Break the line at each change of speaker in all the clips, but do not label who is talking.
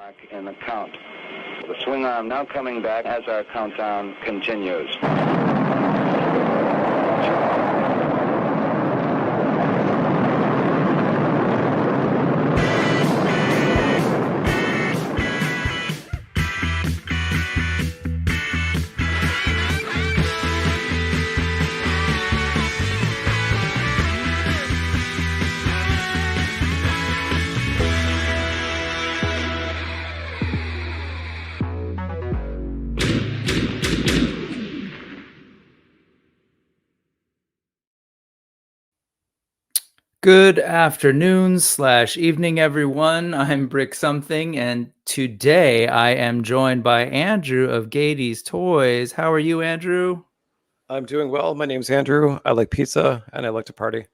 back in the count. The swing arm now coming back as our countdown continues.
Good afternoon / evening, everyone. I'm Brick Something, and today I am joined by Andrew of Gayties Toys. How are you, Andrew?
I'm doing well. My name's Andrew. I like pizza, and I like to party.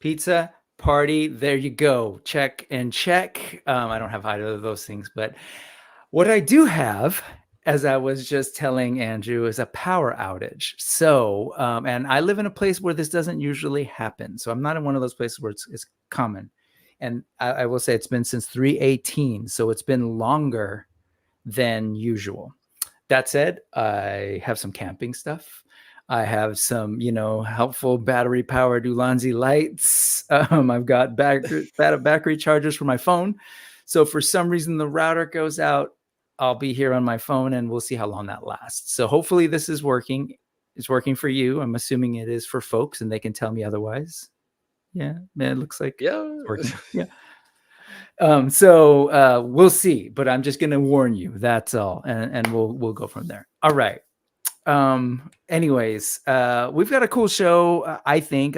Pizza, party, there you go. Check and check. I don't have either of those things, but what I do have, as I was just telling Andrew, is a power outage. So, and I live in a place where this doesn't usually happen. So I'm not in one of those places where it's common. And I will say it's been since 3/18. So it's been longer than usual. That said, I have some camping stuff. I have some, helpful battery powered Ulanzi lights. I've got battery chargers for my phone. So for some reason, the router goes out. I'll be here on my phone and we'll see how long that lasts. So hopefully this is working. It's working for you. I'm assuming it is for folks and they can tell me otherwise. Yeah, man, it looks like it's working. Yeah. So we'll see, but I'm just going to warn you. That's all. And we'll go from there. All right. Anyways, we've got a cool show, I think,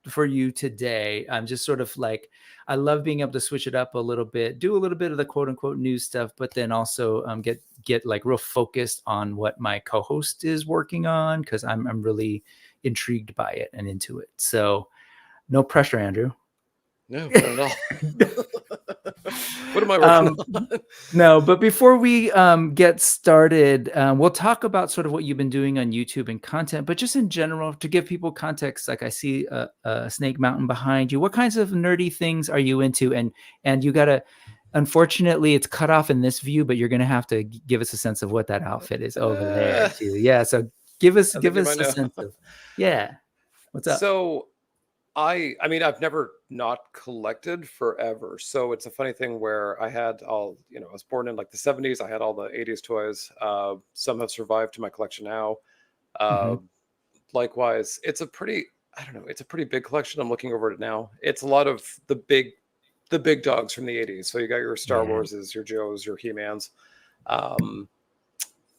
for you today. I'm just sort of like, I love being able to switch it up a little bit, do a little bit of the quote unquote news stuff, but then also get like real focused on what my co-host is working on, because I'm really intrigued by it and into it. So no pressure, Andrew.
No, not at all. What am I working on?
No, but before we get started, we'll talk about sort of what you've been doing on YouTube and content, but just in general, to give people context, like I see a Snake Mountain behind you. What kinds of nerdy things are you into? And you got to, unfortunately, it's cut off in this view, but you're going to have to give us a sense of what that outfit is over there too. Yeah, so give us a sense of, yeah. What's up?
So I mean, I've never not collected forever. So it's a funny thing where I had all, I was born in like the 70s. I had all the 80s toys. Some have survived to my collection now. Likewise, it's a pretty big collection. I'm looking over it now. It's a lot of the big dogs from the 80s. So you got your Star Warses, your Joes, your He-Mans,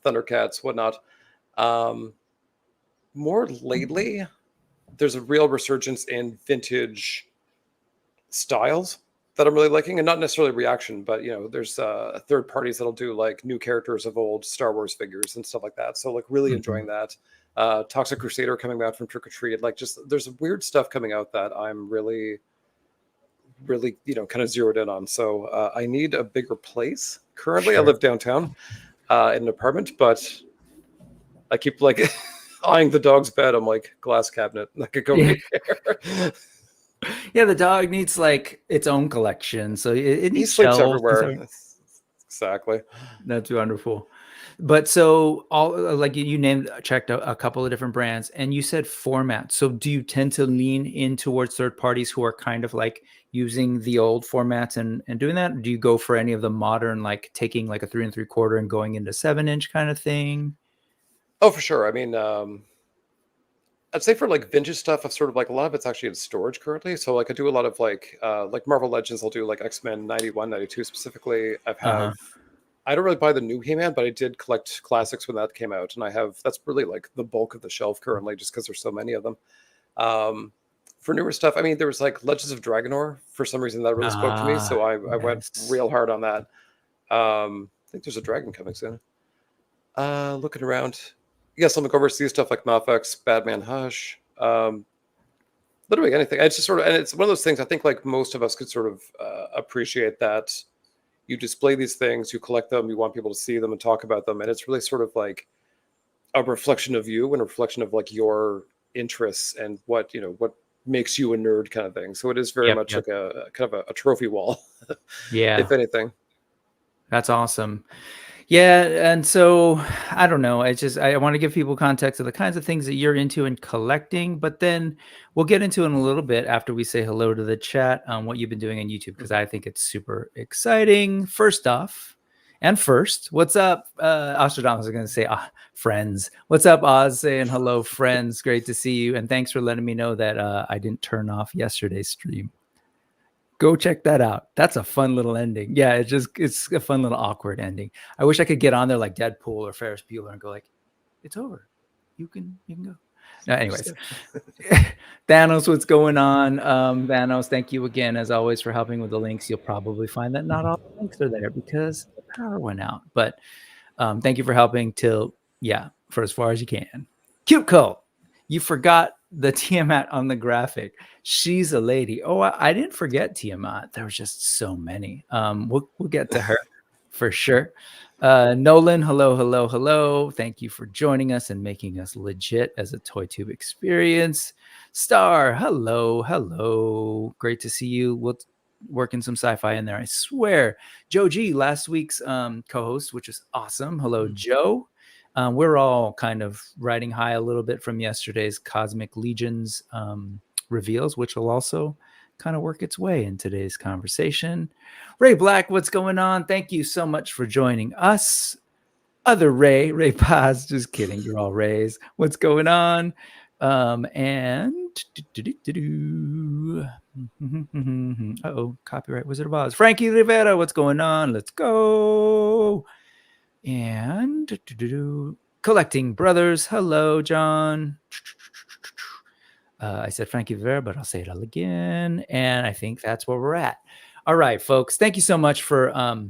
Thundercats, whatnot. More lately, there's a real resurgence in vintage styles that I'm really liking, and not necessarily reaction, but there's third parties that'll do like new characters of old Star Wars figures and stuff like that. So like really enjoying that. Toxic Crusader coming out from Trick or Treat, like just there's weird stuff coming out that I'm really kind of zeroed in on. So I need a bigger place. Currently, I live downtown in an apartment, but I keep like eyeing the dog's bed. I'm like, glass cabinet. I could go here.
Yeah, the dog needs like its own collection. So it needs
sleeps
shelves
everywhere. Exactly.
That's wonderful. But so all like you checked a couple of different brands, and you said format. So do you tend to lean in towards third parties who are kind of like using the old formats and doing that? Or do you go for any of the modern, like taking like a 3 3/4 and going into 7-inch kind of thing?
Oh, for sure. I mean, I'd say for like vintage stuff, I've sort of like a lot of it's actually in storage currently. So like I do a lot of like Marvel Legends. I'll do like X-Men 91, 92 specifically. I don't really buy the new He-Man, but I did collect classics when that came out, and that's really like the bulk of the shelf currently, just because there's so many of them. For newer stuff, I mean, there was like Legends of Dragonor for some reason that really spoke to me, so I went real hard on that. I think there's a dragon coming soon. Looking around. Yes, I'm looking overseas stuff like Mafex, Batman Hush, literally anything. It's just sort of, and it's one of those things I think like most of us could sort of appreciate that you display these things, you collect them, you want people to see them and talk about them, and it's really sort of like a reflection of you and a reflection of like your interests and what makes you a nerd kind of thing. So it is very much like a kind of a trophy wall, if anything.
That's awesome. Yeah, and so I don't know. I want to give people context of the kinds of things that you're into and collecting, but then we'll get into in a little bit after we say hello to the chat on what you've been doing on YouTube, because I think it's super exciting. First off, what's up? Ostradamus was going to say friends. What's up, Oz? Saying hello, friends. Great to see you, and thanks for letting me know that I didn't turn off yesterday's stream. Go check that out. That's a fun little ending. Yeah, it's a fun little awkward ending. I wish I could get on there like Deadpool or Ferris Bueller and go like, it's over. You can go. No, anyways. Thanos, what's going on? Thanos, thank you again, as always, for helping with the links. You'll probably find that not all the links are there because the power went out. But thank you for helping for as far as you can. Cute Cult, you forgot the Tiamat on the graphic. She's a lady. Oh, I didn't forget Tiamat. There was just so many. We'll get to her for sure. Nolan, hello. Thank you for joining us and making us legit as a ToyTube experience. Star, hello. Great to see you. We'll working some sci-fi in there, I swear. Joe G, last week's co-host, which is awesome. Hello, Joe. We're all kind of riding high a little bit from yesterday's Cosmic Legions reveals, which will also kind of work its way in today's conversation. Ray Black, what's going on? Thank you so much for joining us. Other Ray Paz, just kidding, you're all Rays. What's going on? Copyright Wizard of Oz. Frankie Rivera, what's going on? Let's go. And Collecting Brothers. Hello, John. I said Frankie Rivera, but I'll say it all again. And I think that's where we're at. All right, folks. Thank you so much for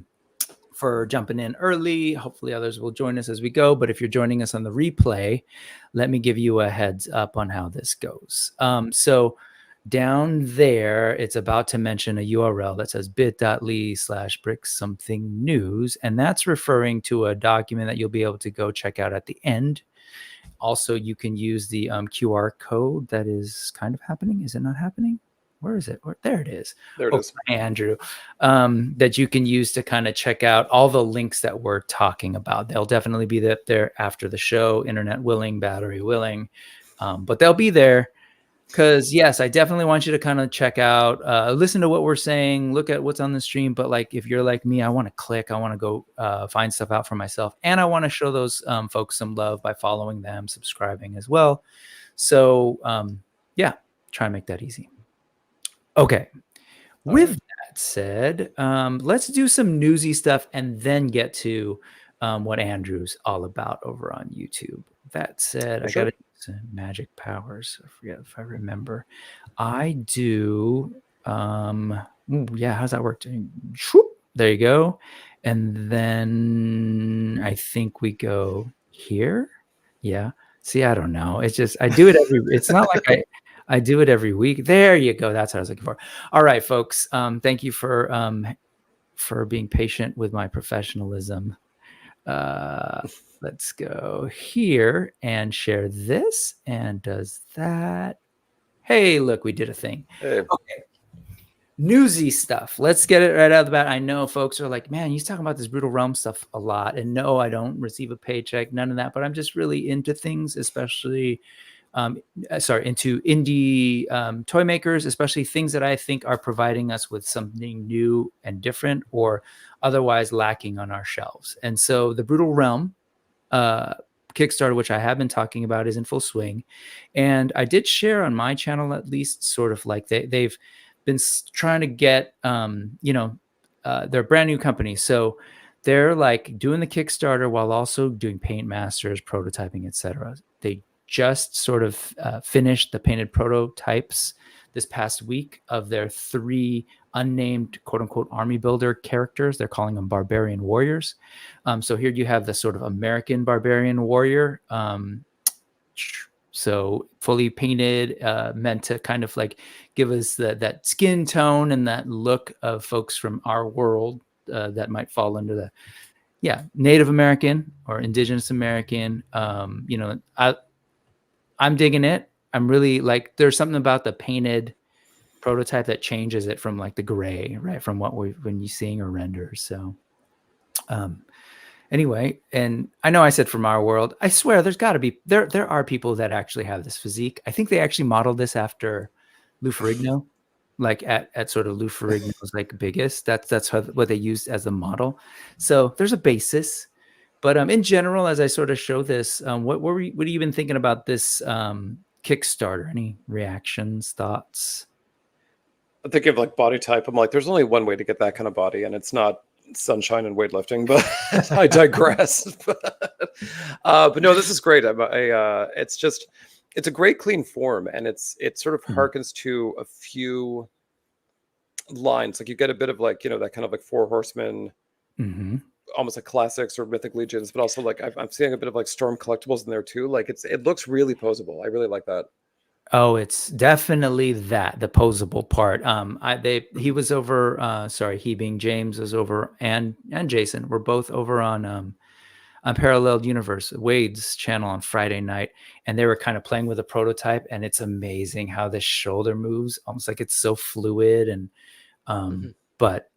jumping in early. Hopefully others will join us as we go. But if you're joining us on the replay, let me give you a heads up on how this goes. So down there, it's about to mention a URL that says bit.ly/Brick Something News. And that's referring to a document that you'll be able to go check out at the end. Also, you can use the QR code that is kind of happening. Is it not happening? Where is it? There it is.
There it is.
Andrew, that you can use to kind of check out all the links that we're talking about. They'll definitely be there after the show, internet willing, battery willing. But they'll be there because, yes, I definitely want you to kind of check out, listen to what we're saying, look at what's on the stream. But like, if you're like me, I want to click, I want to go find stuff out for myself. And I want to show those folks some love by following them, subscribing as well. So try and make that easy. Okay. With that said, let's do some newsy stuff and then get to what Andrew's all about over on YouTube. That said, I got to do some magic powers. I forget if I remember. I do. How's that work? There you go. And then I think we go here. Yeah. See, I don't know. It's just I do it it's not like I do it every week. There you go. That's what I was looking for. All right, folks. Thank you for being patient with my professionalism. Let's go here and share this. And does that? Hey, look, we did a thing.
Hey.
Okay. Newsy stuff. Let's get it right out of the bat. I know folks are like, man, he's talking about this Brutal Realm stuff a lot. And no, I don't receive a paycheck, none of that. But I'm just really into things, especially into indie toy makers, especially things that I think are providing us with something new and different or otherwise lacking on our shelves. And so the Brutal Realm Kickstarter, which I have been talking about, is in full swing. And I did share on my channel, at least, sort of like they've been trying to get, they're a brand new company. So they're like doing the Kickstarter while also doing paint masters, prototyping, etc. They just sort of finished the painted prototypes this past week of their 3 unnamed quote unquote army builder characters. They're calling them Barbarian Warriors. So here you have the sort of American Barbarian Warrior. So fully painted, meant to kind of like give us that skin tone and that look of folks from our world that might fall under the Native American or Indigenous American. I'm digging it. I'm really like, there's something about the painted prototype that changes it from like the gray, right? From what when you're seeing a render. So Anyway, and I know I said from our world, I swear there's got to be, there are people that actually have this physique. I think they actually modeled this after Lou Ferrigno, like at sort of Lou Ferrigno's like biggest. That's what they used as the model. So there's a basis. But in general, as I sort of show this, what have you been thinking about this Kickstarter? Any reactions, thoughts?
I think of like body type. I'm like, there's only one way to get that kind of body, and it's not sunshine and weightlifting. But I digress. But no, this is great. It's a great clean form, and it sort of harkens to a few lines. Like you get a bit of like, that kind of like Four Horsemen. Almost like classics or mythic legions, but also like I'm seeing a bit of like Storm collectibles in there too. Like it looks really posable. I really like that.
Oh, it's definitely the posable part. He was over. Sorry, he being James was over, and Jason were both over on Paralleled Universe, Wade's channel on Friday night, and they were kind of playing with a prototype, and it's amazing how the shoulder moves, almost like it's so fluid. And but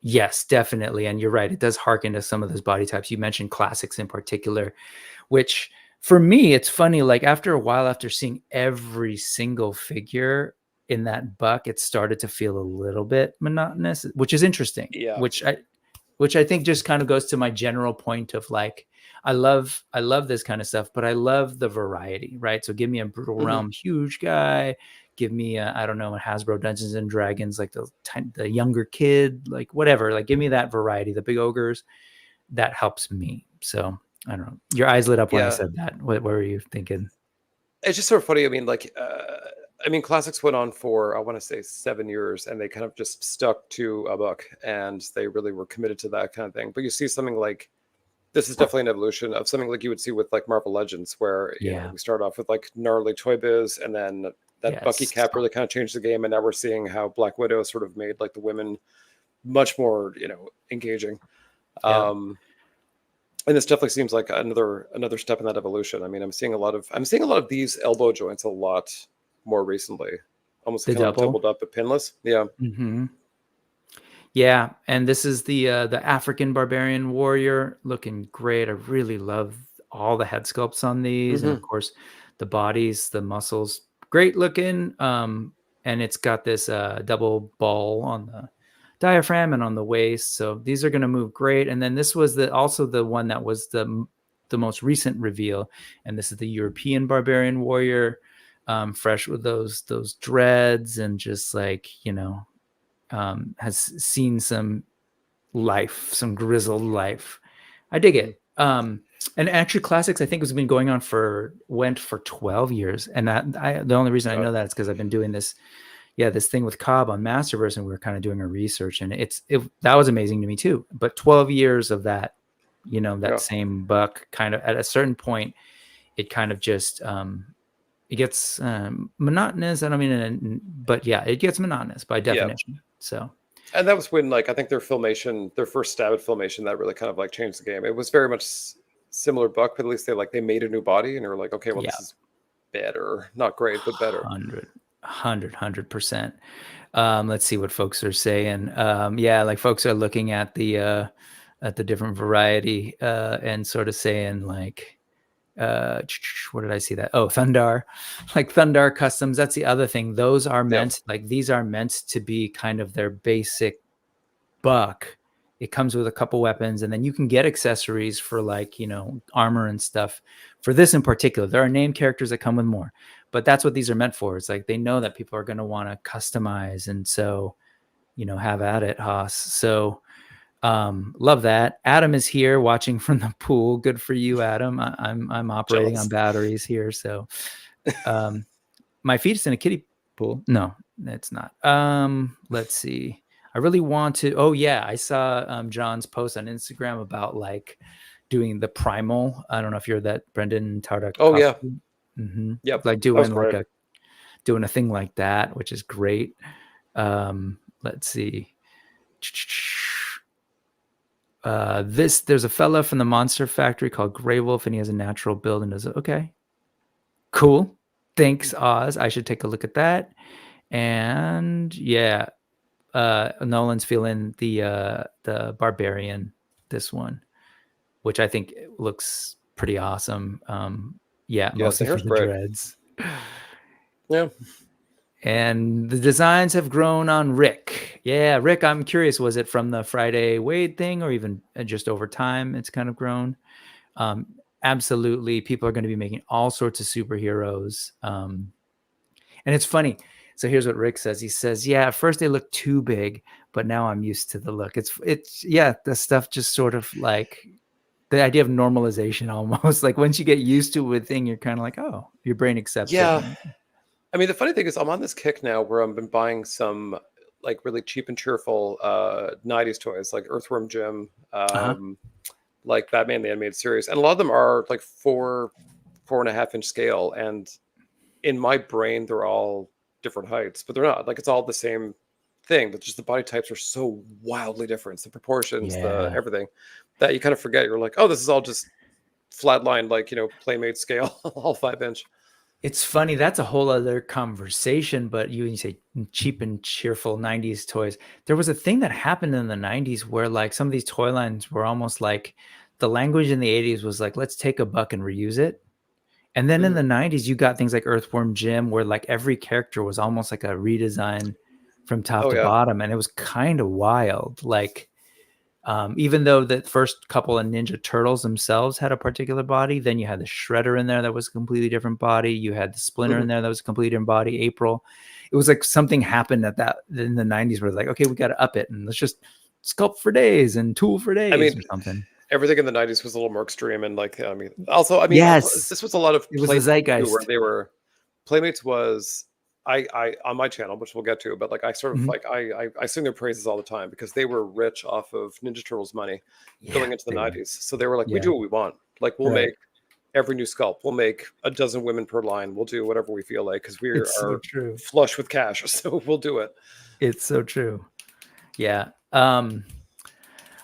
yes, definitely. And you're right. It does harken to some of those body types. You mentioned classics in particular, which for me, it's funny. Like after a while, after seeing every single figure in that buck, it started to feel a little bit monotonous, which is interesting.
Yeah.
Which I think just kind of goes to my general point of like, I love this kind of stuff, but I love the variety, right? So give me a Brutal Realm huge guy. Give me I don't know, a Hasbro Dungeons and Dragons, like the younger kid, like whatever. Like give me that variety. The big ogres, that helps me. So I don't know. Your eyes lit up when I said that. What were you thinking?
It's just sort of funny. I mean, like, classics went on for I want to say 7 years, and they kind of just stuck to a buck, and they really were committed to that kind of thing. But you see something like this is definitely an evolution of something like you would see with like Marvel Legends, where we start off with like gnarly Toy Biz, and then that Bucky cap really kind of changed the game, and now we're seeing how Black Widow sort of made like the women much more engaging. And this definitely seems like another step in that evolution. I mean, I'm seeing a lot of these elbow joints a lot more recently, almost kind of doubled up but pinless.
Yeah, and this is the African Barbarian Warrior, looking great. I really love all the head sculpts on these, and of course the bodies, the muscles, great looking. And it's got this double ball on the diaphragm and on the waist, so these are going to move great. And then this was also the one that was the most recent reveal, and this is the European Barbarian Warrior, fresh with those dreads, and just like has seen some life, some grizzled life. I dig it. And actually classics, I think, has been going on went for 12 years, and the only reason I know that is because I've been doing this thing with Cobb on Masterverse, and we were kind of doing our research, and that was amazing to me too. But 12 years of that, same buck, kind of at a certain point, it kind of just it gets monotonous. I don't mean, but yeah, it gets monotonous by definition. So,
and that was when, like, I think their first stab at Filmation, that really kind of like changed the game. It was very much similar buck, but at least they made a new body, and they were like, okay, well, this is better, not great, but better.
100%. Let's see what folks are saying. Like folks are looking at the different variety and sort of saying like, what did I see that? Oh, Thundar, like Thundar customs. That's the other thing. Those are meant these are meant to be kind of their basic buck. It comes with a couple weapons, and then you can get accessories for like, armor and stuff. For this in particular, there are named characters that come with more, but that's what these are meant for. It's like they know that people are going to want to customize, and so, have at it, Haas. So, love that. Adam is here watching from the pool. Good for you, Adam. I'm operating on batteries here, so my feet is in a kiddie pool. No, it's not. Let's see. I really want to. Oh yeah, I saw John's post on Instagram about like doing the primal. I don't know if you're that Brendan Tardak.
Oh yeah.
Yep. Like doing doing a thing like that, which is great. Let's see. There's a fella from the Monster Factory called Grey Wolf, and he has a natural build and does it. Okay. Cool. Thanks, Oz. I should take a look at that. And yeah. Nolan's feeling the Barbarian this one, which I think looks pretty awesome. Yeah,
Yeah,
mostly
the
for
hair's
the
great.
dreads.
Yeah.
And the designs have grown on Rick. Yeah, Rick, I'm curious, was it from the Friday Wade thing or even just over time it's kind of grown? Absolutely. People are going to be making all sorts of superheroes. And it's funny. So here's what Rick says. He says, yeah, at first they looked too big, but now I'm used to the look. Yeah, the stuff just sort of like the idea of normalization almost. Like once you get used to a thing, you're kind of like, oh, your brain accepts it.
Yeah. I mean, the funny thing is I'm on this kick now where I've been buying some like really cheap and cheerful 90s toys like Earthworm Jim, like Batman the Animated Series. And a lot of them are like 4.5 inch scale. And in my brain, they're all different heights, but they're not. Like it's all the same thing, but just the body types are so wildly different. The proportions, the everything, that you kind of forget. You're like, oh, this is all just flatlined, like, Playmate scale, all 5 inch.
It's funny. That's a whole other conversation, but you say cheap and cheerful 90s toys. There was a thing that happened in the 90s where like some of these toy lines were almost like the language in the 80s was like, let's take a buck and reuse it. And then in the 90s, you got things like Earthworm Jim, where like every character was almost like a redesign from top to bottom. And it was kind of wild. Like, even though the first couple of Ninja Turtles themselves had a particular body, then you had the Shredder in there that was a completely different body. You had the Splinter in there that was a completely different body. April. It was like something happened in the 90s where like, okay, we got to up it and let's just sculpt for days and tool for days or something.
Everything in the 90s was a little more extreme, and like,
yes,
this was a lot of
it was the zeitgeist
where they were Playmates was I on my channel, which we'll get to, but like I sort of like I sing their praises all the time because they were rich off of Ninja Turtles money going into the 90s. So they were like, we do what we want. Like we'll make every new sculpt. We'll make a dozen women per line. We'll do whatever we feel like because we are
so true.
Flush with cash. So we'll do it.
It's so true. Yeah.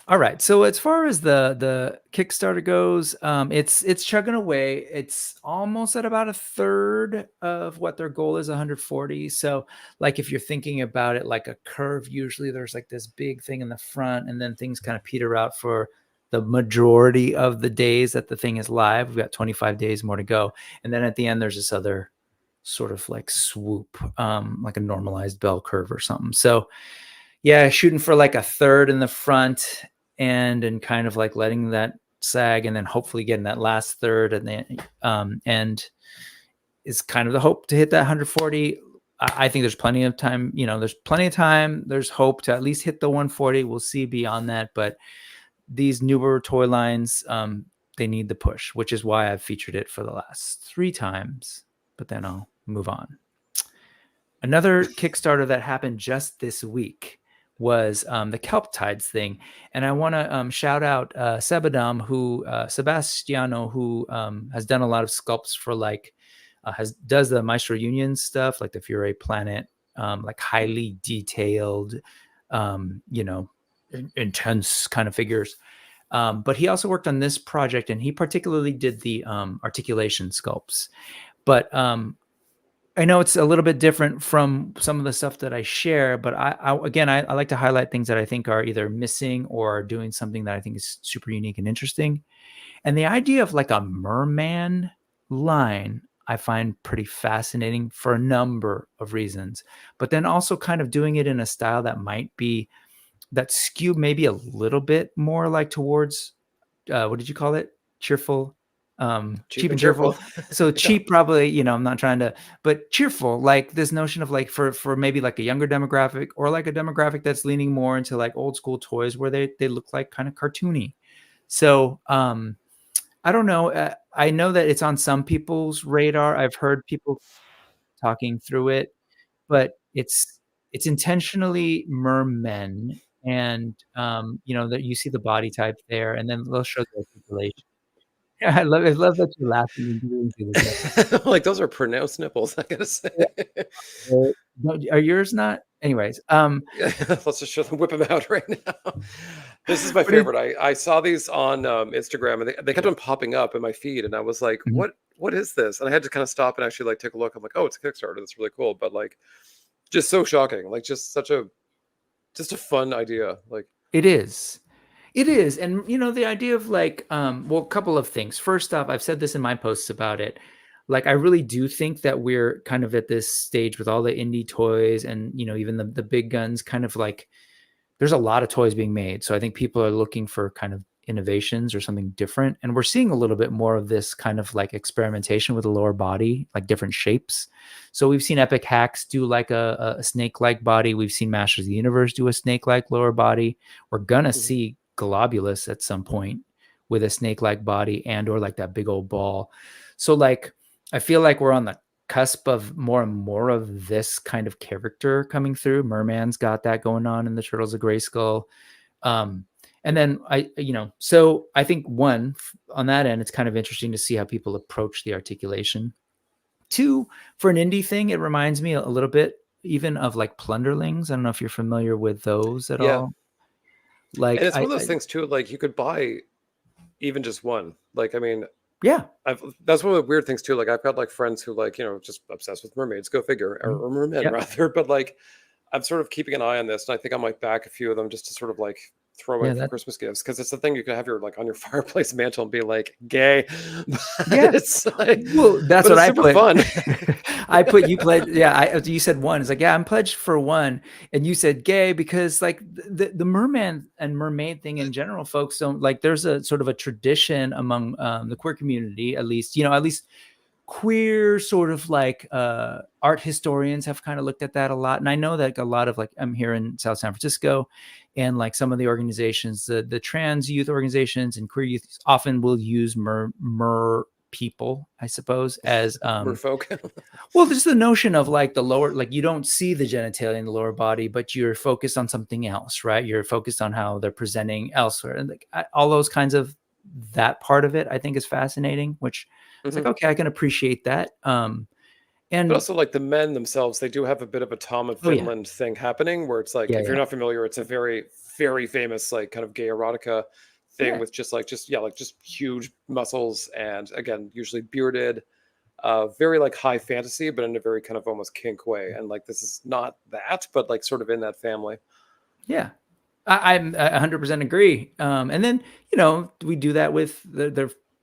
All right. So as far as the Kickstarter goes, it's chugging away. It's almost at about a third of what their goal is, 140. So like if you're thinking about it like a curve, usually there's like this big thing in the front and then things kind of peter out for the majority of the days that the thing is live. We've got 25 days more to go. And then at the end, there's this other sort of like swoop, like a normalized bell curve or something. So yeah, shooting for like a third in the front and kind of like letting that sag and then hopefully getting that last third and then and is kind of the hope to hit that 140. I think there's plenty of time, there's plenty of time. There's hope to at least hit the 140. We'll see beyond that, but these newer toy lines, they need the push, which is why I've featured it for the last 3 times, but then I'll move on. Another Kickstarter that happened just this week was the Kelp Tides thing. And I want to shout out Sebastiano, who has done a lot of sculpts for like, does the Maestro Union stuff, like the Fury Planet, like highly detailed, intense kind of figures. But he also worked on this project and he particularly did the articulation sculpts. But I know it's a little bit different from some of the stuff that I share, but I like to highlight things that I think are either missing or doing something that I think is super unique and interesting. And the idea of like a merman line, I find pretty fascinating for a number of reasons, but then also kind of doing it in a style that might be that skew maybe a little bit more like towards, what did you call it? Cheerful. Cheap and cheerful. So cheap, probably, I'm not trying to, but cheerful, like this notion of like for maybe like a younger demographic or like a demographic that's leaning more into like old school toys where they look like kind of cartoony. So I don't know. I know that it's on some people's radar. I've heard people talking through it, but it's intentionally mermen, and that you see the body type there, and then they'll show the articulation. I love that you're laughing and doing this.
Like those are pronounced nipples, I gotta say.
Are yours not? Anyways,
let's just show them, whip them out right now. This is my favorite. I saw these on Instagram, and they kept on popping up in my feed, and I was like, what is this? And I had to kind of stop and actually like take a look. I'm like, oh, it's a Kickstarter. That's really cool, but like, just so shocking. Like, just a fun idea. Like,
it is. It is. And, the idea of like, well, a couple of things. First off, I've said this in my posts about it. Like, I really do think that we're kind of at this stage with all the indie toys and, even the big guns kind of like, there's a lot of toys being made. So I think people are looking for kind of innovations or something different. And we're seeing a little bit more of this kind of like experimentation with the lower body, like different shapes. So we've seen Epic Hacks do like a snake-like body. We've seen Masters of the Universe do a snake-like lower body. We're going to see Globulus at some point with a snake-like body and or like that big old ball. So like, I feel like we're on the cusp of more and more of this kind of character coming through. Merman's got that going on in the Turtles of Grayskull. And then so I think one, on that end, it's kind of interesting to see how people approach the articulation. Two, for an indie thing, it reminds me a little bit even of like Plunderlings. I don't know if you're familiar with those at all. Like,
and it's one of those things too, like you could buy even just one. Like, I mean,
yeah,
that's one of the weird things too. Like I've got like friends who like, just obsessed with mermaids, go figure, or mermen rather. But like, I'm sort of keeping an eye on this, and I think I might back a few of them just to sort of like throw away for Christmas gifts, because it's the thing you can have your like on your fireplace mantle and be like gay.
Yeah,
it's like,
well, that's what I
super fun.
I put you pledged. Yeah, you said one. It's like, yeah, I'm pledged for one, and you said gay because like the merman and mermaid thing in general, folks don't like. There's a sort of a tradition among the queer community, at least queer sort of like art historians have kind of looked at that a lot. And I know that a lot of like, I'm here in South San Francisco, and like some of the organizations, the trans youth organizations and queer youth often will use mer people, I suppose, as
merfolk.
Well, there's the notion of like the lower, like you don't see the genitalia in the lower body, but you're focused on something else, right? You're focused on how they're presenting elsewhere, and like all those kinds of, that part of it I think is fascinating, which it's like, okay, I can appreciate that. And
but also like the men themselves, they do have a bit of a Tom of Finland thing happening, where it's like, if you're not familiar, it's a very, very famous like kind of gay erotica thing with just huge muscles, and again, usually bearded, very like high fantasy, but in a very kind of almost kink way. And like, this is not that, but like sort of in that family.
Yeah. I 100% agree. And then, we do that with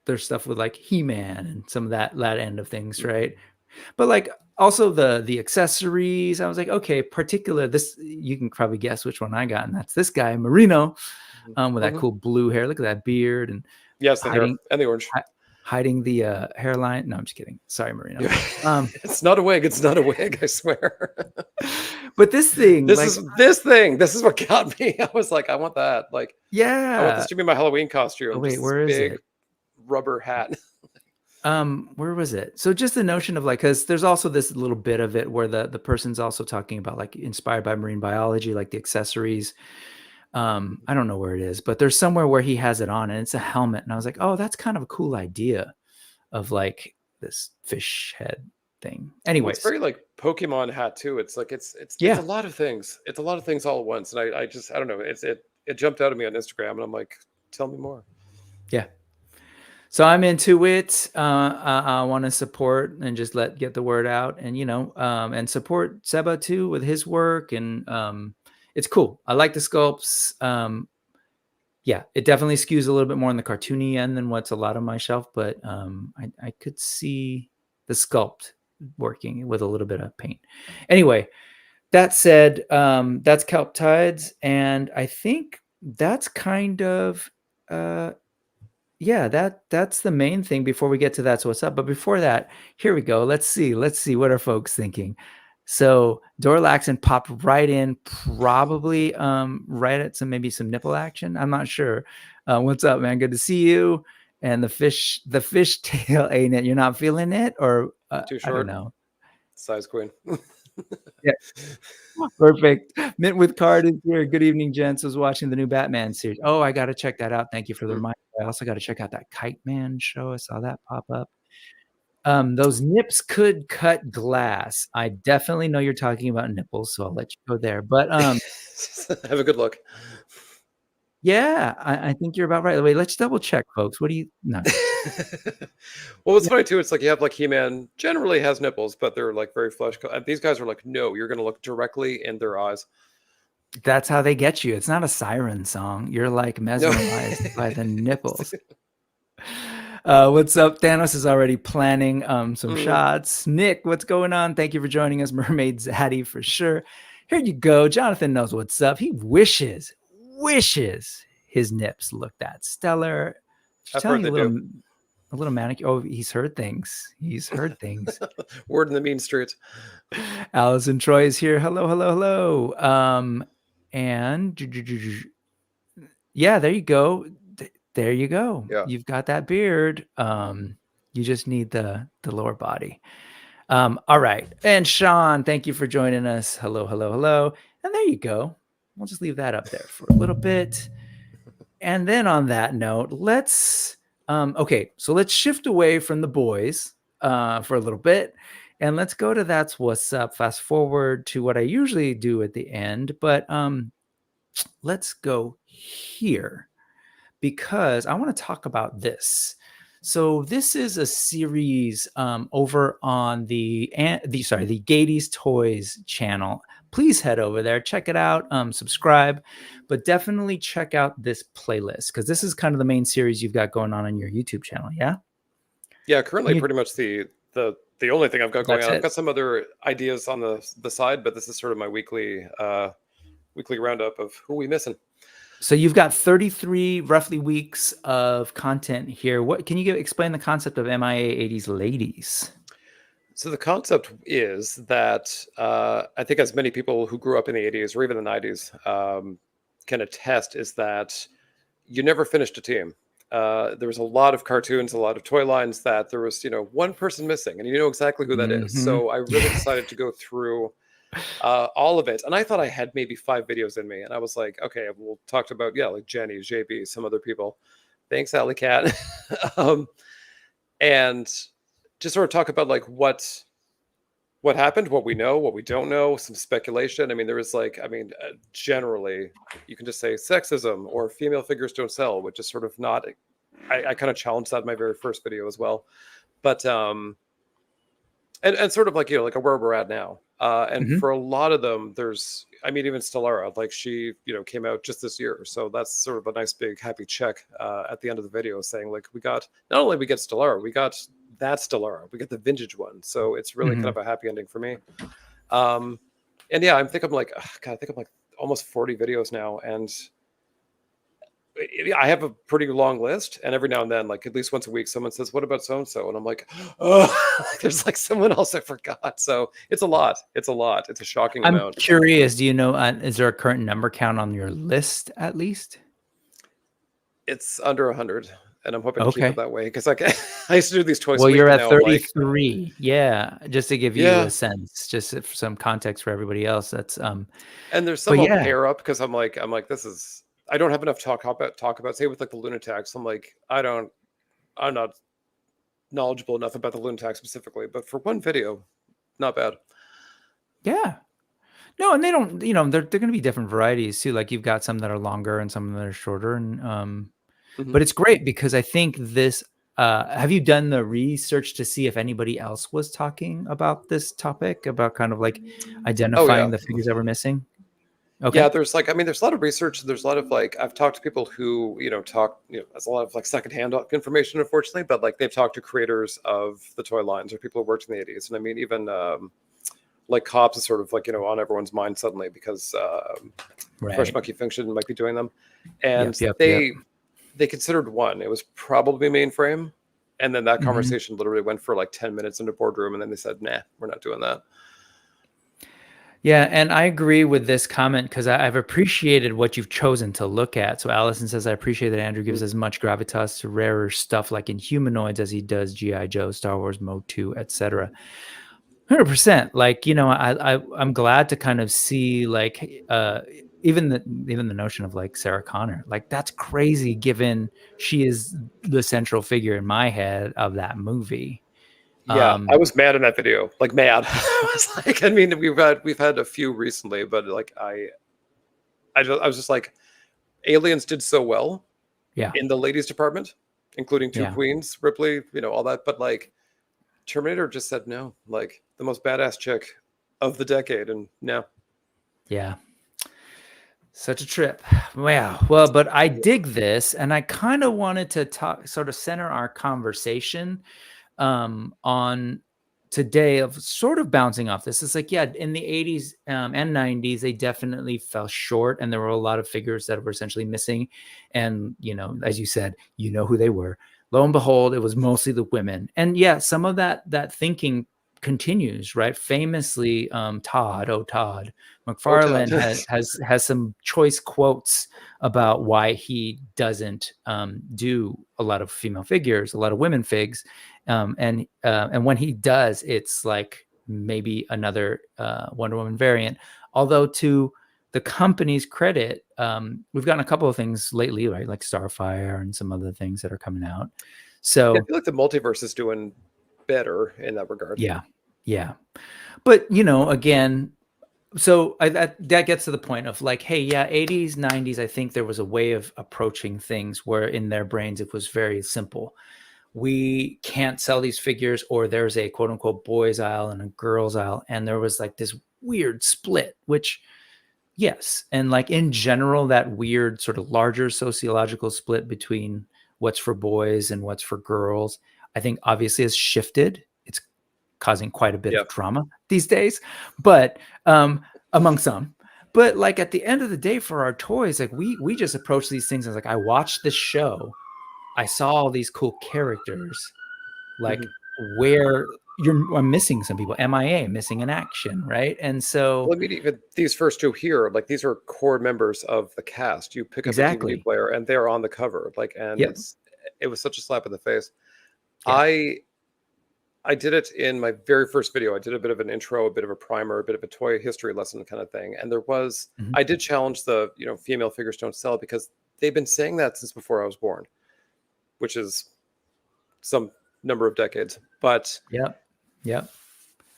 their stuff with like He-Man and some of that end of things, right? But like also the accessories, I was like, okay, this, you can probably guess which one I got, and that's this guy, Marino, with that cool blue hair. Look at that beard, and
yes, the hair and the orange.
Hiding the hairline. No, I'm just kidding. Sorry, Marino.
It's not a wig. It's not a wig, I swear.
But this thing,
this is what got me. I was like, I want that. Like,
yeah,
I want this to be my Halloween costume.
Oh, wait, where is it?
Rubber hat.
Where was it? So just the notion of like, because there's also this little bit of it where the person's also talking about like inspired by marine biology, like the accessories. I don't know where it is, but there's somewhere where he has it on, and it's a helmet. And I was like, oh, that's kind of a cool idea of like this fish head thing. Anyways,
it's very like Pokemon hat too. It's like it's a lot of things. It's a lot of things all at once. And I don't know. It jumped out at me on Instagram, and I'm like, tell me more.
Yeah. So I'm into it. I want to support and just get the word out, and and support Seba too with his work, and it's cool. I like the sculpts. Yeah, it definitely skews a little bit more on the cartoony end than what's a lot on my shelf, but I could see the sculpt working with a little bit of paint. Anyway, that said, that's Kelp Tides, and I think that's kind of that's the main thing before we get to That's What's Up. But before that, here we go. Let's see what are folks thinking. So Dorlaxon popped right in, probably right at maybe some nipple action. I'm not sure. What's up, man? Good to see you. And the fish tail, ain't it? You're not feeling it, or
too short?
I don't know.
Size queen.
Yeah. Perfect. Mint with Card is here. Good evening, gents. Was watching the new Batman series. Oh, I got to check that out. Thank you for the reminder. I also got to check out that Kite Man show. I saw that pop up. Those nips could cut glass. I definitely know you're talking about nipples, so I'll let you go there. But
have a good look.
Yeah, I think you're about right. Wait, let's double check, folks. What do you? No.
Well, it's funny too. It's like you have like He-Man generally has nipples, but they're like very flesh. These guys are like, no, you're going to look directly in their eyes.
That's how they get you. It's not a siren song. You're like mesmerized by the nipples. What's up? Thanos is already planning some shots. Nick, what's going on? Thank you for joining us. Mermaid Zaddy for sure. Here you go. Jonathan knows what's up. He wishes his nips looked that stellar.
I've heard they do.
A little manicure. Oh, he's heard things.
Word in the mean streets.
Allison Troy is here. Hello. And yeah, there you go. There you go.
Yeah.
You've got that beard. You just need the lower body. All right. And Sean, thank you for joining us. Hello. And there you go. We'll just leave that up there for a little bit. And then on that note, let's shift away from the boys for a little bit. And let's go to That's What's Up. Fast forward to what I usually do at the end. But let's go here, because I want to talk about this. So this is a series over on the Gayties Toys channel. Please head over there, check it out, subscribe, but definitely check out this playlist, because this is kind of the main series you've got going on your YouTube channel.
Yeah, currently pretty much the only thing I've got going on. I've got some other ideas on the side, but this is sort of my weekly roundup of who we missing.
So you've got 33 roughly weeks of content here. What can you explain the concept of MIA 80s Ladies?
So the concept is that I think, as many people who grew up in the 80s or even the 90s can attest, is that you never finished a team. There was a lot of cartoons, a lot of toy lines that there was, one person missing, and you know exactly who that is. So I really decided to go through all of it. And I thought I had maybe 5 videos in me. And I was like, okay, we'll talk about, like Jenny, JB, some other people. Thanks, Alley Cat. And just sort of talk about like what happened, what we know, what we don't know, some speculation. I mean, there was generally you can just say sexism or female figures don't sell, which is sort of not, I kind of challenged that in my very first video as well. But, and sort of like, like where we're at now. And for a lot of them, there's, even Stellara, like she, came out just this year. So that's sort of a nice big happy check at the end of the video, saying like, not only we get Stellara, we got that Stellara, we get the vintage one. So it's really kind of a happy ending for me. And yeah, I think I'm like almost 40 videos now. And I have a pretty long list, and every now and then, like at least once a week, someone says, "What about so-and-so?" And I'm like, "Oh, there's like someone else I forgot." So it's a lot. It's a shocking amount.
I'm curious. Do you know? Is there a current number count on your list? At least
it's under 100, and I'm hoping to keep it that way, because I used to do these twice.
Well,
a week,
you're at
now,
33. Yeah, just to give you a sense, just for some context for everybody else. That's
And there's some I'll pair up, because I'm like this is. I don't have enough talk about, say with like the Lunatics. I'm like, I'm not knowledgeable enough about the Lunatics specifically, but for one video, not bad.
Yeah. No, and they don't, they're going to be different varieties too. Like you've got some that are longer and some that are shorter. And, but it's great, because I think this, have you done the research to see if anybody else was talking about this topic, about kind of like identifying the figures that were missing? Okay.
Yeah, there's there's a lot of research. There's a lot of like, I've talked to people who, there's a lot of like secondhand information, unfortunately, but like they've talked to creators of the toy lines or people who worked in the 80s. And even like Cops is sort of like, on everyone's mind suddenly, because Fresh Monkey Fiction might be doing them. And they considered one. It was probably Mainframe. And then that conversation literally went for like 10 minutes in the boardroom. And then they said, nah, we're not doing that.
Yeah, and I agree with this comment, because I've appreciated what you've chosen to look at. So Allison says, I appreciate that Andrew gives as much gravitas to rarer stuff like Inhumanoids as he does G.I. Joe, Star Wars, Motu, etc. 100%. Like, I'm glad to kind of see like even the notion of like Sarah Connor. Like that's crazy, given she is the central figure in my head of that movie.
Yeah, I was mad in that video, like mad. I was like, we've had a few recently, but like I was just like, Aliens did so well, in the ladies department, including two queens, Ripley, all that. But like, Terminator just said no, like the most badass chick of the decade, and no.
Yeah. Such a trip. Wow. Well, but I dig this, and I kind of wanted to talk, sort of center our conversation on today of sort of bouncing off this. It's like, yeah, in the 80s and 90s, they definitely fell short, and there were a lot of figures that were essentially missing. And, you know, as you said, you know who they were. Lo and behold, it was mostly the women. And yeah, some of that thinking continues, right? Famously, Todd McFarlane has some choice quotes about why he doesn't do a lot of female figures, a lot of women figs, and when he does, it's like maybe another Wonder Woman variant. Although to the company's credit, we've gotten a couple of things lately, right? Like Starfire and some other things that are coming out. So
I feel like the multiverse is doing better in that regard.
Yeah. But, you know, again, so that gets to the point of like, hey, yeah, 80s, 90s, I think there was a way of approaching things where in their brains it was very simple. We can't sell these figures, or there's a quote unquote boys aisle and a girls aisle. And there was like this weird split, which, yes. And like in general, that weird sort of larger sociological split between what's for boys and what's for girls, I think obviously has shifted. It's causing quite a bit of drama these days, but among some. But like at the end of the day, for our toys, like we just approach these things as like, I watched this show, I saw all these cool characters, like where I'm missing some people, MIA, missing in action, right? And so,
well, I mean, even these first two here, like these are core members of the cast. You pick up a DVD player, and they're on the cover, like, and it was such a slap in the face. I did it in my very first video. I did a bit of an intro, a bit of a primer, a bit of a toy history lesson kind of thing. And there was, I did challenge the, you know, female figures don't sell, because they've been saying that since before I was born, which is some number of decades. But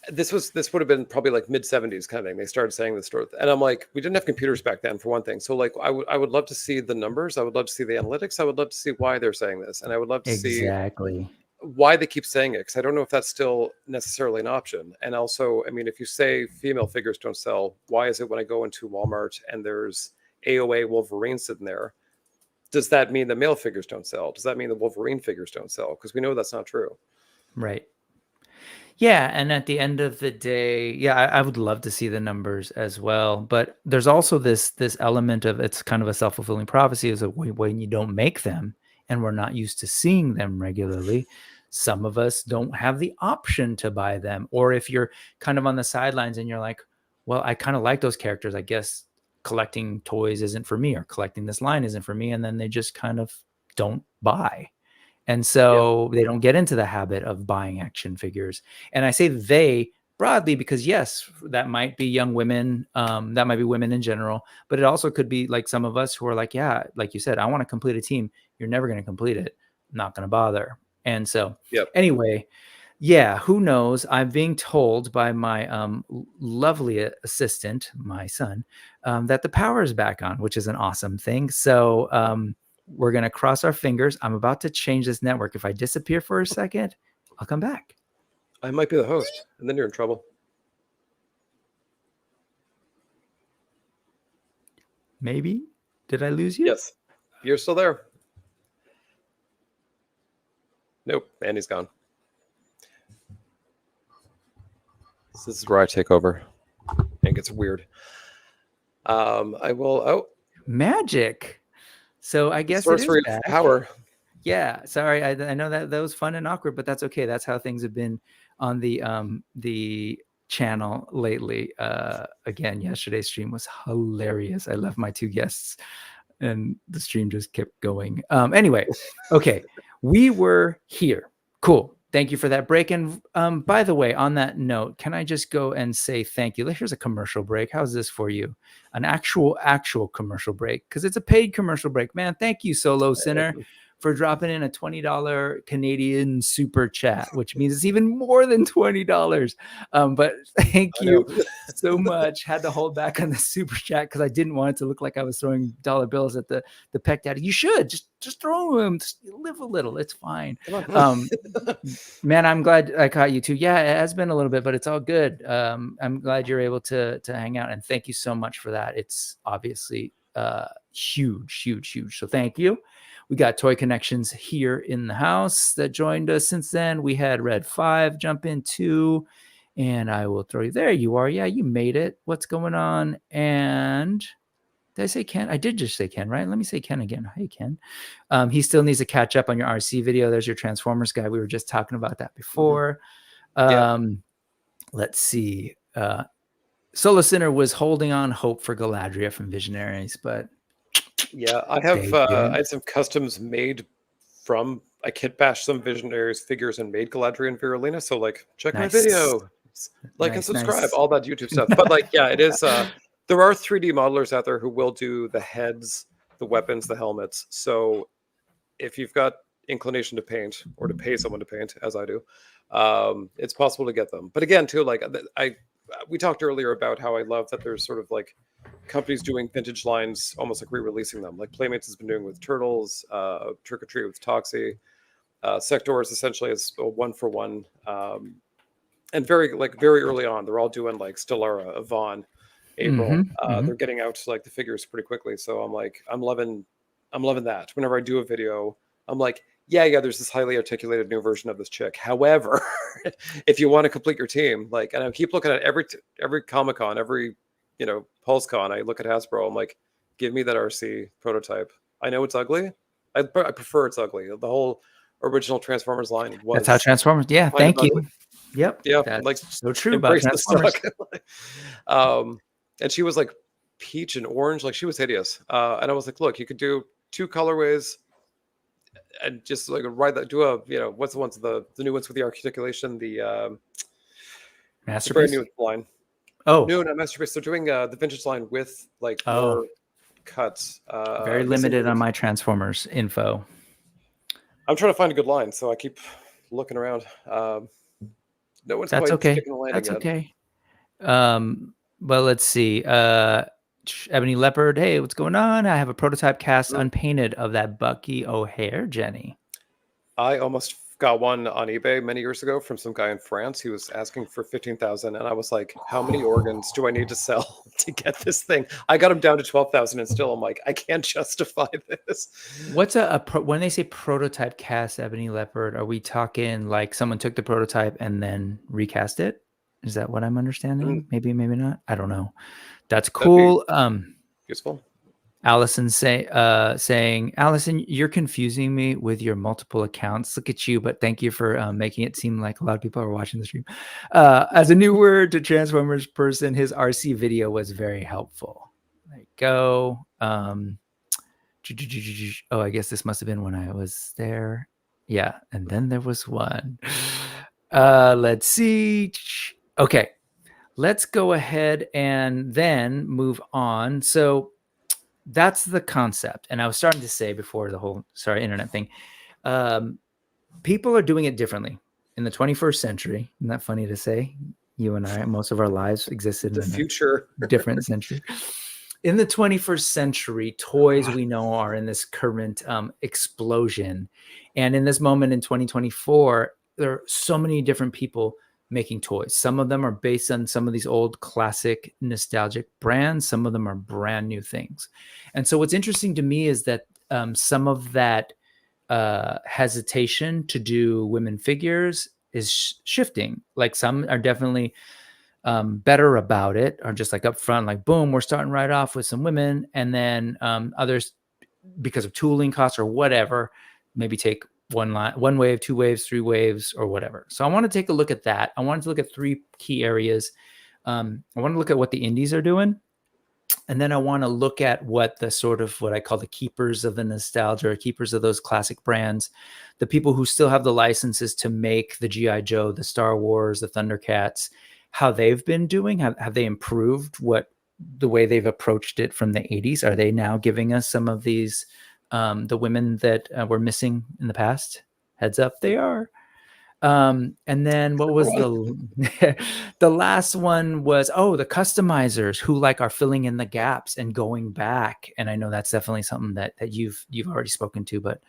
this would have been probably like mid 70s kind of thing. They started saying this story, and I'm like, we didn't have computers back then, for one thing. So like, I would love to see the numbers. I would love to see the analytics. I would love to see why they're saying this, and I would love to see why they keep saying it, because I don't know if that's still necessarily an option. And also, I mean, if you say female figures don't sell, why is it when I go into Walmart and there's AOA Wolverine sitting there, does that mean the male figures don't sell? Does that mean the Wolverine figures don't sell? Because we know that's not true.
Right. Yeah, and at the end of the day, yeah, I would love to see the numbers as well. But there's also this element of, it's kind of a self-fulfilling prophecy, is that when you don't make them and we're not used to seeing them regularly, some of us don't have the option to buy them. Or if you're kind of on the sidelines and you're like, well, I kind of like those characters, I guess collecting toys isn't for me, or collecting this line isn't for me, and then they just kind of don't buy. And so they don't get into the habit of buying action figures. And I say they broadly because, yes, that might be young women. That might be women in general. But it also could be like some of us who are like, yeah, like you said, I want to complete a team. You're never going to complete it. I'm not going to bother. And so anyway, yeah, who knows? I'm being told by my lovely assistant, my son, that the power is back on, which is an awesome thing. So we're going to cross our fingers. I'm about to change this network. If I disappear for a second, I'll come back.
I might be the host, and then you're in trouble.
Maybe. Did I lose you?
Yes. You're still there. Nope. Andy's gone. So this is where I take over. It gets weird. I will... Oh.
Magic. So I guess
sorcery
it is
of power.
Yeah, sorry. I know that was fun and awkward, but that's okay. That's how things have been on the channel lately. Again, yesterday's stream was hilarious. I left my two guests, and the stream just kept going. Anyway, okay, we were here. Cool. Thank you for that break. And by the way, on that note, can I just go and say thank you? Here's a commercial break. How's this for you? An actual commercial break, because it's a paid commercial break. Man, thank you, Solo Sinner, for dropping in a $20 Canadian super chat, which means it's even more than $20. But thank you so much. Had to hold back on the super chat because I didn't want it to look like I was throwing dollar bills at the Peck Daddy. You should just throw them. Just live a little. It's fine. Man, I'm glad I caught you too. Yeah, it has been a little bit, but it's all good. I'm glad you're able to hang out, and thank you so much for that. It's obviously huge. So thank you. We got Toy Connections here in the house that joined us since then. We had Red 5 jump in too. And I will throw you. There you are. Yeah, you made it. What's going on? And did I say Ken? I did just say Ken, right? Let me say Ken again. Hey, Ken. He still needs to catch up on your RC video. There's your Transformers guy. We were just talking about that before. Let's see. Solo Sinner was holding on hope for Galadriel from Visionaries, but
yeah, I had some customs made from I kit bashed some Visionaries figures and made Galadriel and Virulina. So like, check my video, like and subscribe, all that YouTube stuff. But like, yeah, it is. There are 3D modelers out there who will do the heads, the weapons, the helmets. So if you've got inclination to paint or to pay someone to paint, as I do, it's possible to get them. But again, too, like we talked earlier about how I love that there's sort of like companies doing vintage lines, almost like re-releasing them. Like Playmates has been doing with Turtles, Trick or Treat with Toxie, Sectors essentially is a 1-for-1, and very early on, they're all doing like Stellara, Yvonne, April. They're getting out like the figures pretty quickly. So I'm loving that. Whenever I do a video, I'm like, yeah, there's this highly articulated new version of this chick. However, if you want to complete your team, like, and I keep looking at every Comic-Con, every, PulseCon, I look at Hasbro, I'm like, give me that RC prototype. I know it's ugly. I prefer it's ugly. The whole original Transformers line was.
That's how Transformers. Yeah, thank you.
Ugly.
Yep.
Yeah,
that's
like
so true about Transformers.
And she was like peach and orange, like she was hideous. And I was like, look, you could do 2 colorways. And just like do a what's the ones the new ones with the articulation, the
Masterpiece,
the brand new line.
Oh
no, not Masterpiece. They're doing the vintage line with like more cuts.
Very limited on my Transformers info.
I'm trying to find a good line, so I keep looking around. No one's
That's
quite
okay.
sticking the landing
That's
yet.
okay. Well, let's see. Ebony Leopard, hey, what's going on? I have a prototype cast unpainted of that Bucky O'Hare, Jenny.
I almost got one on eBay many years ago from some guy in France. He was asking for 15,000, and I was like, how many organs do I need to sell to get this thing? I got him down to 12,000, and still I'm like, I can't justify this.
What's when they say prototype cast Ebony Leopard, are we talking like someone took the prototype and then recast it? Is that what I'm understanding? Maybe not. I don't know. That's cool.
Useful.
Allison saying, Allison, you're confusing me with your multiple accounts. Look at you, but thank you for making it seem like a lot of people are watching the stream. As a new word to Transformers person, his RC video was very helpful. There you go. Oh, I guess this must have been when I was there. Yeah, and then there was one. Let's see. Okay. Let's go ahead and then move on. So that's the concept. And I was starting to say before the whole internet thing, people are doing it differently in the 21st century. Isn't that funny to say? You and I, most of our lives existed in
future,
a different century. In the 21st century, toys we know are in this current explosion. And in this moment in 2024, there are so many different people making toys. Some of them are based on some of these old classic nostalgic brands. Some of them are brand new things. And so what's interesting to me is that some of that hesitation to do women figures is shifting. Like some are definitely better about it, or just like up front, like boom, we're starting right off with some women. And then others, because of tooling costs or whatever, maybe take one wave, 2 waves, 3 waves, or whatever. So I want to take a look at that. I wanted to look at 3 key areas. I want to look at what the indies are doing. And then I want to look at what the sort of what I call the keepers of the nostalgia, or keepers of those classic brands, the people who still have the licenses to make the G.I. Joe, the Star Wars, the Thundercats, how they've been doing. Have they improved the way they've approached it from the 80s? Are they now giving us some of these the women that were missing in the past? Heads up, they are. And then what was the last one was, the customizers who are filling in the gaps and going back. And I know that's definitely something that you've already spoken to, but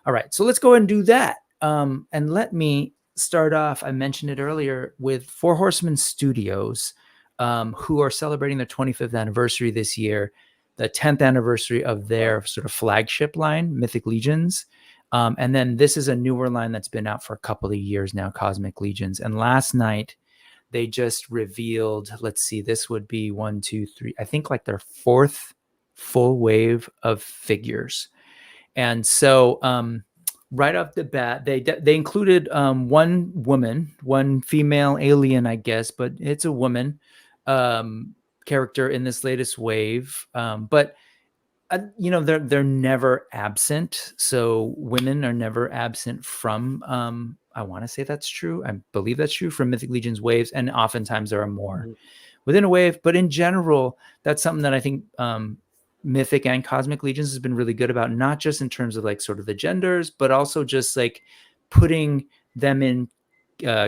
all right, so let's go ahead and do that. And let me start off, I mentioned it earlier, with Four Horsemen Studios, who are celebrating their 25th anniversary this year. the 10th anniversary of their sort of flagship line, Mythic Legions. And then this is a newer line that's been out for a couple of years now, Cosmic Legions. And last night they just revealed, let's see, this would be 1, 2, 3, I think like their 4th full wave of figures. And so right off the bat, they included one woman, one female alien, I guess, but it's a woman character in this latest wave. But you know, they're never absent. So women are never absent from. I want to say that's true. I believe that's true from Mythic Legion's waves, and oftentimes there are more within a wave. But in general, that's something that I think Mythic and Cosmic Legions has been really good about, not just in terms of like sort of the genders, but also just like putting them in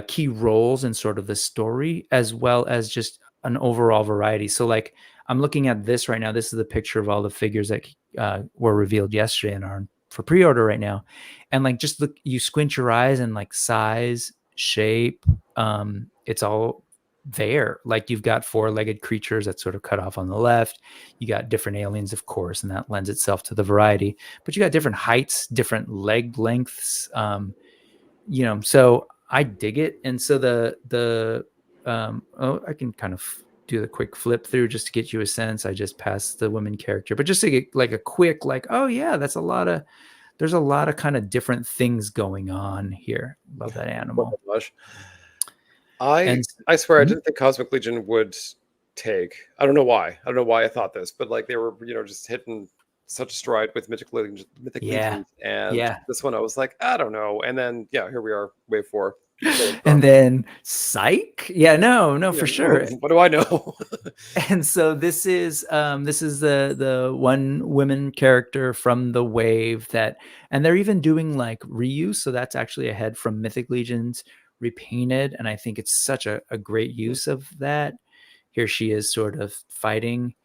key roles in sort of the story, as well as just an overall variety. So like I'm looking at this right now. This is the picture of all the figures that were revealed yesterday and are for pre-order right now. And like, just look, you squint your eyes and like size, shape, it's all there. Like you've got 4-legged creatures that sort of cut off on the left. You got different aliens, of course, and that lends itself to the variety. But you got different heights, different leg lengths. You know, so I dig it. And so I can kind of do the quick flip through just to get you a sense. I just passed the women character, but just to get like a quick, like, oh yeah, there's a lot of kind of different things going on here. Love that animal.
I swear I didn't think Cosmic Legion would take. I don't know why. I thought this, but like they were, you know, just hitting such a stride with Mythic Legions, and this one I was like, I don't know. And then here we are, wave 4.
And then psych. No, for sure.
What do I know?
And so this is the one women character from the wave and they're even doing like reuse. So that's actually a head from Mythic Legions repainted. And I think it's such a great use of that. Here she is sort of fighting.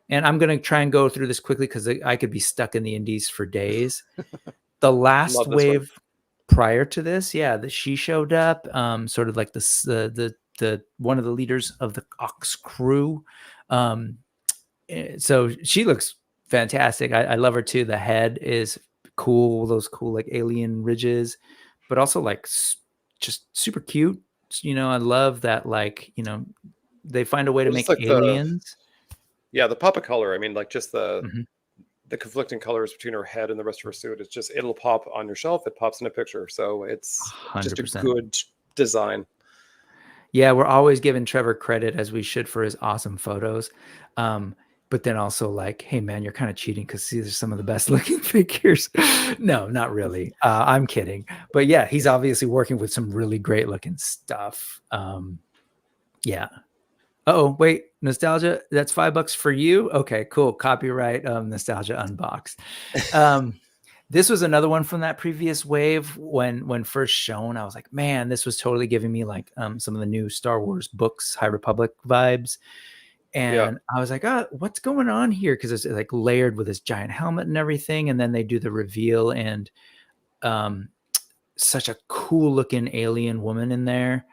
And I'm going to try and go through this quickly because I could be stuck in the indies for days. The last wave prior to this, she showed up, sort of like the one of the leaders of the Ox crew. So she looks fantastic. I love her too. The head is cool, those cool like alien ridges, but also like just super cute. You know, I love that, like, you know, they find a way to make like aliens.
The pop of color. I mean, like just the conflicting colors between her head and the rest of her suit. It's just, it'll pop on your shelf. It pops in a picture. So it's 100%. Just a good design.
Yeah, we're always giving Trevor credit, as we should, for his awesome photos. But then also like, hey man, you're kind of cheating because these are some of the best looking figures. No, not really. I'm kidding. But yeah, he's obviously working with some really great looking stuff. Yeah. Oh, wait, Nostalgia, that's $5 for you. Okay, cool. Copyright Nostalgia Unboxed. This was another one from that previous wave. When first shown, I was like, man, this was totally giving me like some of the new Star Wars books, High Republic vibes. And I was like, what's going on here? Because it's like layered with this giant helmet and everything. And then they do the reveal, and such a cool looking alien woman in there.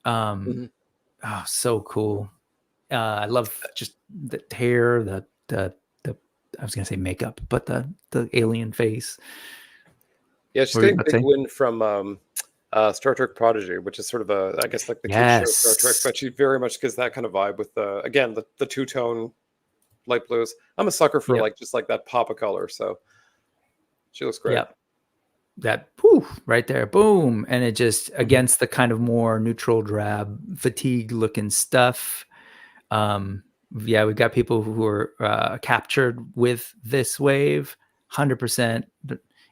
Oh, so cool. I love just the hair, the I was gonna say makeup, but the alien face.
Yeah, she's getting a big win from Star Trek Prodigy, which is sort of I guess like the kid show Star Trek, but she very much gives that kind of vibe with again the two-tone light blues. I'm a sucker for like just like that pop of color, so she looks great. Yep.
That poof right there, boom, and it just against the kind of more neutral drab fatigue looking stuff. We've got people who are captured with this wave 100%,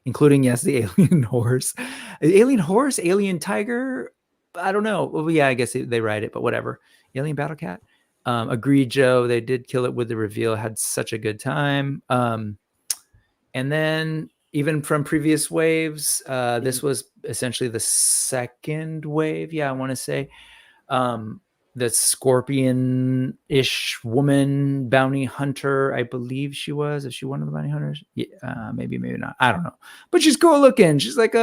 including the alien horse, alien tiger. I don't know. Well, yeah, I guess they ride it, but whatever. Alien battle cat. Agreed, Joe. They did kill it with the reveal. Had such a good time. And then even from previous waves, this was essentially the second wave. Yeah, I want to say. The scorpion-ish woman bounty hunter, I believe she was. Is she one of the bounty hunters? Yeah, maybe not. I don't know. But she's cool looking. She's like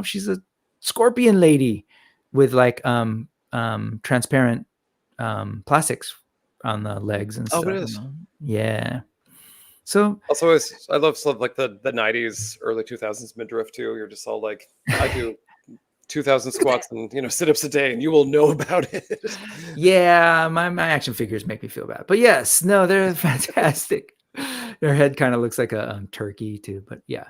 she's a scorpion lady with like transparent plastics on the legs and stuff.
Oh, it is.
Yeah. So
Also, I love stuff like the 90s, early 2000s midriff too. You're just all like, I do 2,000 squats and sit-ups a day, and you will know about it.
yeah, my action figures make me feel bad, but yes, no, they're fantastic. Their head kind of looks like a turkey too, but yeah.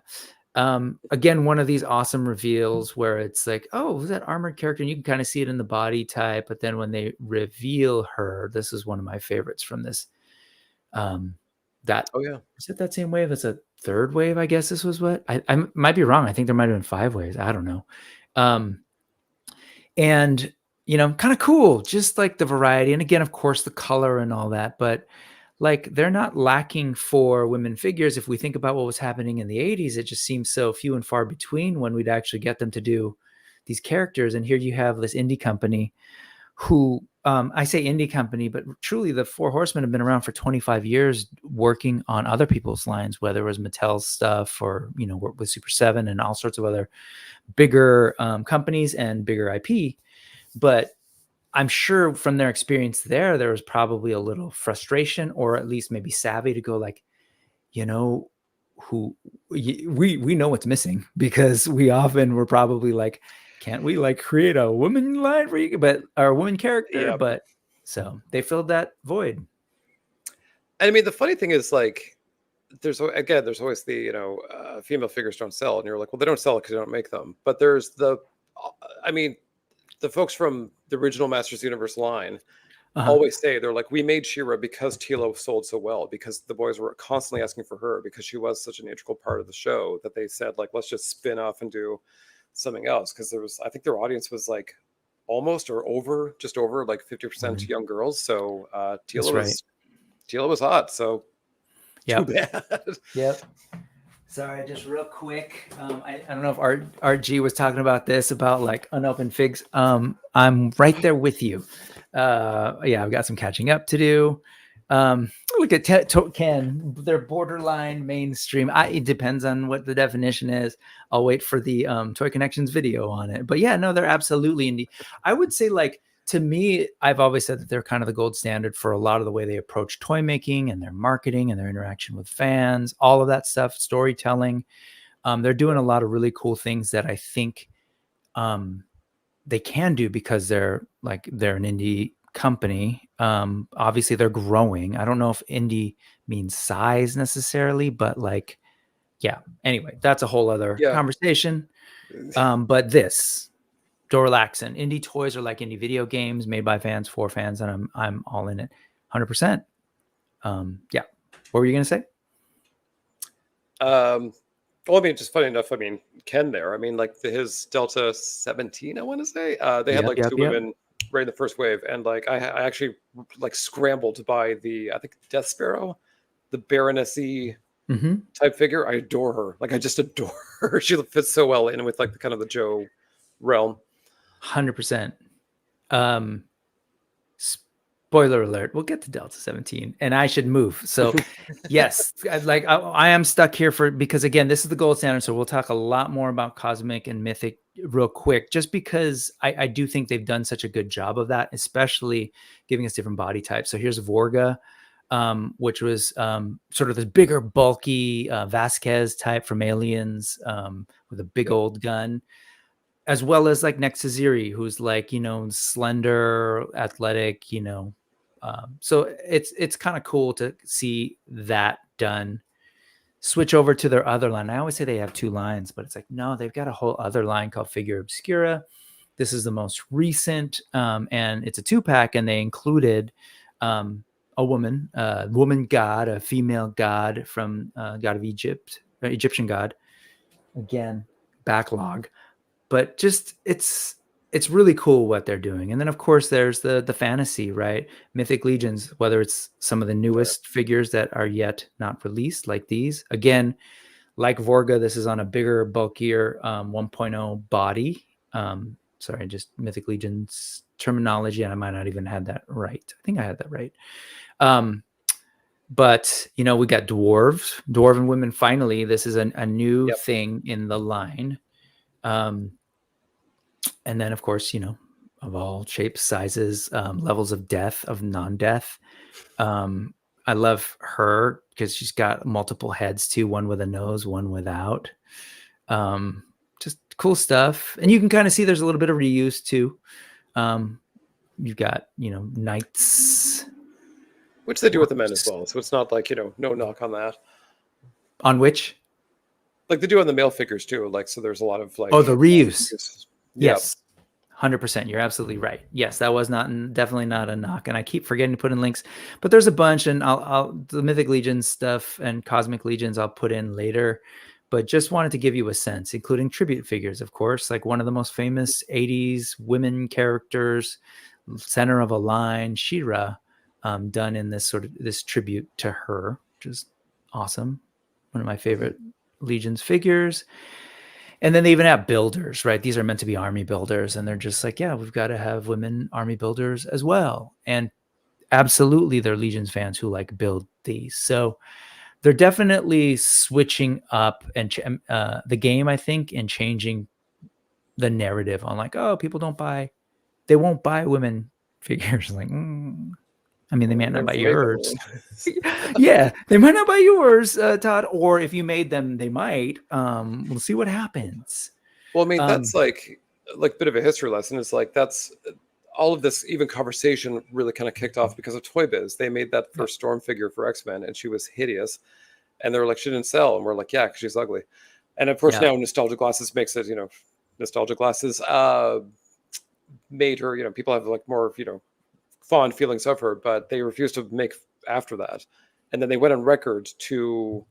Again, one of these awesome reveals where it's like, oh, who's that armored character? And you can kind of see it in the body type, but then when they reveal her, this is one of my favorites from this. That
Oh yeah,
is it that same wave? It's a third wave, I guess. This was what I might be wrong. I think there might have been 5 waves. I don't know. And kind of cool, just like the variety. And again, of course, the color and all that, but like they're not lacking for women figures. If we think about what was happening in the 80s, it just seems so few and far between when we'd actually get them to do these characters. And here you have this indie company who, I say indie company, but truly the Four Horsemen have been around for 25 years working on other people's lines, whether it was Mattel's stuff or, work with Super 7 and all sorts of other bigger companies and bigger IP. But I'm sure from their experience there was probably a little frustration, or at least maybe savvy to go like, who we know what's missing, because we often were probably like, can't we like create a woman line for you, but or a woman character?
yeah.
But so they filled that void.
And I mean, the funny thing is, like, there's always the female figures don't sell, and you're like, well, they don't sell because they don't make them. But there's the folks from the original Masters Universe line always say, they're like, we made She-Ra because Tila sold so well, because the boys were constantly asking for her, because she was such an integral part of the show, that they said, like, let's just spin off and do something else. Because I think their audience was like almost or just over like 50% young girls. So Tila was hot. So too bad.
Yep. Sorry, just real quick. I don't know if RG was talking about this, about like unopened figs. I'm right there with you. I've got some catching up to do. Look at Ken. They're borderline mainstream. It depends on what the definition is. I'll wait for the Toy Connections video on it. But yeah, no, they're absolutely indie. I would say, like, to me, I've always said that they're kind of the gold standard for a lot of the way they approach toy making and their marketing and their interaction with fans, all of that stuff, storytelling. They're doing a lot of really cool things that I think they can do because they're an indie company. Obviously they're growing. I don't know if indie means size necessarily, but like, yeah, anyway, that's a whole other conversation. But this Dorlaxin, indie toys are like indie video games made by fans for fans, and I'm all in it 100%. What were you gonna say?
Well, I mean, just funny enough, I mean, Ken there, I mean, like his Delta 17, I want to say, they had two women right in the first wave. And like, I actually like scrambled to buy I think Death Sparrow, the Baronessy type figure. I adore her. Like, I just adore her. She fits so well in with like the kind of the Joe realm.
100%. Spoiler alert, we'll get to Delta 17 and I should move. So yes, I am stuck here because again, this is the gold standard. So we'll talk a lot more about Cosmic and Mythic real quick, just because I do think they've done such a good job of that, especially giving us different body types. So here's Vorga, which was sort of this bigger, bulky Vasquez type from Aliens with a big old gun, as well as like Nexaziri, who's like, slender, athletic, so it's kind of cool to see that done. Switch over to their other line. I always say they have 2 lines, but it's like, no, they've got a whole other line called Figure Obscura. This is the most recent, and it's a 2-pack, and they included a woman god, a female god from God of Egypt, Egyptian god. Again, backlog. But just it's really cool what they're doing. And then of course there's the fantasy, right? Mythic Legions, whether it's some of the newest figures that are yet not released, like these. Again, like Vorga, this is on a bigger, bulkier 1.0 body. Sorry, just Mythic Legions terminology, and I might not even have that right. I think I had that right. But we got dwarven women. Finally, this is a new thing in the line. And then, of course, of all shapes, sizes, levels of death, of non-death. I love her because she's got multiple heads too, one with a nose, one without. Just cool stuff. And you can kind of see there's a little bit of reuse too. You've got, knights.
Which they do with the men as well. So it's not like, no knock on that.
On which?
Like they do on the male figures too. Like, so there's a lot of like.
Oh, the reuse.
Yeah.
Yes. 100%. You're absolutely right. Yes, that was definitely not a knock. And I keep forgetting to put in links, but there's a bunch, and I'll the Mythic Legions stuff and Cosmic Legions I'll put in later, but just wanted to give you a sense, including tribute figures, of course, like one of the most famous 80s women characters, center of a line, She-Ra, done in this tribute to her, which is awesome. One of my favorite Legions figures. And then they even have builders, right? These are meant to be army builders. And they're just like, yeah, we've got to have women army builders as well. And absolutely, they're Legions fans who like build these. So they're definitely switching up and the game, I think, and changing the narrative on like, oh, people they won't buy women figures. Like, I mean, they might not buy yours. Yeah, they might not buy yours, Todd. Or if you made them, they might. We'll see what happens.
Well, I mean, that's like a bit of a history lesson. It's like that's all of this even conversation really kind of kicked off because of Toy Biz. They made that first Storm figure for X-Men, and she was hideous. And they were like, she didn't sell. And we're like, yeah, because she's ugly. And of course, now Nostalgia Glasses makes it, Nostalgia Glasses made her, people have like more, fond feelings of her, but they refused to make after that. And then they went on record to,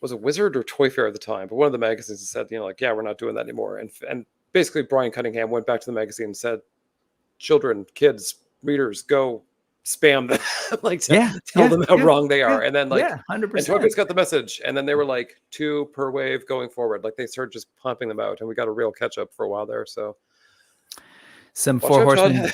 was it Wizard or Toy Fair at the time? But one of the magazines said, yeah, we're not doing that anymore. And basically Brian Cunningham went back to the magazine and said, children, kids, readers, go spam them, tell them how wrong they are. And then 100%. And Toy Biz got the message. And then they were like 2 per wave going forward. Like they started just pumping them out, and we got a real catch up for a while there. So
some Four Horsemen.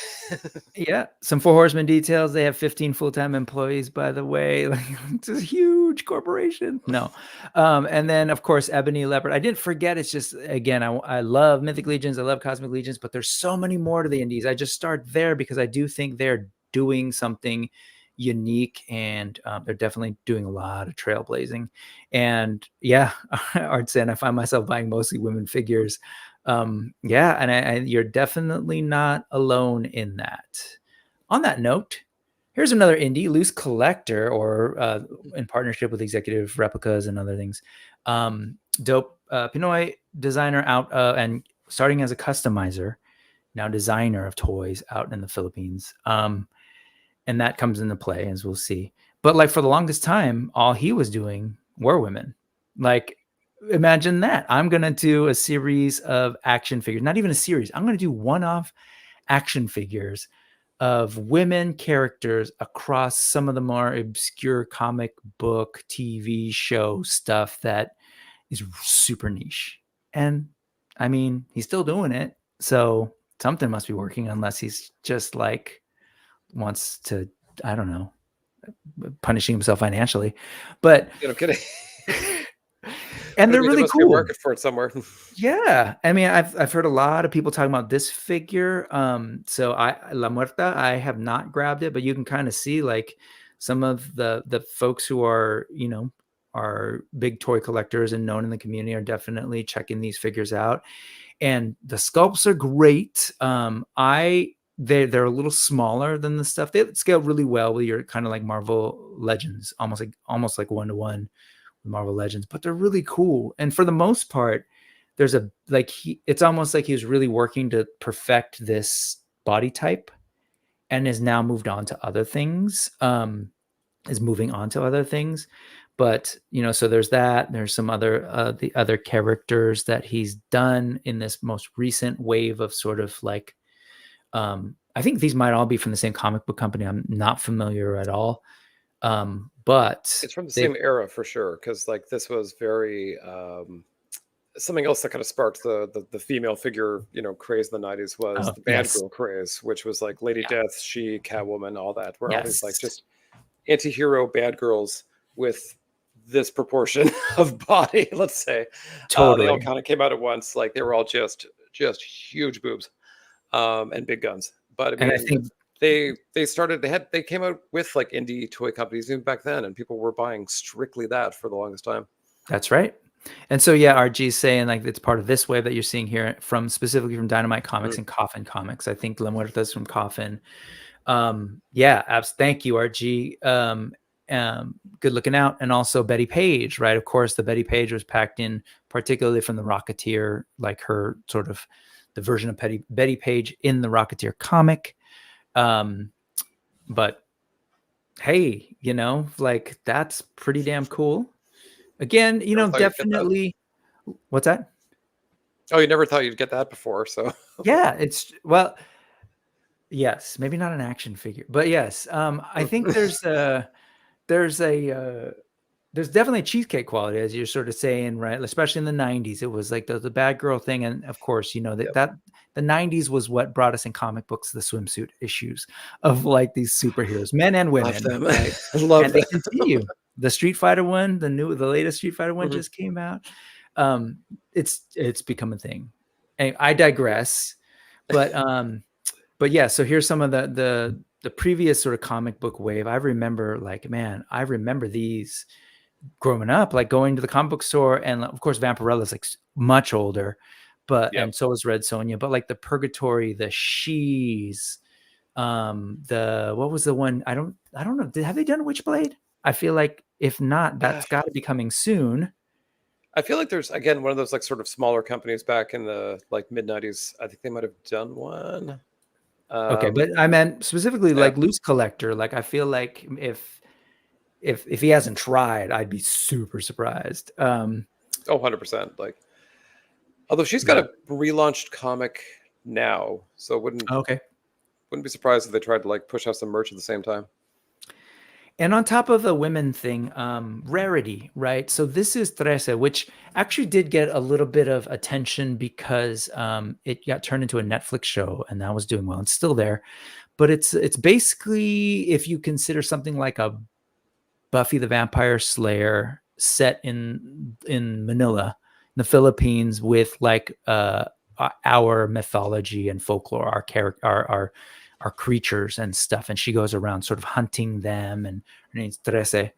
Some Four Horsemen details. They have 15 full-time employees, by the way. Like, it's a huge corporation. No. And then, of course, Ebony Leopard. I didn't forget. It's just, again, I love Mythic Legions. I love Cosmic Legions, but there's so many more to the indies. I just start there because I do think they're doing something unique, and they're definitely doing a lot of trailblazing. And yeah, Art said I find myself buying mostly women figures. And you're definitely not alone in that. On that note, here's another indie, Loose Collector, or in partnership with Executive Replicas and other things. Dope Pinoy designer out and starting as a customizer, now designer of toys out in the Philippines. And that comes into play, as we'll see. But like for the longest time, all he was doing were women. Like, imagine that. I'm going to do a series of action figures, not even a series. I'm going to do one-off action figures of women characters across some of the more obscure comic book, TV show stuff that is super niche. And I mean, he's still doing it. So something must be working, unless he's just like wants to, I don't know, punishing himself financially. But
kidding.
And they're really cool.
Market for it somewhere.
Yeah, I mean, I've heard a lot of people talking about this figure. So La Muerta, I have not grabbed it, but you can kind of see like some of the folks who are are big toy collectors and known in the community are definitely checking these figures out. And the sculpts are great. They're a little smaller than the stuff. They scale really well with your kind of like Marvel Legends, almost like 1-to-1. Marvel Legends, but they're really cool. And for the most part, there's it's almost like he was really working to perfect this body type, and is now moved on to other things, is moving on to other things. But, so there's that, there's some other, the other characters that he's done in this most recent wave of sort of like, I think these might all be from the same comic book company. I'm not familiar at all. But
it's from the same era for sure, because like this was very something else that kind of sparked the female figure craze in the 90s was the bad girl craze, which was like Lady Death, She, Catwoman, all that, where all these like just anti-hero bad girls with this proportion of body, let's say. Totally. They all kind of came out at once. Like they were all just huge boobs and big guns. But I mean,
and I think
they came out with like indie toy companies even back then, and people were buying strictly that for the longest time.
That's right. And so, yeah, RG's saying like it's part of this wave that you're seeing here from specifically from Dynamite Comics and Coffin Comics. I think La Muerta's from Coffin. Yeah, thank you, RG. Good looking out. And also Betty Page, right? Of course, the Betty Page was packed in, particularly from the Rocketeer, like her sort of the version of Betty Page in the Rocketeer comic. But hey, you know, like that's pretty damn cool. Again, you know, definitely. What's that?
Oh, you never thought you'd get that before, so
yeah, it's well, yes, maybe not an action figure, but yes, I think there's definitely a cheesecake quality, as you're sort of saying, right? Especially in the 90s, it was like the bad girl thing, and of course, you know that the 90s was what brought us in comic books the swimsuit issues of like these superheroes, men and women.
Love them.
Right?
Love
and
them.
They continue. The Street Fighter one, the latest Street Fighter one just came out. It's become a thing. And I digress, but yeah. So here's some of the previous sort of comic book wave. I remember, like, man, I remember these growing up, like going to the comic book store, and of course Vampirella's like much older, but and so is Red Sonja. But like the Purgatory, the She's, what was the one? I don't know. Have they done Witchblade? I feel like if not, that's got to be coming soon.
I feel like there's again one of those like sort of smaller companies back in the like mid 90s. I think they might have done one.
Okay, but I meant specifically like Loose Collector. Like I feel like if he hasn't tried, I'd be super surprised.
100%. Like, although she's got a relaunched comic now, so wouldn't be surprised if they tried to like push out some merch at the same time.
And on top of the women thing, Rarity, right? So this is 13, which actually did get a little bit of attention because it got turned into a Netflix show, and that was doing well. It's still there, but it's basically, if you consider something like a Buffy the Vampire Slayer set in Manila, in the Philippines, with like our mythology and folklore, our creatures and stuff, and she goes around sort of hunting them, and her name's 13.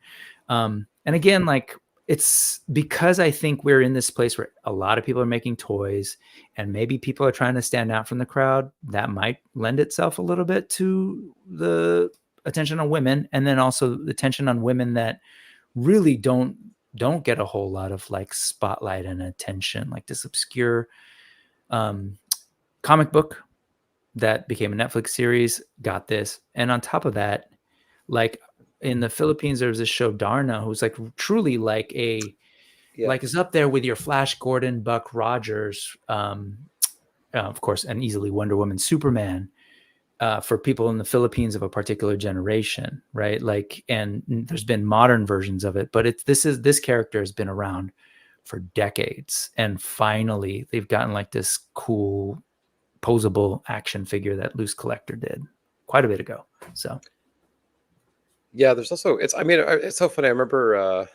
And again, like, it's because I think we're in this place where a lot of people are making toys, and maybe people are trying to stand out from the crowd. That might lend itself a little bit to the attention on women, and then also the attention on women that really don't get a whole lot of like spotlight and attention, like this obscure comic book that became a Netflix series got this. And on top of that, like in the Philippines, there's this show Darna, who's like truly like like is up there with your Flash Gordon, Buck Rogers, of course, and easily Wonder Woman, Superman, for people in the Philippines of a particular generation, right? Like, and there's been modern versions of it, but this character has been around for decades, and finally they've gotten like this cool posable action figure that Loose Collector did quite a bit ago. So
yeah, there's also it's so funny. I remember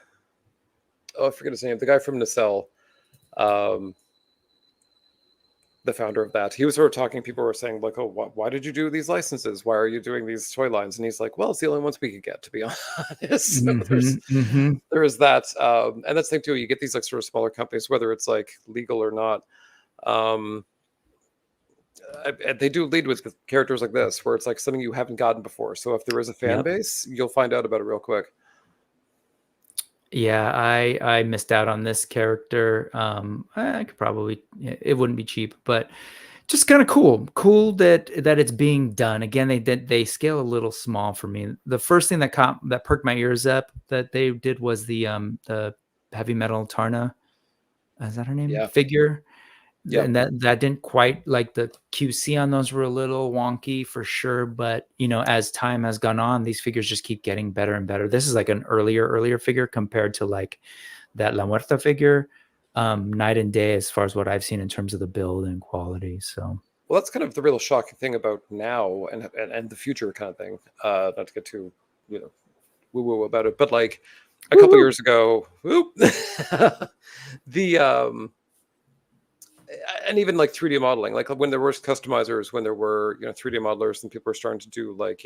I forget his name, the guy from Nacelle, the founder of that. He was sort of talking, people were saying like, oh, why did you do these licenses? Why are you doing these toy lines? And he's like, well, it's the only ones we could get, to be honest. So there is that. And that's the thing too, you get these like sort of smaller companies, whether it's like legal or not. They do lead with characters like this, where it's like something you haven't gotten before. So if there is a fan base, you'll find out about it real quick.
Yeah, I missed out on this character. I could probably, it wouldn't be cheap, but just kind of cool that it's being done. Again, they scale a little small for me. The first thing that perked my ears up that they did was the Heavy Metal Tarna. Is that her name?
Yeah.
Figure. Yeah, and that didn't quite, like, the QC on those were a little wonky for sure, but you know, as time has gone on, these figures just keep getting better and better. This is like an earlier figure compared to like that La Muerta figure, night and day as far as what I've seen in terms of the build and quality. So
well, that's kind of the real shocking thing about now and the future kind of thing. Not to get too woo about it, but like a couple years ago, and even like 3D modeling, like when there were customizers, when there were 3D modelers, and people were starting to do like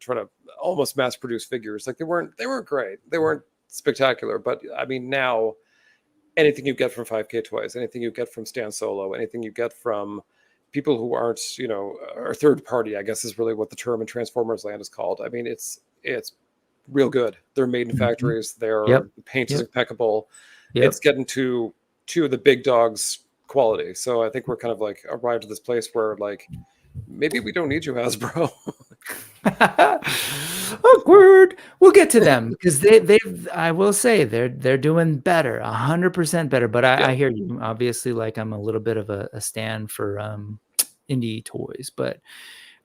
trying to almost mass produce figures. Like they weren't great, they weren't spectacular, but I mean now anything you get from 5K Toys, anything you get from Stan Solo, anything you get from people who aren't or third party, I guess is really what the term in Transformers land is called. I mean it's real good. They're made in factories. The paint is impeccable. It's getting to the big dogs quality. So I think we're kind of like arrived at this place where like maybe we don't need you, Hasbro.
Awkward. We'll get to them because they've I will say they're doing better, 100% better. But I hear you. Obviously, like I'm a little bit of a stand for indie toys, but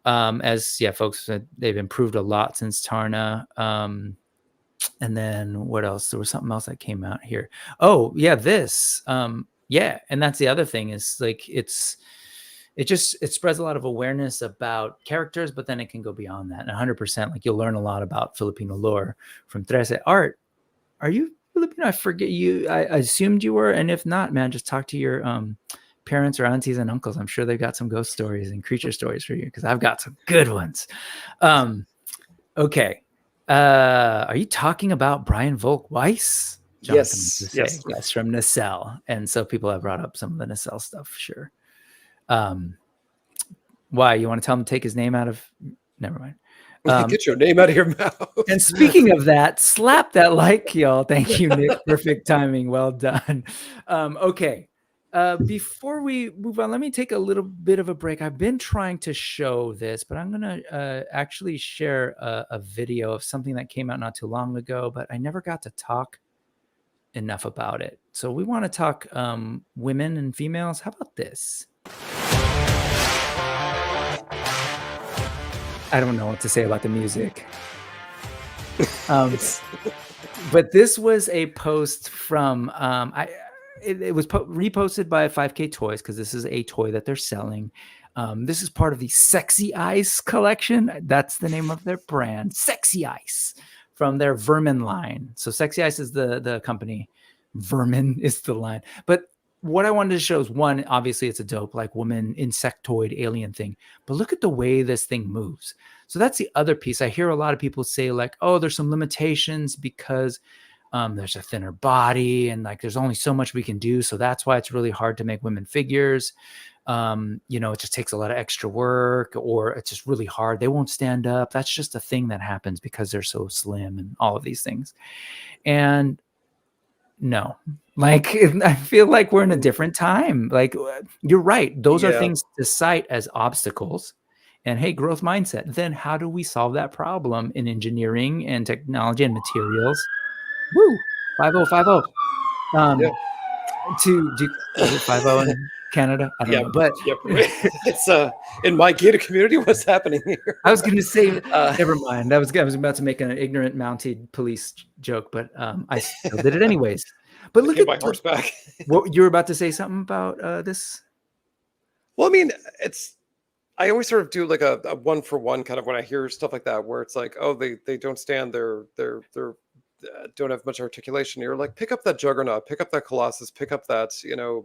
as folks said, they've improved a lot since Tarna. And then what else? There was something else that came out here. Oh yeah, this. And that's the other thing is like it spreads a lot of awareness about characters, but then it can go beyond that. And 100%, like you'll learn a lot about Filipino lore from Trece. Art, are you Filipino? I forget you. I assumed you were, and if not, man, just talk to your parents or aunties and uncles. I'm sure they've got some ghost stories and creature stories for you because I've got some good ones. Okay. Are you talking about Brian Volk Weiss?
Yes,
from N.E.W.S. And so people have brought up some of the N.E.W.S stuff, sure. Why? You want to tell him to take his name out of? Never mind.
Get your name out of your mouth.
And speaking of that, slap that like, y'all. Thank you, Nick. Perfect timing. Well done. Okay. Before we move on, let me take a little bit of a break. I've been trying to show this, but I'm going to actually share a video of something that came out not too long ago, but I never got to talk enough about it. So we want to talk women and females. How about this? I don't know what to say about the music. But this was a post from it was reposted by 5K Toys because this is a toy that they're selling. This is part of the Sexy Ice collection. That's the name of their brand, Sexy Ice, from their Vermin line. So Sexy Ice is the company, Vermin is the line. But what I wanted to show is one, obviously it's a dope like woman insectoid alien thing, but look at the way this thing moves. So that's the other piece. I hear a lot of people say like, oh, there's some limitations because there's a thinner body and like there's only so much we can do. So that's why it's really hard to make women figures. It just takes a lot of extra work, or it's just really hard. They won't stand up. That's just a thing that happens because they're so slim and all of these things. And no, like I feel like we're in a different time. Like you're right. Those are things to cite as obstacles. And hey, growth mindset. Then how do we solve that problem in engineering and technology and materials? Woo! 5050. Is it 50 in Canada? I don't know. But
it's in my gated community. What's happening here?
I was going to say, never mind. I was about to make an ignorant mounted police joke, but I still did it anyways. But look at
my horseback.
What you were about to say something about this?
Well, I mean, I always sort of do like a 1-for-1 kind of when I hear stuff like that, where it's like, oh, they don't stand, they're don't have much articulation. You're like, pick up that Juggernaut, pick up that Colossus, pick up that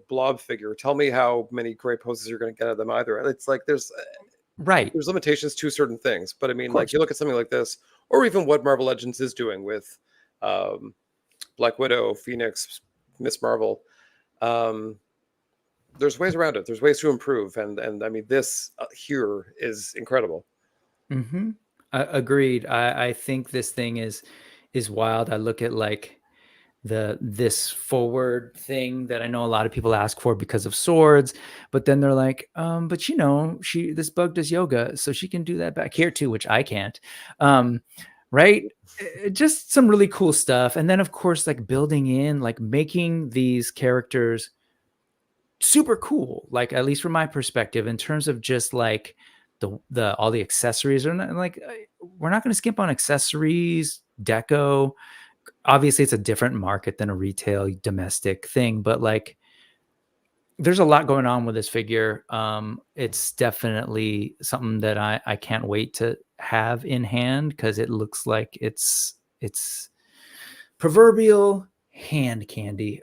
blob figure. Tell me how many great poses you're going to get out of them either. It's like there's limitations to certain things, but I mean, like you look at something like this, or even what Marvel Legends is doing with Black Widow, Phoenix, Miss Marvel. There's ways around it. There's ways to improve, and I mean, this here is incredible.
Mm-hmm. Agreed. I think this thing is wild. I look at like this forward thing that I know a lot of people ask for because of swords, but then they're like, but this bug does yoga, so she can do that back here too, which I can't. Right? Just some really cool stuff. And then of course, like building in, like making these characters super cool, like at least from my perspective, in terms of just like the all the accessories are not, like we're not going to skimp on accessories, deco. Obviously it's a different market than a retail domestic thing, but like there's a lot going on with this figure. It's definitely something that I can't wait to have in hand because it looks like it's proverbial hand candy.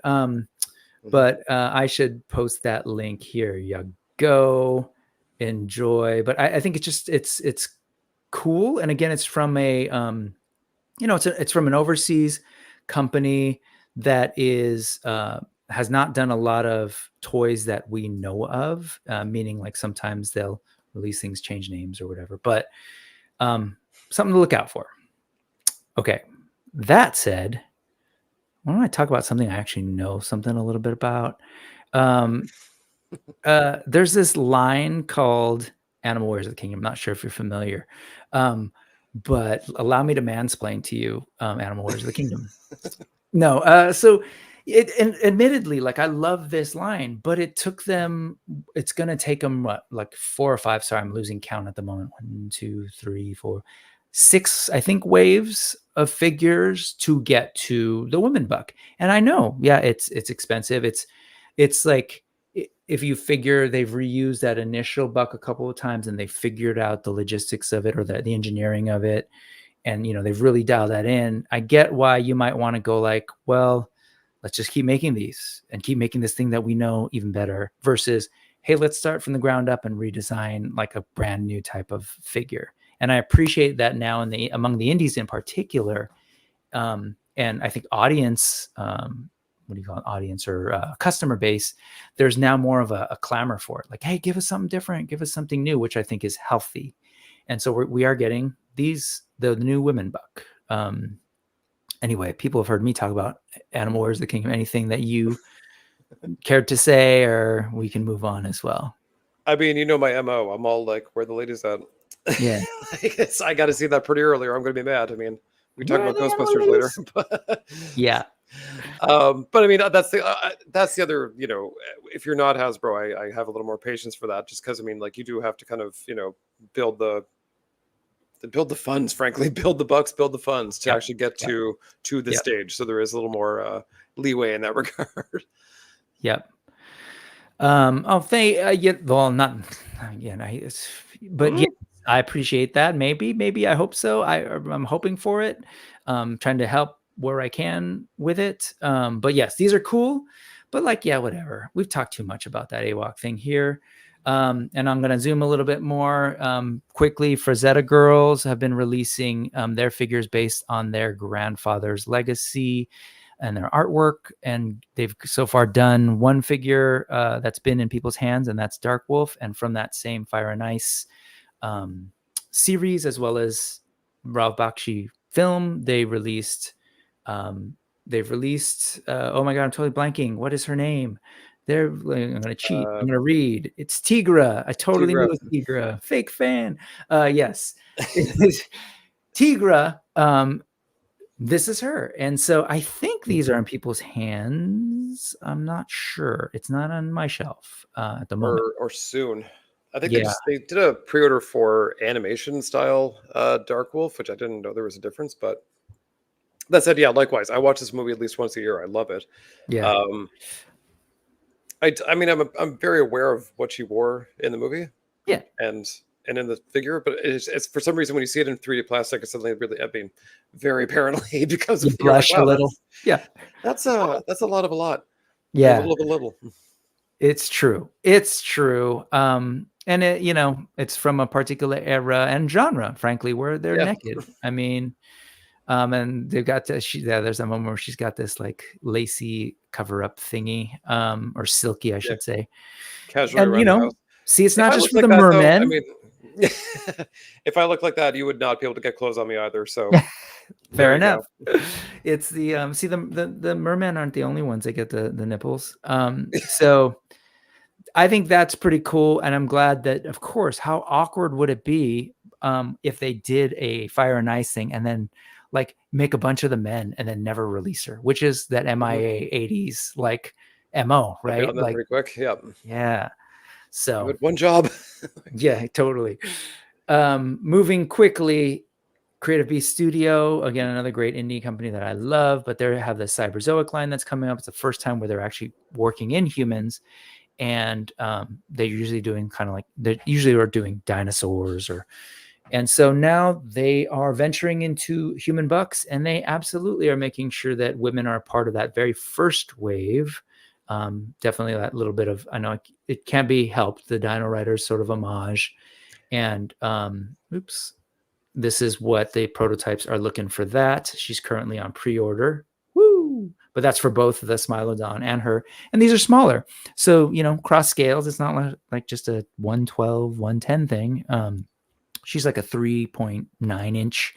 But I should post that link here. You go, enjoy. But I think it's cool. And again, it's from a it's from an overseas company that is has not done a lot of toys that we know of, meaning like sometimes they'll release things, change names or whatever, but something to look out for. Okay, that said, why don't I talk about something I actually know something a little bit about? There's this line called Animal Warriors of the Kingdom. I'm not sure if you're familiar, but allow me to mansplain to you Animal Warriors of the Kingdom. No, so admittedly, like, I love this line, but it's going to take them like 4 or 5. Sorry, I'm losing count at the moment. 1, 2, 3, 4, 6, I think, waves of figures to get to the women buck. And I know, yeah, it's expensive. It's like, if you figure they've reused that initial buck a couple of times and they figured out the logistics of it or the engineering of it, and they've really dialed that in, I get why you might want to go like, well, let's just keep making these and keep making this thing that we know even better, versus, hey, let's start from the ground up and redesign like a brand new type of figure. And I appreciate that now among the indies in particular. And I think audience, what do you call it, audience or customer base, there's now more of a clamor for it. Like, hey, give us something different, give us something new, which I think is healthy. And so we are getting the new women buck. Anyway, people have heard me talk about Animal Warriors of the Kingdom. Anything that you cared to say, or we can move on as well?
I mean, my MO. I'm all like, where the ladies at?
Yeah.
I got to see that pretty early or I'm going to be mad. I mean, we talk about Ghostbusters later. But
yeah.
But I mean, that's the other, if you're not Hasbro, I have a little more patience for that, just because, I mean, like, you do have to kind of, build the funds, frankly, build the bucks, build the funds to actually get to the stage. So there is a little more leeway in that regard.
Yep. Well, not again. But yeah, I appreciate that. Maybe I hope so. I'm hoping for it. Trying to help where I can with it. But yes, these are cool. But like, yeah, whatever. We've talked too much about that AWOC thing here. And I'm going to zoom a little bit more quickly. Frazetta Girls have been releasing their figures based on their grandfather's legacy and their artwork. And they've so far done one figure that's been in people's hands, and that's Dark Wolf. And from that same Fire and Ice series, as well as Ralph Bakshi film, they've released, oh my God, I'm totally blanking. What is her name? I'm going to cheat. I'm going to read. It's Tigra. I totally knew it was Tigra. Fake fan. Yes. Tigra. This is her. And so I think these are in people's hands. I'm not sure. It's not on my shelf at the moment.
Or soon. I think they did a pre-order for animation style Dark Wolf, which I didn't know there was a difference. But that said, yeah, likewise, I watch this movie at least once a year. I love it.
Yeah.
I mean, I'm very aware of what she wore in the movie.
Yeah.
And in the figure, but it's for some reason when you see it in 3D plastic, it's suddenly really, I mean, very apparently because
you blush a little.
That's a lot of a lot.
Yeah.
A little of a little.
It's true. And it, it's from a particular era and genre, frankly, where they're naked. I mean, and they've got there's a moment where she's got this like lacy cover up thingy, or silky, I should say.
Casually
and
around the house.
See, it's not just for the
that,
mermen.
Though, I mean, if I look like that, you would not be able to get clothes on me either. So
fair enough. It's the the mermen aren't the only ones that get the nipples. So I think that's pretty cool, and I'm glad that, of course, how awkward would it be if they did a Fire and Ice thing and then like make a bunch of the men and then never release her, which is that MIA 80s like MO, right? Like
pretty quick.
Yeah. So
one job.
Yeah, totally. Moving quickly, Creative Beast Studio, again, another great indie company that I love, but they have the Cyberzoic line that's coming up. It's the first time where they're actually working in humans. And they're usually doing doing dinosaurs and so now they are venturing into human bucks, and they absolutely are making sure that women are part of that very first wave. Definitely that little bit of, I know it can't be helped, the Dino Riders sort of homage. And oops, this is what the prototypes are looking for that. She's currently on pre-order. Woo! But that's for both the Smilodon and her. And these are smaller. So, cross scales, it's not like just a 112, 110 thing. She's like a 3.9 inch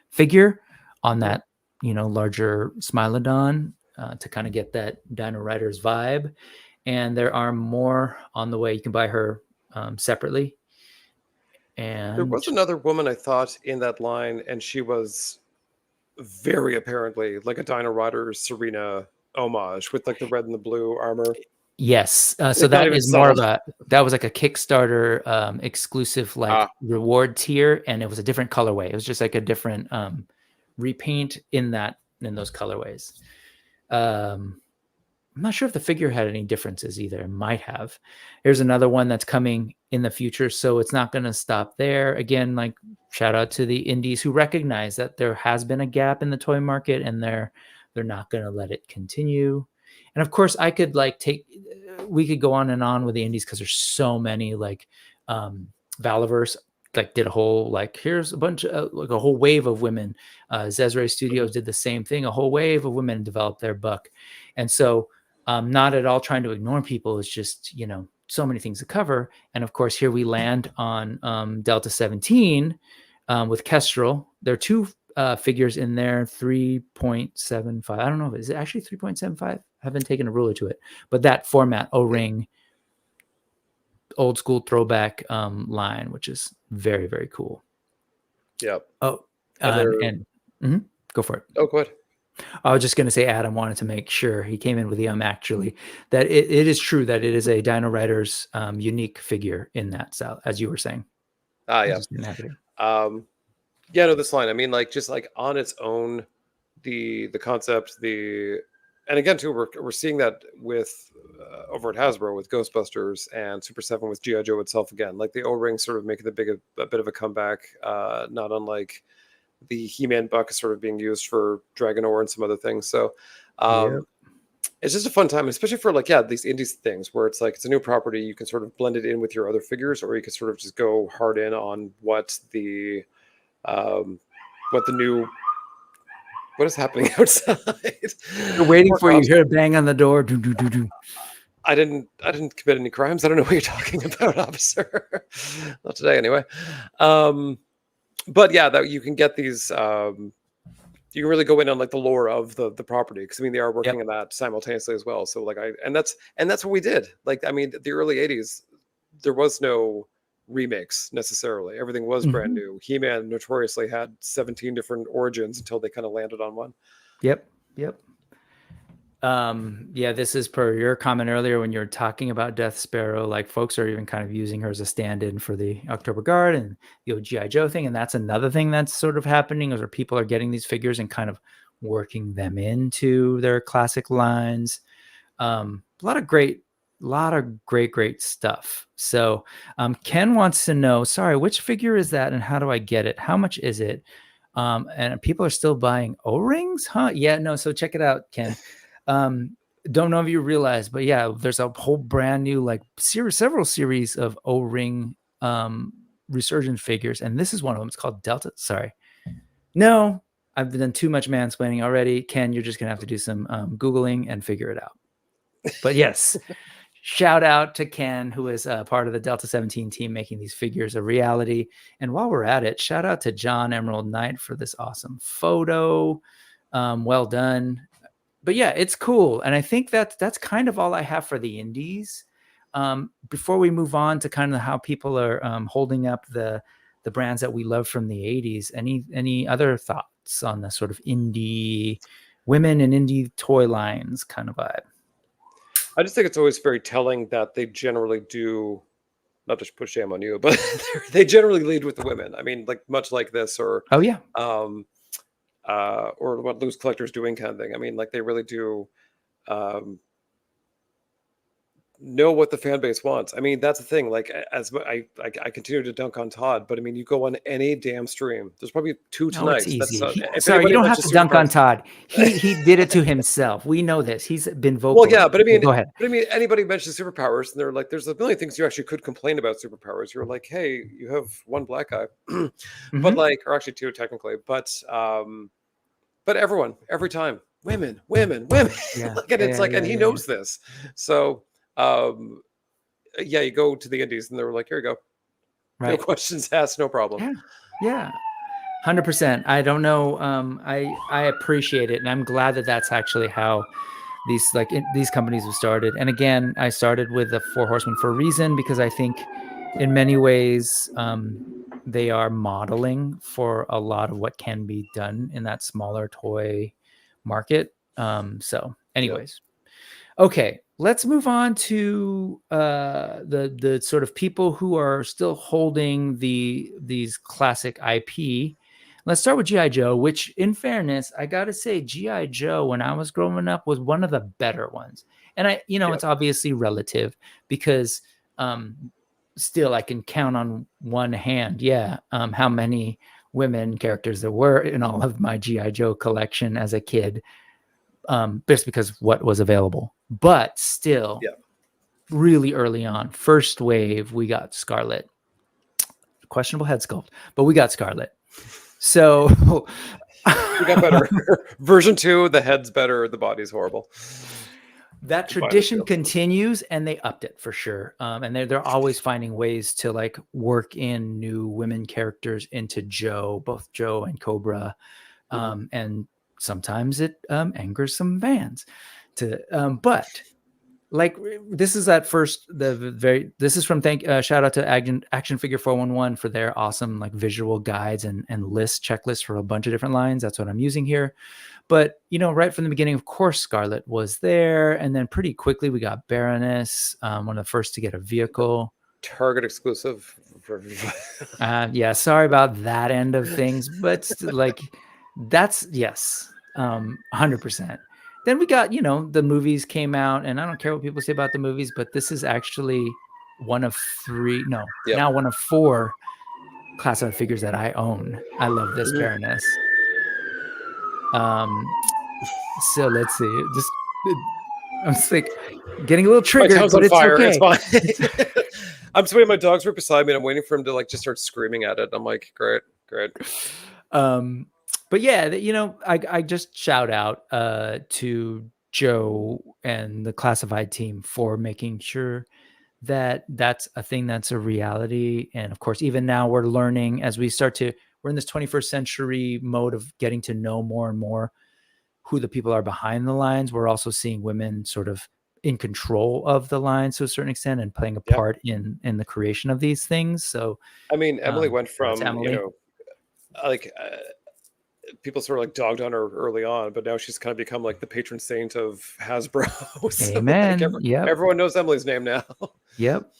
figure on that, larger Smilodon to kind of get that Dino Riders vibe. And there are more on the way. You can buy her separately. And
there was another woman I thought in that line, and she was very apparently like a Dino Riders Serena homage with like the red and the blue armor.
Yes. So that is more of that was like a Kickstarter exclusive reward tier, and it was a different colorway. It was just like a different repaint in those colorways. I'm not sure if the figure had any differences either. It might have. Here's another one that's coming in the future, so it's not going to stop there. Again, like shout out to the indies who recognize that there has been a gap in the toy market, and they're not going to let it continue. And of course, we could go on and on with the indies because there's so many. Like Valaverse did a whole here's a bunch of a whole wave of women. Zezre Studios did the same thing. A whole wave of women developed their buck, and so. Not at all trying to ignore people. It's just, so many things to cover. And of course, here we land on Delta 17 with Kestrel. There are two figures in there, 3.75. I don't know. Is it actually 3.75? I haven't taken a ruler to it. But that format, O-ring, old school throwback line, which is very, very cool.
Yep.
Oh, go for it.
Oh, go ahead.
I was just going to say Adam wanted to make sure he came in with the actually that it is true that it is a Dino Riders unique figure in that style, as you were saying.
Yeah. This line, I mean, just on its own, the concept, and again too, we're seeing that with over at Hasbro with Ghostbusters and Super 7 with G.I. Joe itself again, like the O-ring sort of making a bit of a comeback, not unlike the He-Man buck is sort of being used for Dragon Ore and some other things. So it's just a fun time, especially for these indies things where it's it's a new property. You can sort of blend it in with your other figures, or you can sort of just go hard in on what is happening outside.
We're waiting for you. You hear a bang on the door. Do, do, do, do.
I didn't commit any crimes. I don't know what you're talking about, officer. Not today, anyway. But yeah, that you can get these. You can really go in on the lore of the property, because I mean they are working on that simultaneously as well. So that's what we did. The early '80s, there was no remakes necessarily. Everything was brand new. He-Man notoriously had 17 different origins until they kind of landed on one.
Yep. This is per your comment earlier when you were talking about Death Sparrow. Folks are even kind of using her as a stand-in for the October Guard and the G.I. Joe thing, and that's another thing that's sort of happening, is where people are getting these figures and kind of working them into their classic lines. A lot of great stuff. So Ken wants to know, sorry, which figure is that and how do I get it? How much is it? And people are still buying O-rings, huh? Yeah, no. So check it out, Ken. Don't know if you realize, but yeah, there's a whole brand new several series of O-ring resurgent figures, and this is one of them. It's called Delta. Sorry, no, I've done too much mansplaining already. Ken, you're just gonna have to do some Googling and figure it out. But yes, shout out to Ken, who is part of the Delta 17 team making these figures a reality. And while we're at it, shout out to John Emerald Knight for this awesome photo. Well done. But yeah, it's cool. And I think that's kind of all I have for the indies. Before we move on to kind of how people are holding up the brands that we love from the 80s, any other thoughts on the sort of indie women and indie toy lines kind of vibe?
I just think it's always very telling that they generally do, not to put shame on you, but they generally lead with the women. I mean, much like this, or or what Loose Collector's doing kind of thing. I mean, they really do know what the fan base wants. I mean, that's the thing. Like, as I continue to dunk on Todd, but I mean, you go on any damn stream. There's probably 2
No, it's
tonight. That's
easy.
if
Sorry, you
anybody
don't have
mentions
to dunk on
superpowers.
Todd. He did it to himself. We know this. He's been vocal.
Well, yeah, but I mean,
go ahead.
But I mean, anybody mentions superpowers, and they're like, "There's a million things you actually could complain about superpowers." You're like, "Hey, you have one black guy," but like, or actually 2 technically, but everyone, every time, women.
Yeah,
Like, and it's like, and he knows this. So, yeah, you go to the indies, and they're like, "Here you go,
right.
No questions asked, no problem."
Yeah. 100%. I don't know. I appreciate it, and I'm glad that that's actually how these companies have started. And again, I started with the 4 Horsemen for a reason, because I think in many ways they are modeling for a lot of what can be done in that smaller toy market. So anyways, okay, let's move on to the sort of people who are still holding these classic IP. Let's start with G.I. Joe, which, in fairness, I got to say, G.I. Joe, when I was growing up, was one of the better ones. And it's obviously relative, because still I can count on one hand, how many women characters there were in all of my G.I. Joe collection as a kid, just because what was available. But still, really early on, first wave, we got Scarlet. Questionable head sculpt, but we got Scarlet. So
we got better. Version 2, the head's better, the body's horrible.
That tradition continues, and they upped it for sure. And they're always finding ways to like work in new women characters into Joe, both Joe and Cobra. And sometimes it angers some fans but like, this is that first, this is from shout out to Action Figure 411 for their awesome like visual guides and checklists for a bunch of different lines. That's what I'm using here. But right from the beginning, of course, Scarlet was there, and then pretty quickly we got Baroness, one of the first to get a vehicle.
Target exclusive.
Yeah, sorry about that end of things, but like, that's 100%. Then we got, the movies came out, and I don't care what people say about the movies, but this is actually one of 4 classified figures that I own. I love this Baroness. So let's see. I'm just like getting a little triggered, but it's fire. Okay.
It's fine. I'm just waiting. My dog's right beside me, and I'm waiting for him to like just start screaming at it. I'm like, great.
But yeah, I just shout out to Joe and the classified team for making sure that that's a thing that's a reality. And of course, even now we're learning as we're in this 21st century mode of getting to know more and more who the people are behind the lines. We're also seeing women sort of in control of the lines to a certain extent and playing a part in the creation of these things. So,
I mean, Emily went from, people sort of like dogged on her early on, but now she's kind of become like the patron saint of Hasbro. So
amen.
Like everyone knows Emily's name now.
Yep.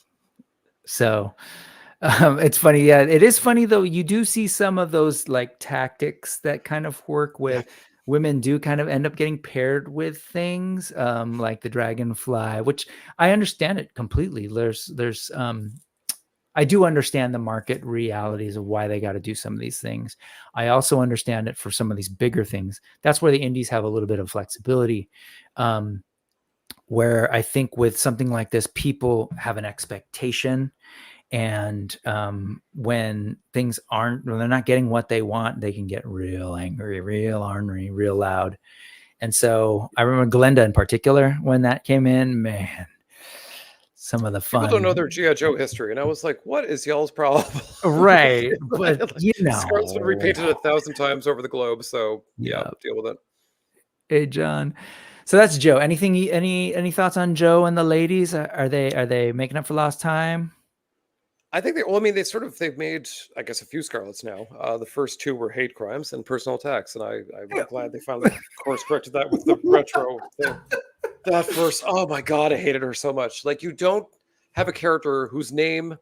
So it's funny. Yeah, it is funny though. You do see some of those like tactics that kind of work with women do kind of end up getting paired with things like the dragonfly, which I understand it completely. There's I do understand the market realities of why they got to do some of these things. I also understand it for some of these bigger things. That's where the indies have a little bit of flexibility, where I think with something like this, people have an expectation. And when they're not getting what they want, they can get real angry, real ornery, real loud. And so I remember Glenda in particular, when that came in, man, some of the fun.
People don't know their G.I. Joe history, and I was like, "What is y'all's problem?"
Right, but
Scarlet's been repainted 1,000 times over the globe, so deal with it.
Hey, John. So that's Joe. Any thoughts on Joe and the ladies? Are they making up for lost time?
I think they've made, I guess, a few Scarlets now. The first 2 were hate crimes and personal attacks, and I'm glad they finally course corrected that with the retro thing. That first, oh my God, I hated her so much. Like, you don't have a character whose name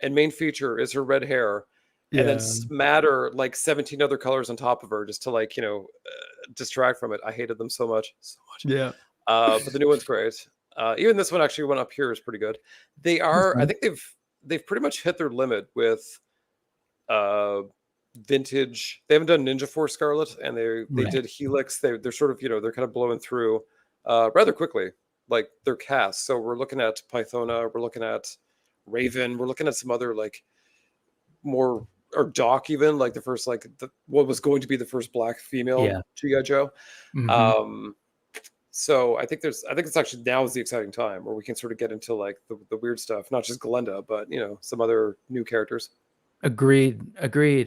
and main feature is her red hair, and then smatter like 17 other colors on top of her just to like, distract from it. I hated them so much.
Yeah.
But the new one's great. Even this one actually went up here is pretty good. They are, I think they've pretty much hit their limit with vintage. They haven't done Ninja Force Scarlet, and they did Helix. They're sort of, they're kind of blowing through rather quickly, like their cast. So we're looking at Pythona, we're looking at Raven, we're looking at some other like more, or Doc, even like the first, like what was going to be the first black female G.I. Joe. So I think it's actually now is the exciting time where we can sort of get into like the weird stuff, not just Glenda, but some other new characters.
Agreed.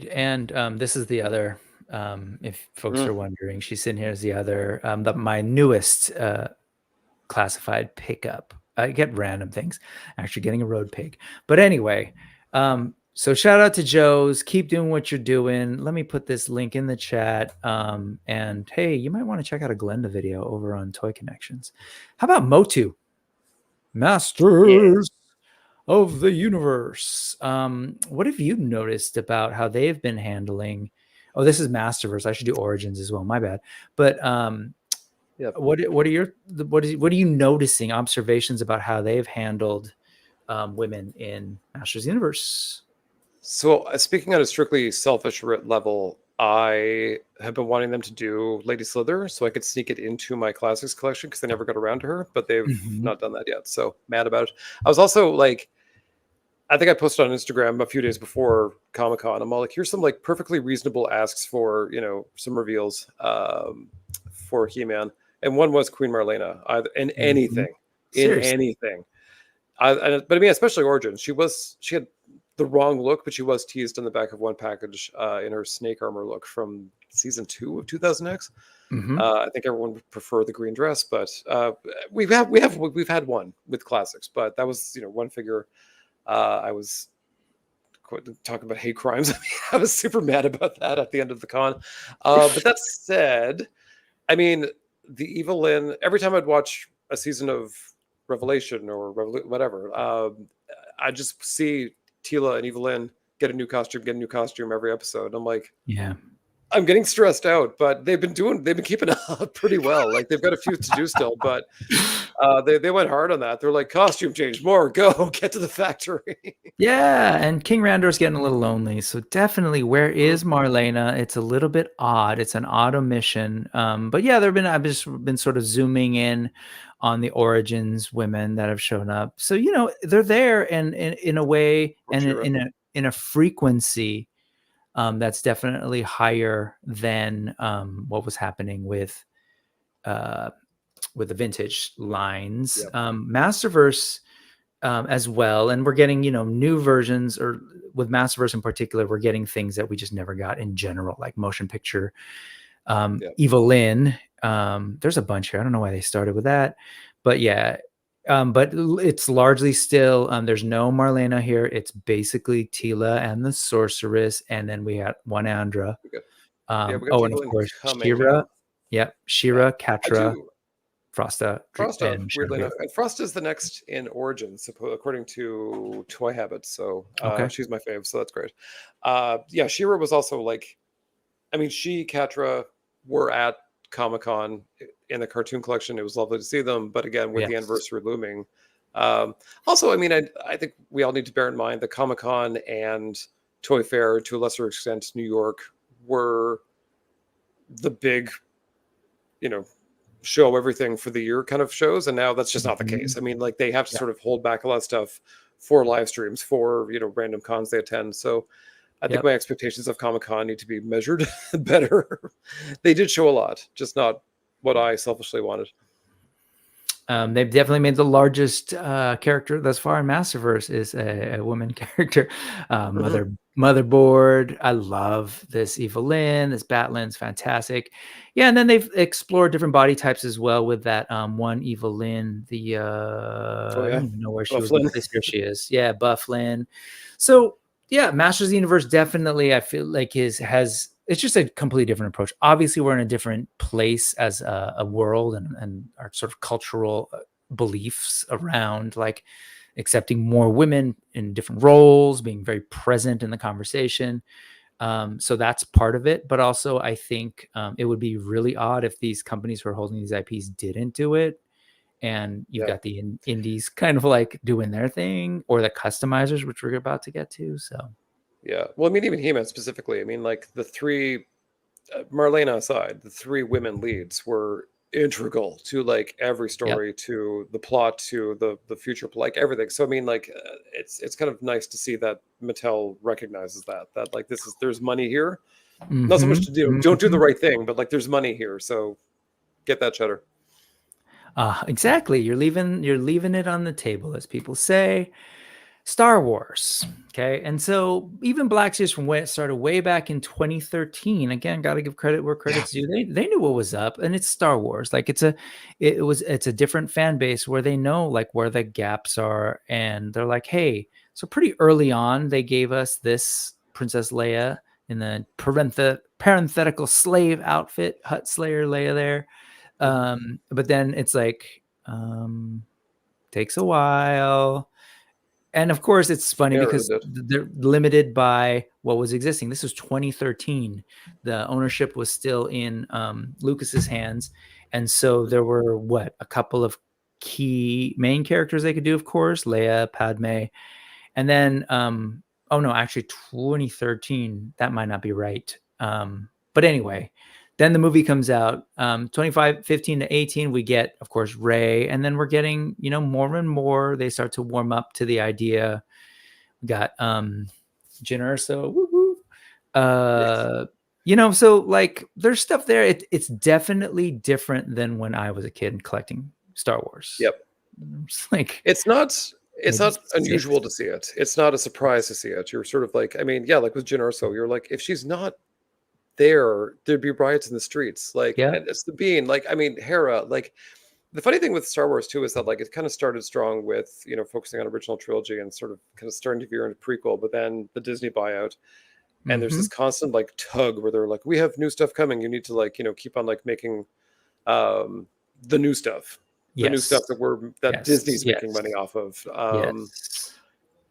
And this is the other, if folks are wondering, she's sitting here as the other, my newest classified pickup. I get random things, actually getting a road pig. But anyway, so shout out to Joe's. Keep doing what you're doing. Let me put this link in the chat. And hey, you might want to check out a Glenda video over on Toy Connections. How about Motu? Masters of the Universe. What have you noticed about how they've been handling? Oh, this is Masterverse. I should do Origins as well. My bad. But what are you noticing? Observations about how they've handled women in Masters of the Universe?
So speaking on a strictly selfish level, I have been wanting them to do Lady Slither so I could sneak it into my classics collection because they never got around to her, but they've not done that yet. So mad about it. I was also like, I think I posted on Instagram a few days before Comic-Con. I'm all like, here's some like perfectly reasonable asks for, some reveals for He-Man. And one was Queen Marlena in anything, anything. But I mean, especially Origins. She had the wrong look, but she was teased on the back of one package in her snake armor look from season 2 of 2000X. I think everyone would prefer the green dress, but we've had one with classics, but that was one figure. I was talking about hate crimes. I was super mad about that at the end of the con. But that said, I mean, the Evelyn. Every time I'd watch a season of Revelation or whatever, I just see Tila and Evelyn get a new costume every episode. I'm like, I'm getting stressed out, but they've been keeping up pretty well. Like they've got a few to do still, but they went hard on that. They're like, costume change, more, go, get to the factory.
And King Randor's getting a little lonely. So definitely, where is Marlena? It's a little bit odd. It's an odd omission. But yeah, I've just been sort of zooming in on the Origins women that have shown up. So they're there, and in a way, and in a frequency that's definitely higher than what was happening with the vintage lines. Masterverse as well, and we're getting new versions, or with Masterverse in particular, we're getting things that we just never got in general, like motion picture. Evelyn, there's a bunch here. I don't know why they started with that, but but it's largely still there's no Marlena here. It's basically Tila and the Sorceress, and then we had one Andra. And of course Shira. Shira, Catra, Frosta,
weirdly enough. And Frosta's the next in Origins, according to Toy Habits. So she's my fave, so that's great. Shira was also like, I mean, Catra were at Comic-Con in the cartoon collection. It was lovely to see them, but again, with the anniversary looming. Also, I mean, I think we all need to bear in mind that Comic-Con and Toy Fair, to a lesser extent, New York, were the big, show everything for the year kind of shows, and now that's just not the case. I mean, like they have to sort of hold back a lot of stuff for live streams, for random cons they attend. So I think my expectations of Comic-Con need to be measured better. They did show a lot, just not what I selfishly wanted.
They've definitely made the largest character thus far in Masterverse is a woman character. Motherboard. I love this Evelyn. This Batlin's fantastic. And then they've explored different body types as well with that one Evelyn. I don't even know where she was. Here she is. Bufflin. So Masters of the Universe definitely, I feel like it's just a completely different approach. Obviously, we're in a different place as a world and our sort of cultural beliefs around like accepting more women in different roles, being very present in the conversation. So that's part of it. But also, I think it would be really odd if these companies who are holding these IPs didn't do it. and you've got the indies kind of like doing their thing, or the customizers, which we're about to get to. So
yeah, well, I mean, even He-Man specifically, I mean, like the three, Marlena aside, the three women leads were integral to like every story, to the plot, to the future, like everything. So I mean, like it's kind of nice to see that Mattel recognizes that like there's money here, not so much to do, don't do the right thing, but like there's money here, so get that cheddar.
Exactly. You're leaving it on the table, as people say. Star Wars. Okay. And so even Black Series, from when it started way back in 2013, again, got to give credit where credit's due. They knew what was up, and it's Star Wars. Like it's a different fan base where they know like where the gaps are. And they're like, hey, so pretty early on, they gave us this Princess Leia in the parenthetical slave outfit, Hut Slayer Leia there. But then it's like, takes a while. And of course, it's funny because they're limited by what was existing. This was 2013. The ownership was still in Lucas's hands. And so there were a couple of key main characters they could do, of course, Leia, Padme. And then, actually 2013, that might not be right. But anyway, then the movie comes out, 15 to 18, we get, of course, Rey, and then we're getting, more and more, they start to warm up to the idea. We got Jyn Erso, yes. So like there's stuff there. It's definitely different than when I was a kid collecting Star Wars.
Yep.
It's like
it's not unusual to see it. It's not a surprise to see it. You're sort of like, I mean, yeah, like with Jyn Erso, you're like, if she's not there'd be riots in the streets. Like, and it's the Bean. Like, I mean, Hera. Like, the funny thing with Star Wars too is that like it kind of started strong with focusing on original trilogy and sort of kind of starting to veer into prequel, but then the Disney buyout, and there's this constant like tug where they're like, we have new stuff coming. You need to like keep on like making the new stuff, the new stuff that Disney's making money off of.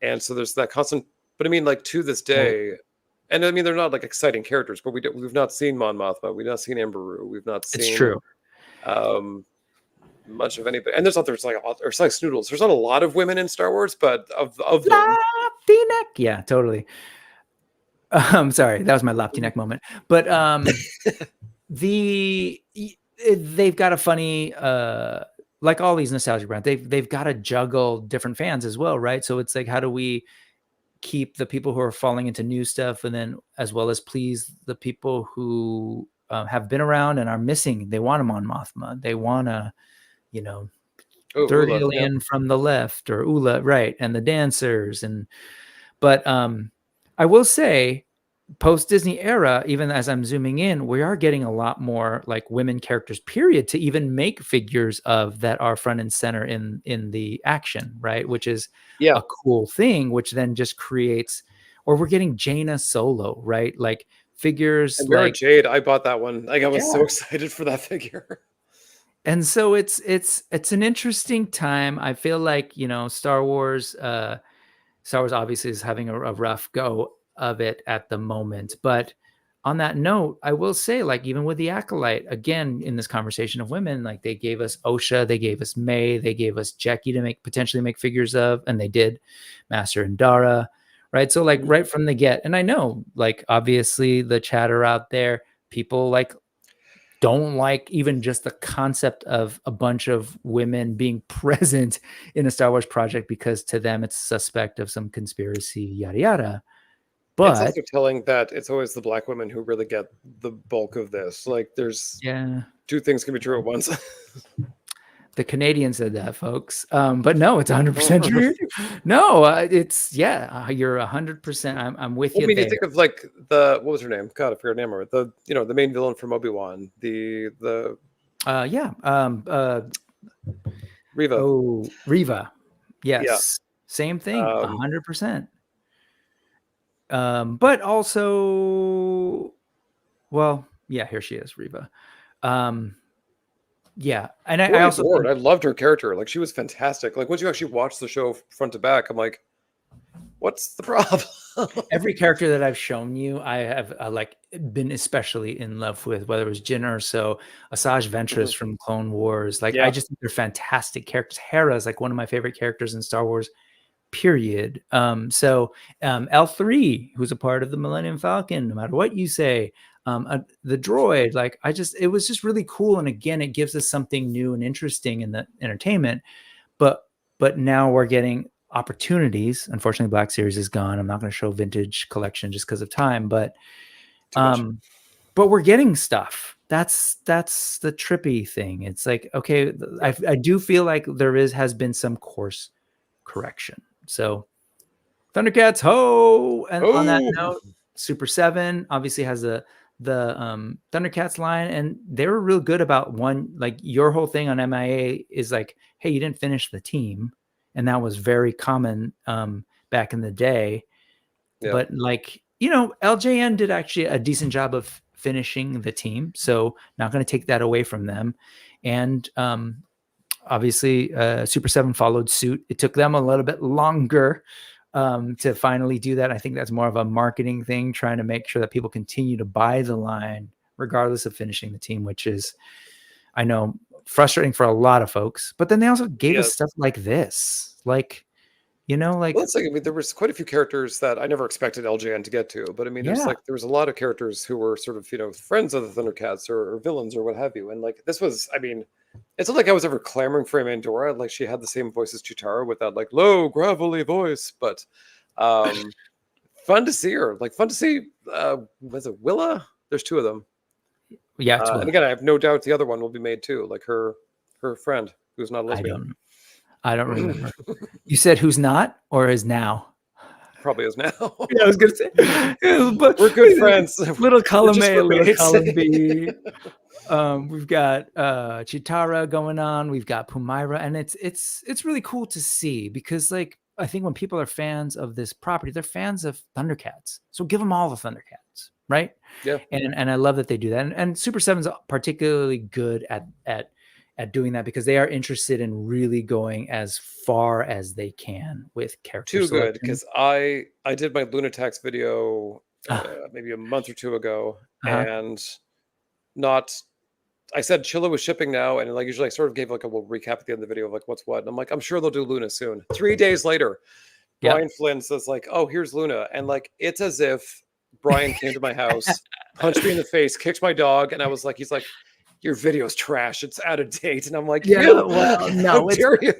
And so there's that constant. But I mean, like to this day. And I mean, they're not like exciting characters, but we've not seen Mon Mothma, we've not seen Amberu, we've not seen.
It's true.
Much of anybody, and there's like a lot, or like Snoodles. There's not a lot of women in Star Wars, but of them,
Lofty neck, yeah, totally. Sorry, that was my lofty neck moment. But they've got a funny, like all these nostalgia brands, they've got to juggle different fans as well, right? So it's like, how do we keep the people who are falling into new stuff, and then as well as please the people who have been around and are missing? They want them on Mothma. They want to, third alien from the left, or Ula, right? And the dancers. But I will say, post Disney era, even as I'm zooming in, we are getting a lot more like women characters, period, to even make figures of that are front and center in the action, right? Which is a cool thing, which then just creates, or we're getting Jaina Solo, right? Like figures.
And like Jade, I bought that one. Like I was so excited for that figure.
And so it's an interesting time. I feel like, Star Wars obviously is having a rough go of it at the moment. But on that note, I will say, like, even with the Acolyte, again, in this conversation of women, like they gave us Osha, they gave us May, they gave us Jackie to potentially make figures of, and they did Master and Dara, right? So like right from the get, and I know like obviously the chatter out there, people like don't like even just the concept of a bunch of women being present in a Star Wars project, because to them it's suspect of some conspiracy, yada yada. But
it's also telling that it's always the Black women who really get the bulk of this. Like there's two things can be true at once.
The Canadian said that, folks. But no, it's 100% true. No, it's you're 100%. I'm with you.
I mean, you think of like what was her name? God, I forgot her name. The main villain from Obi-Wan. Reva.
Oh, Reva. Yes. Yeah. Same thing. 100%. But also, well, yeah, here she is, Reva. Yeah, and I also
I loved her character. Like she was fantastic. Like once you actually watch the show front to back, I'm like, What's the problem?
Every character that I've shown you, I have like been especially in love with, whether it was Jyn Erso, Asajj Ventress from Clone Wars. Like, I just think they're fantastic characters. Hera is like one of my favorite characters in Star Wars, period. L3, who's a part of the Millennium Falcon, no matter what you say, the droid, like, it was just really cool. And again, it gives us something new and interesting in the entertainment. But now we're getting opportunities. Unfortunately, Black Series is gone. I'm not going to show Vintage Collection just because of time, but we're getting stuff. That's the trippy thing. It's like, okay, I do feel like has been some course correction. So Thundercats, ho! And on that note, Super 7 obviously has the Thundercats line, and they were real good about like your whole thing on MIA is like, hey, you didn't finish the team. And that was very common back in the day. Yeah. But like, LJN did actually a decent job of finishing the team. So not going to take that away from them. And obviously Super 7 followed suit. It took them a little bit longer to finally do that. I think that's more of a marketing thing, trying to make sure that people continue to buy the line regardless of finishing the team, which is, I know, frustrating for a lot of folks. But then they also gave us stuff like this, like, like,
well, I mean, there was quite a few characters that I never expected LJN to get to, but I mean, there was a lot of characters who were sort of, friends of the Thundercats or villains or what have you. And like, this was, I mean, it's not like I was ever clamoring for Amandora. Like, she had the same voice as Chitara with that like low, gravelly voice, but fun to see her. Like, fun to see, was it Willa? There's two of them.
Yeah.
And again, I have no doubt the other one will be made too, like her friend who's not a lesbian.
I don't remember. You said who's not or is now?
Probably is now.
Yeah, I was gonna say, but
we're good friends.
Little column A, little column B. We've got Chitara going on. We've got Pumaira, and it's really cool to see because, like, I think when people are fans of this property, they're fans of Thundercats. So give them all the Thundercats, right?
Yeah.
And I love that they do that. And Super 7's particularly good at doing that because they are interested in really going as far as they can with character selection.
Too good, because I did my Lunatax video maybe a month or two ago, and I said Chilla was shipping now, and like usually I sort of gave like a little recap at the end of the video of like what's what, and I'm like, I'm sure they'll do Luna soon. 3 days later, Brian Flynn says like, oh, here's Luna, and like it's as if Brian came to my house, punched me in the face, kicked my dog, and I was like, he's like, your video's trash. It's out of date. And I'm like,
well, no,
you?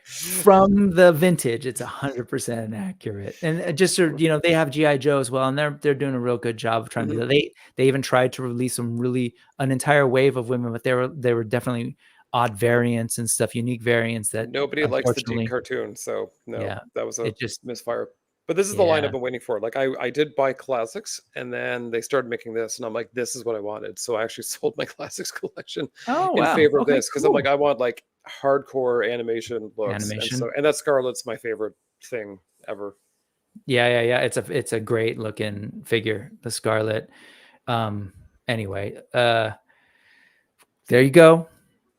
From the vintage, it's 100% accurate. And just, they have G.I. Joe as well. And they're doing a real good job of trying to do that. They even tried to release an entire wave of women, but they were definitely odd variants and stuff, unique variants that
nobody likes the deep cartoon. So that was a misfire. But this is the line I've been waiting for. Like I did buy classics, and then they started making this, and I'm like, this is what I wanted. So I actually sold my classics collection in favor of this because I'm like, I want like hardcore animation looks. And that Scarlet's my favorite thing ever.
Yeah. It's a great looking figure, the Scarlet. Anyway, there you go.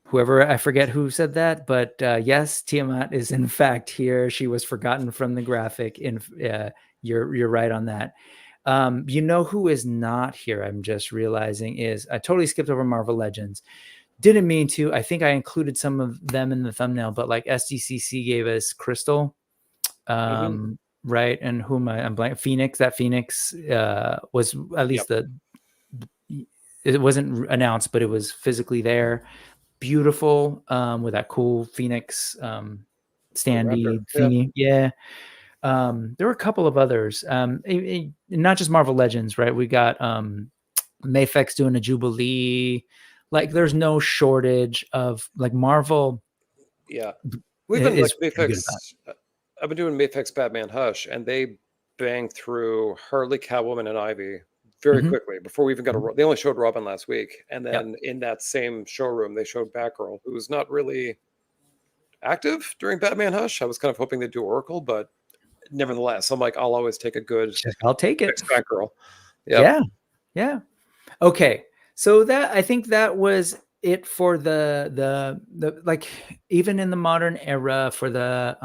Whoever, I forget who said that, but yes, Tiamat is in fact here. She was forgotten from the graphic. You're right on that. Who is not here? I'm just realizing is I totally skipped over Marvel Legends. Didn't mean to. I think I included some of them in the thumbnail, but like SDCC gave us Crystal, right? And who am I'm blank? Phoenix. That Phoenix was at least it wasn't announced, but it was physically there. Beautiful with that cool Phoenix standee thingy. There were a couple of others, not just Marvel Legends, right? We got Mafex doing a Jubilee. Like there's no shortage of like Marvel.
We've been like Mafex. I've been doing Mafex Batman Hush, and they banged through Harley, Catwoman, and Ivy very quickly before we even got they only showed Robin last week, and then in that same showroom they showed Batgirl, who was not really active during Batman Hush. I was kind of hoping they'd do Oracle, but nevertheless, I'm like, I'll always take a good.
I'll take it.
Batgirl.
Yeah. Okay, so I think that was it for the like even in the modern era for the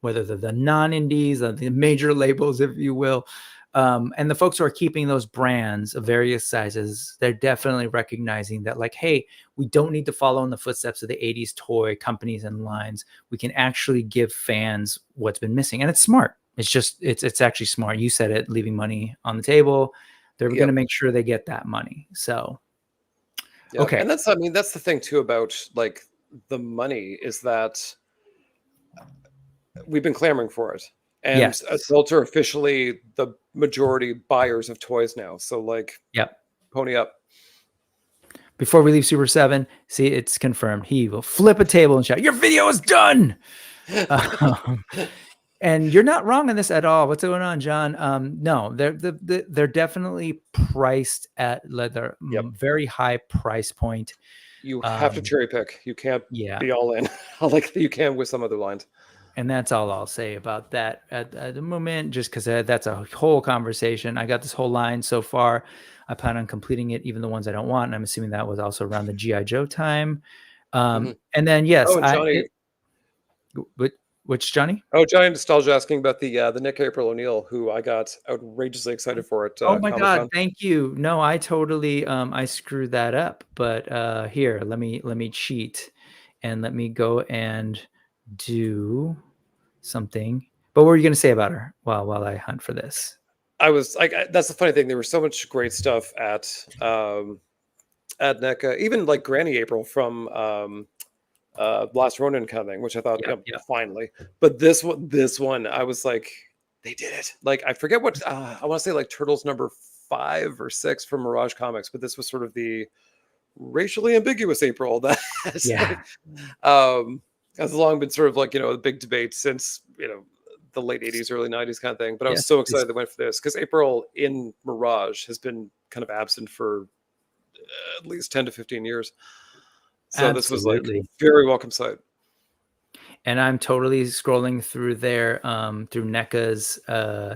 whether they're the non-indies or the major labels, if you will. And the folks who are keeping those brands of various sizes, they're definitely recognizing that, like, hey, we don't need to follow in the footsteps of the 80s toy companies and lines. We can actually give fans what's been missing. And it's smart. It's actually smart. You said it, leaving money on the table. They're going to make sure they get that money. So, okay.
And that's the thing too about like the money is that we've been clamoring for it. And adults are officially the majority buyers of toys now. So like, pony up.
Before we leave Super 7, see, it's confirmed. He will flip a table and shout, "Your video is done!" And you're not wrong on this at all. What's going on, John? No, they're definitely priced at their very high price point.
You have to cherry pick. You can't be all in like you can with some other lines.
And that's all I'll say about that at the moment, just because that's a whole conversation. I got this whole line so far. I plan on completing it, even the ones I don't want. And I'm assuming that was also around the G.I. Joe time. And then, yes.
Oh, Johnny.
Which Johnny?
Oh, Johnny Nostalgia asking about the Nick April O'Neil, who I got outrageously excited for it.
Oh my God, thank you. No, I totally I screwed that up. But here, let me cheat and let me go and do something. But what were you going to say about her while I hunt for this?
I was like, that's the funny thing. There was so much great stuff at NECA, even like Granny April from Last Ronin kind of thing, which I thought finally. But this one, I was like, they did it. Like I forget what I want to say, like Turtles number 5 or 6 from Mirage Comics, but this was sort of the racially ambiguous April that has long been sort of like, a big debate since, the late 80s, early 90s kind of thing. But I was so excited they went for this because April in Mirage has been kind of absent for at least 10 to 15 years. So this was like very welcome sight.
And I'm totally scrolling through their through NECA's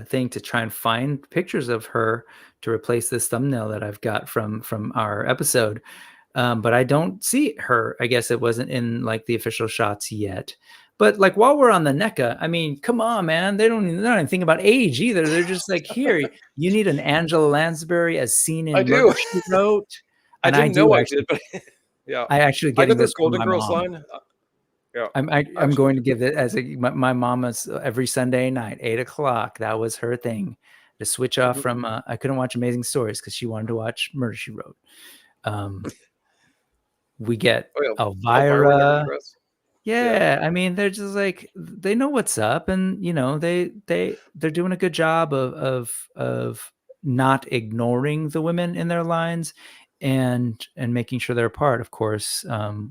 thing to try and find pictures of her to replace this thumbnail that I've got from our episode. But I don't see her. I guess it wasn't in like the official shots yet. But like while we're on the NECA, I mean, come on, man. They're not even thinking about age either. They're just like, here, you need an Angela Lansbury as seen in Murder, She Wrote.
And I didn't know I did, but
I actually getting this
Golden Girls line.
I'm going to give it as my mama's every Sunday night, 8:00. That was her thing to switch off from. I couldn't watch Amazing Stories because she wanted to watch Murder, She Wrote. We get Elvira. Yeah, I mean, they're just like, they know what's up, and they're doing a good job of not ignoring the women in their lines and making sure they're a part. Of course,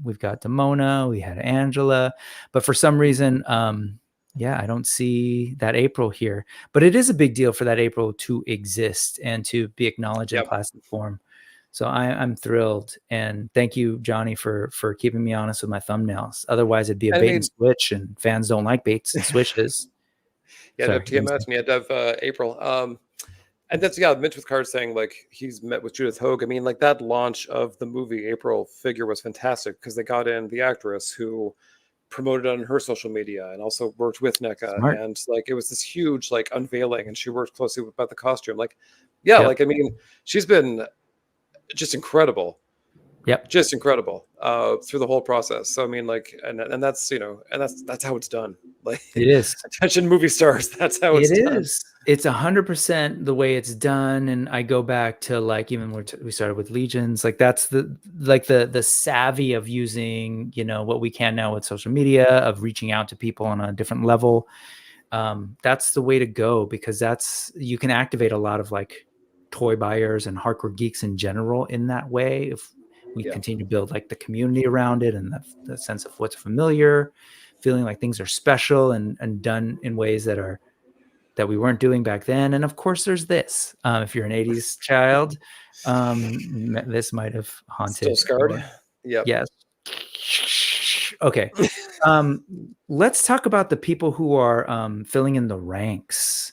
we've got Demona, we had Angela, but for some reason, I don't see that April here. But it is a big deal for that April to exist and to be acknowledged in plastic form. So I'm thrilled, and thank you, Johnny, for keeping me honest with my thumbnails. Otherwise, it'd be a bait and switch, and fans don't like baits and switches.
To have TMS, and you had to have April. And that's Mitch with cards saying like he's met with Judith Hogue. I mean, like that launch of the movie April figure was fantastic because they got in the actress who promoted on her social media and also worked with NECA. Smart. And like it was this huge like unveiling, and she worked closely with about the costume. Like, like I mean, she's been just incredible. Just incredible through the whole process. So I mean, like, and that's and that's how it's done. Like
it is.
Attention, movie stars. That's how it's done. It is.
It's 100% the way it's done. And I go back to like even when we started with Legions. Like that's the savvy of using what we can now with social media, of reaching out to people on a different level. That's the way to go, because you can activate a lot of like toy buyers and hardcore geeks in general in that way. If we continue to build like the community around it and the sense of what's familiar, feeling like things are special and done in ways that we weren't doing back then. And of course there's this, if you're an 80s child, this might have haunted.
Still scarred.
Yes. Okay. Let's talk about the people who are filling in the ranks.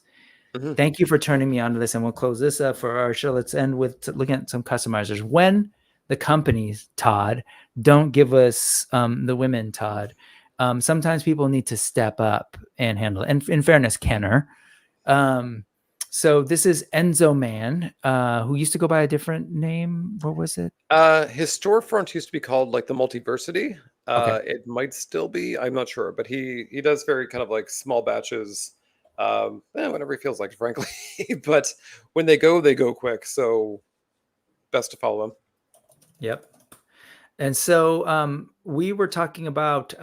Thank you for turning me on to this, and we'll close this up for our show. Let's end with looking at some customizers. When the companies, Todd, don't give us the women, Todd, Sometimes people need to step up and handle it. And in fairness, Kenner. So this is Enzo Man, who used to go by a different name. What was it?
His storefront used to be called like the Multiversity.
Okay.
It might still be, I'm not sure, but he does very kind of like small batches, whenever he feels like it, frankly. But when they go quick. So best to follow him.
Yep. And so we were talking about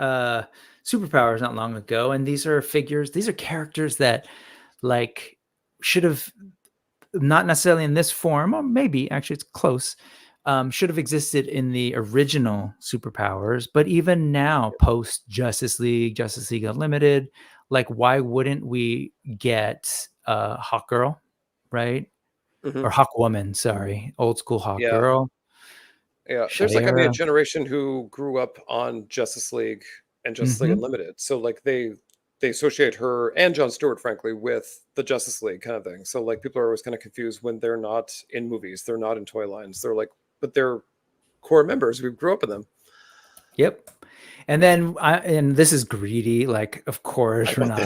superpowers not long ago, and these are figures, these are characters that like should have not necessarily in this form, or maybe actually it's close, should have existed in the original superpowers, but even now, post Justice League Unlimited, like why wouldn't we get Hawk Girl, right? Or Hawk Woman, sorry, old school Hawk
Yeah.
Girl.
Yeah, there's like a generation who grew up on Justice League and Justice League Unlimited, so like they associate her and Jon Stewart, frankly, with the Justice League kind of thing. So like people are always kind of confused when they're not in movies, they're not in toy lines. They're like, but they're core members. We grew up in them.
Yep. And then and this is greedy, like of course we're not.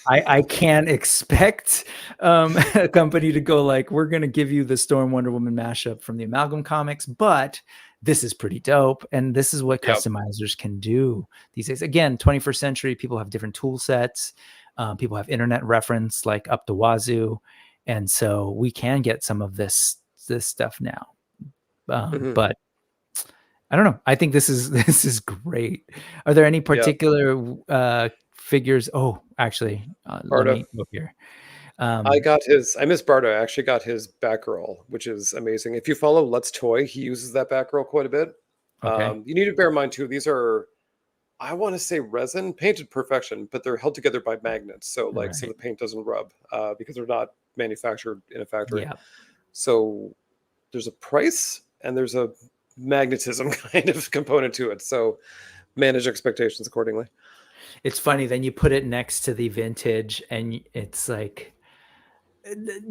I can't expect a company to go like, we're gonna give you the Storm Wonder Woman mashup from the Amalgam comics, but this is pretty dope. And this is what customizers can do these days. Again, 21st century, people have different tool sets. People have internet reference like up the wazoo. And so we can get some of this stuff now. But I don't know. I think this is great. Are there any particular figures? Oh, actually, let me go here.
I miss Bardo. I actually got his Batgirl, which is amazing. If you follow Let's Toy, he uses that Batgirl quite a bit.
Okay.
You need to bear in mind too, these are, I want to say resin painted perfection, but they're held together by magnets. So like, so the paint doesn't rub because they're not manufactured in a factory. Yeah. So there's a price and there's a magnetism kind of component to it. So manage expectations accordingly.
It's funny. Then you put it next to the vintage and it's like,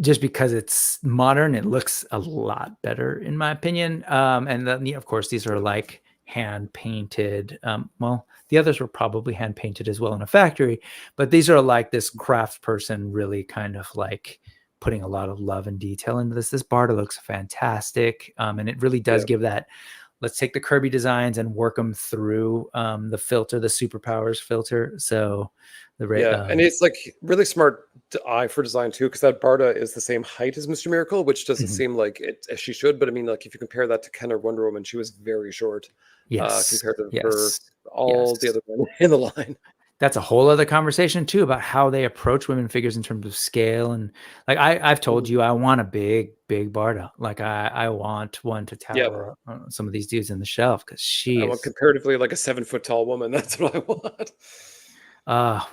just because it's modern, it looks a lot better in my opinion. And then, of course, these are like hand painted. Well, the others were probably hand painted as well in a factory, but these are like this craft person really kind of like putting a lot of love and detail into this. This Barda looks fantastic. And it really does give that, let's take the Kirby designs and work them through the filter, the superpowers filter. So
and it's like really smart eye for design too, because that Barda is the same height as Mr. Miracle, which doesn't seem like it as she should. But I mean, like if you compare that to Kenner Wonder Woman, she was very short compared to her, all the other women in the line.
That's a whole other conversation too about how they approach women figures in terms of scale. And like I've told you, I want a big Barda. Like I want one to tower some of these dudes in the shelf because I
want comparatively like a 7 foot tall woman. That's what I want.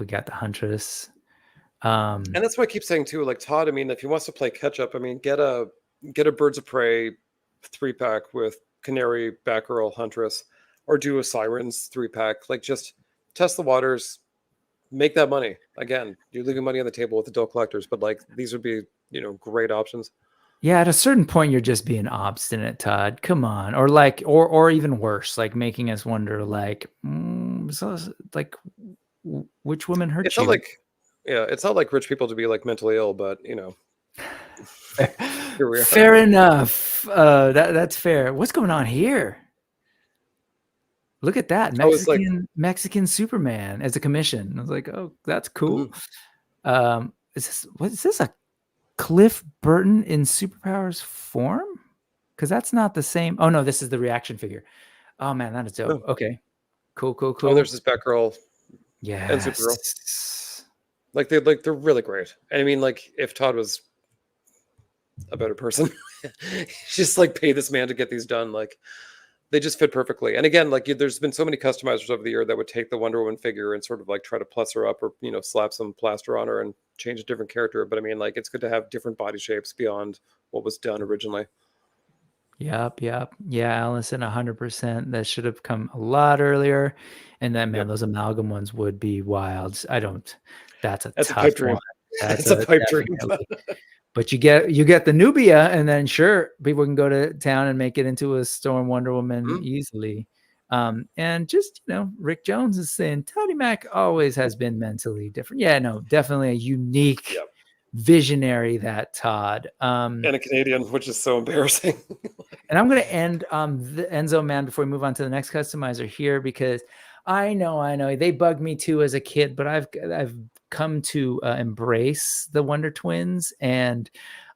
We got the Huntress.
And that's what I keep saying too. Like Todd, I mean, if he wants to play catch up, I mean, get a Birds of Prey 3-pack with Canary, Batgirl, Huntress, or do a Sirens 3-pack. Like just test the waters, make that money. Again, you're leaving money on the table with adult collectors, but like these would be, great options.
Yeah, at a certain point, you're just being obstinate, Todd. Come on, or like, or even worse, like making us wonder, like, which woman hurt
it's
you?
Not like, it's not like rich people to be like mentally ill, but here we are.
Fair enough. That's fair. What's going on here? Look at that Mexican Superman as a commission. I was like, oh, that's cool. Is this a Cliff Burton in Superpowers form? Because that's not the same. Oh no, this is the reaction figure. Oh man, that is dope. Okay, cool.
Oh, there's this Batgirl.
Yeah,
and Supergirl. Like they're really great. And I mean, like if Todd was a better person, just like pay this man to get these done. Like they just fit perfectly. And again, like there's been so many customizers over the year that would take the Wonder Woman figure and sort of like try to plus her up or, slap some plaster on her and change a different character. But I mean, like it's good to have different body shapes beyond what was done originally.
Yep. Yeah, Allison, 100%. That should have come a lot earlier. And then, man, those amalgam ones would be wild. That's a pipe dream.
That's a pipe dream.
But you get the Nubia, and then sure, people can go to town and make it into a Storm Wonder Woman easily. And just, Rick Jones is saying Tony Mac always has been mentally different. Yeah, no, definitely a unique visionary, that Todd.
And a Canadian, which is so embarrassing.
And I'm going to end the Enzo Man before we move on to the next customizer here, because I know they bugged me too as a kid, but I've come to embrace the Wonder Twins, and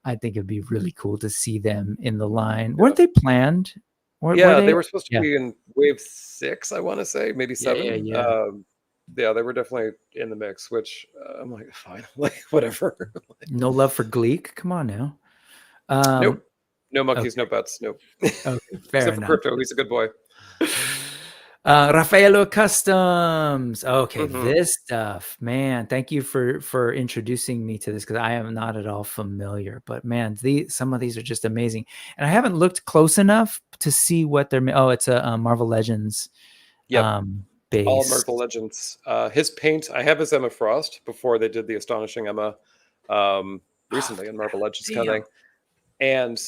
I think it'd be really cool to see them in the line. Weren't they planned? Were
they were supposed to be in wave 6, I want to say, maybe 7. Yeah, they were definitely in the mix, which I'm like, fine, like whatever.
No love for Gleek? Come on now.
Nope. No monkeys, no butts. Nope.
Okay, fair
Except for Crypto, he's a good boy.
Raffaello Customs. Okay, this stuff, man. Thank you for introducing me to this, because I am not at all familiar. But man, some of these are just amazing, and I haven't looked close enough to see what they're. Oh, it's a Marvel Legends. Base.
All Marvel Legends. His paint. I have his Emma Frost before they did the Astonishing Emma recently in Marvel Legends kind of thing, and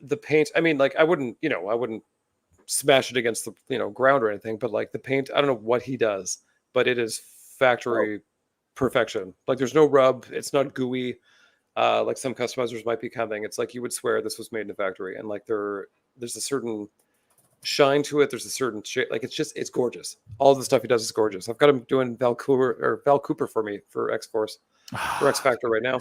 the paint. I mean, like I wouldn't smash it against the ground or anything, but like the paint, I don't know what he does, but it is factory perfection. Like there's no rub, it's not gooey, like some customizers might be coming. It's like you would swear this was made in a factory, and like there's a certain shine to it, there's a certain shape, like it's gorgeous. All the stuff he does is gorgeous. I've got him doing Val Cooper for me for X-Force for X Factor right now.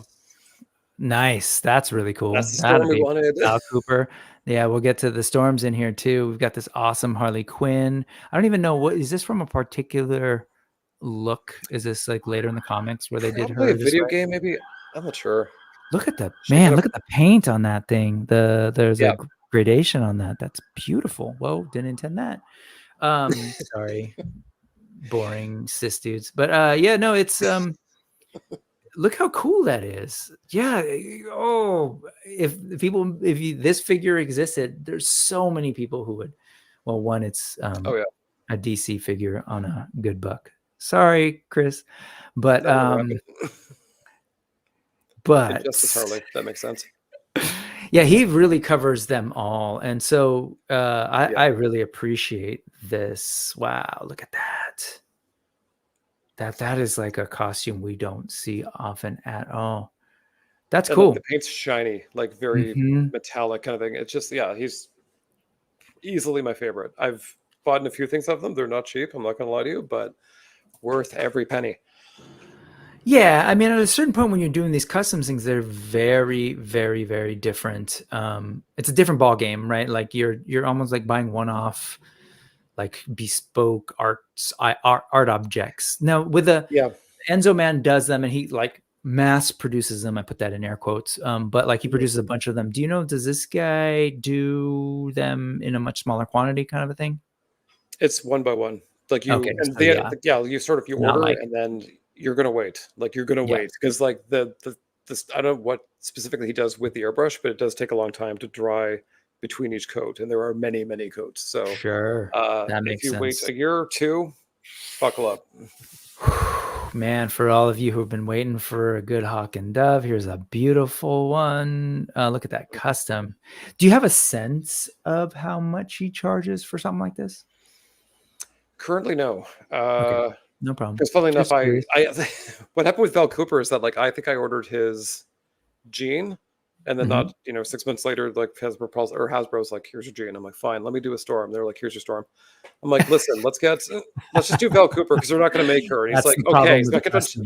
Nice. That's really cool.
That's the storm we wanted.
Val Cooper. Yeah, we'll get to the storms in here too. We've got this awesome Harley Quinn. I don't even know what is this from, a particular look? Is this like later in the comics where they did her?
A video game, maybe. I'm not sure.
Look at the look at the paint on that thing. There's a gradation on that. That's beautiful. Whoa, didn't intend that. Sorry, boring cis dudes. But no, it's look how cool that is. Yeah. Oh, if this figure existed, there's so many people who would. Well, one, it's a DC figure on a good buck. Sorry, Chris, but but
Justice Harley, that makes sense.
Yeah, he really covers them all, and so I really appreciate this. Wow, look at that. That is like a costume we don't see often at all. That's cool.
Like the paint's shiny, like very metallic kind of thing. It's just, he's easily my favorite. I've bought a few things of them. They're not cheap, I'm not going to lie to you, but worth every penny.
Yeah, I mean, at a certain point when you're doing these custom things, they're very, very, very different. It's a different ball game, right? Like you're almost like buying one-off, like bespoke art objects. Now with Enzo Man does them, and he like mass produces them. I put that in air quotes. But like he produces a bunch of them. Do you know, does this guy do them in a much smaller quantity kind of a thing?
It's one by one. Like you,
okay,
and
so
you sort of order and then you're gonna wait. Like you're gonna wait because like this I don't know what specifically he does with the airbrush, but it does take a long time to dry between each coat, and there are many coats. So
sure, that makes sense.
If you wait a year or two, buckle up.
Man, for all of you who've been waiting for a good Hawk and Dove, here's a beautiful one. Look at that custom. Do you have a sense of how much he charges for something like this?
Currently, no.
Okay. No problem.
Because funnily enough, I what happened with Val Cooper is that like I think I ordered his jean, and then not 6 months later, like Hasbro's like, here's your jean. I'm like, fine, let me do a storm. They're like, here's your storm. I'm like, listen, let's just do Val Cooper because they're not going to make her. And he's like, okay. So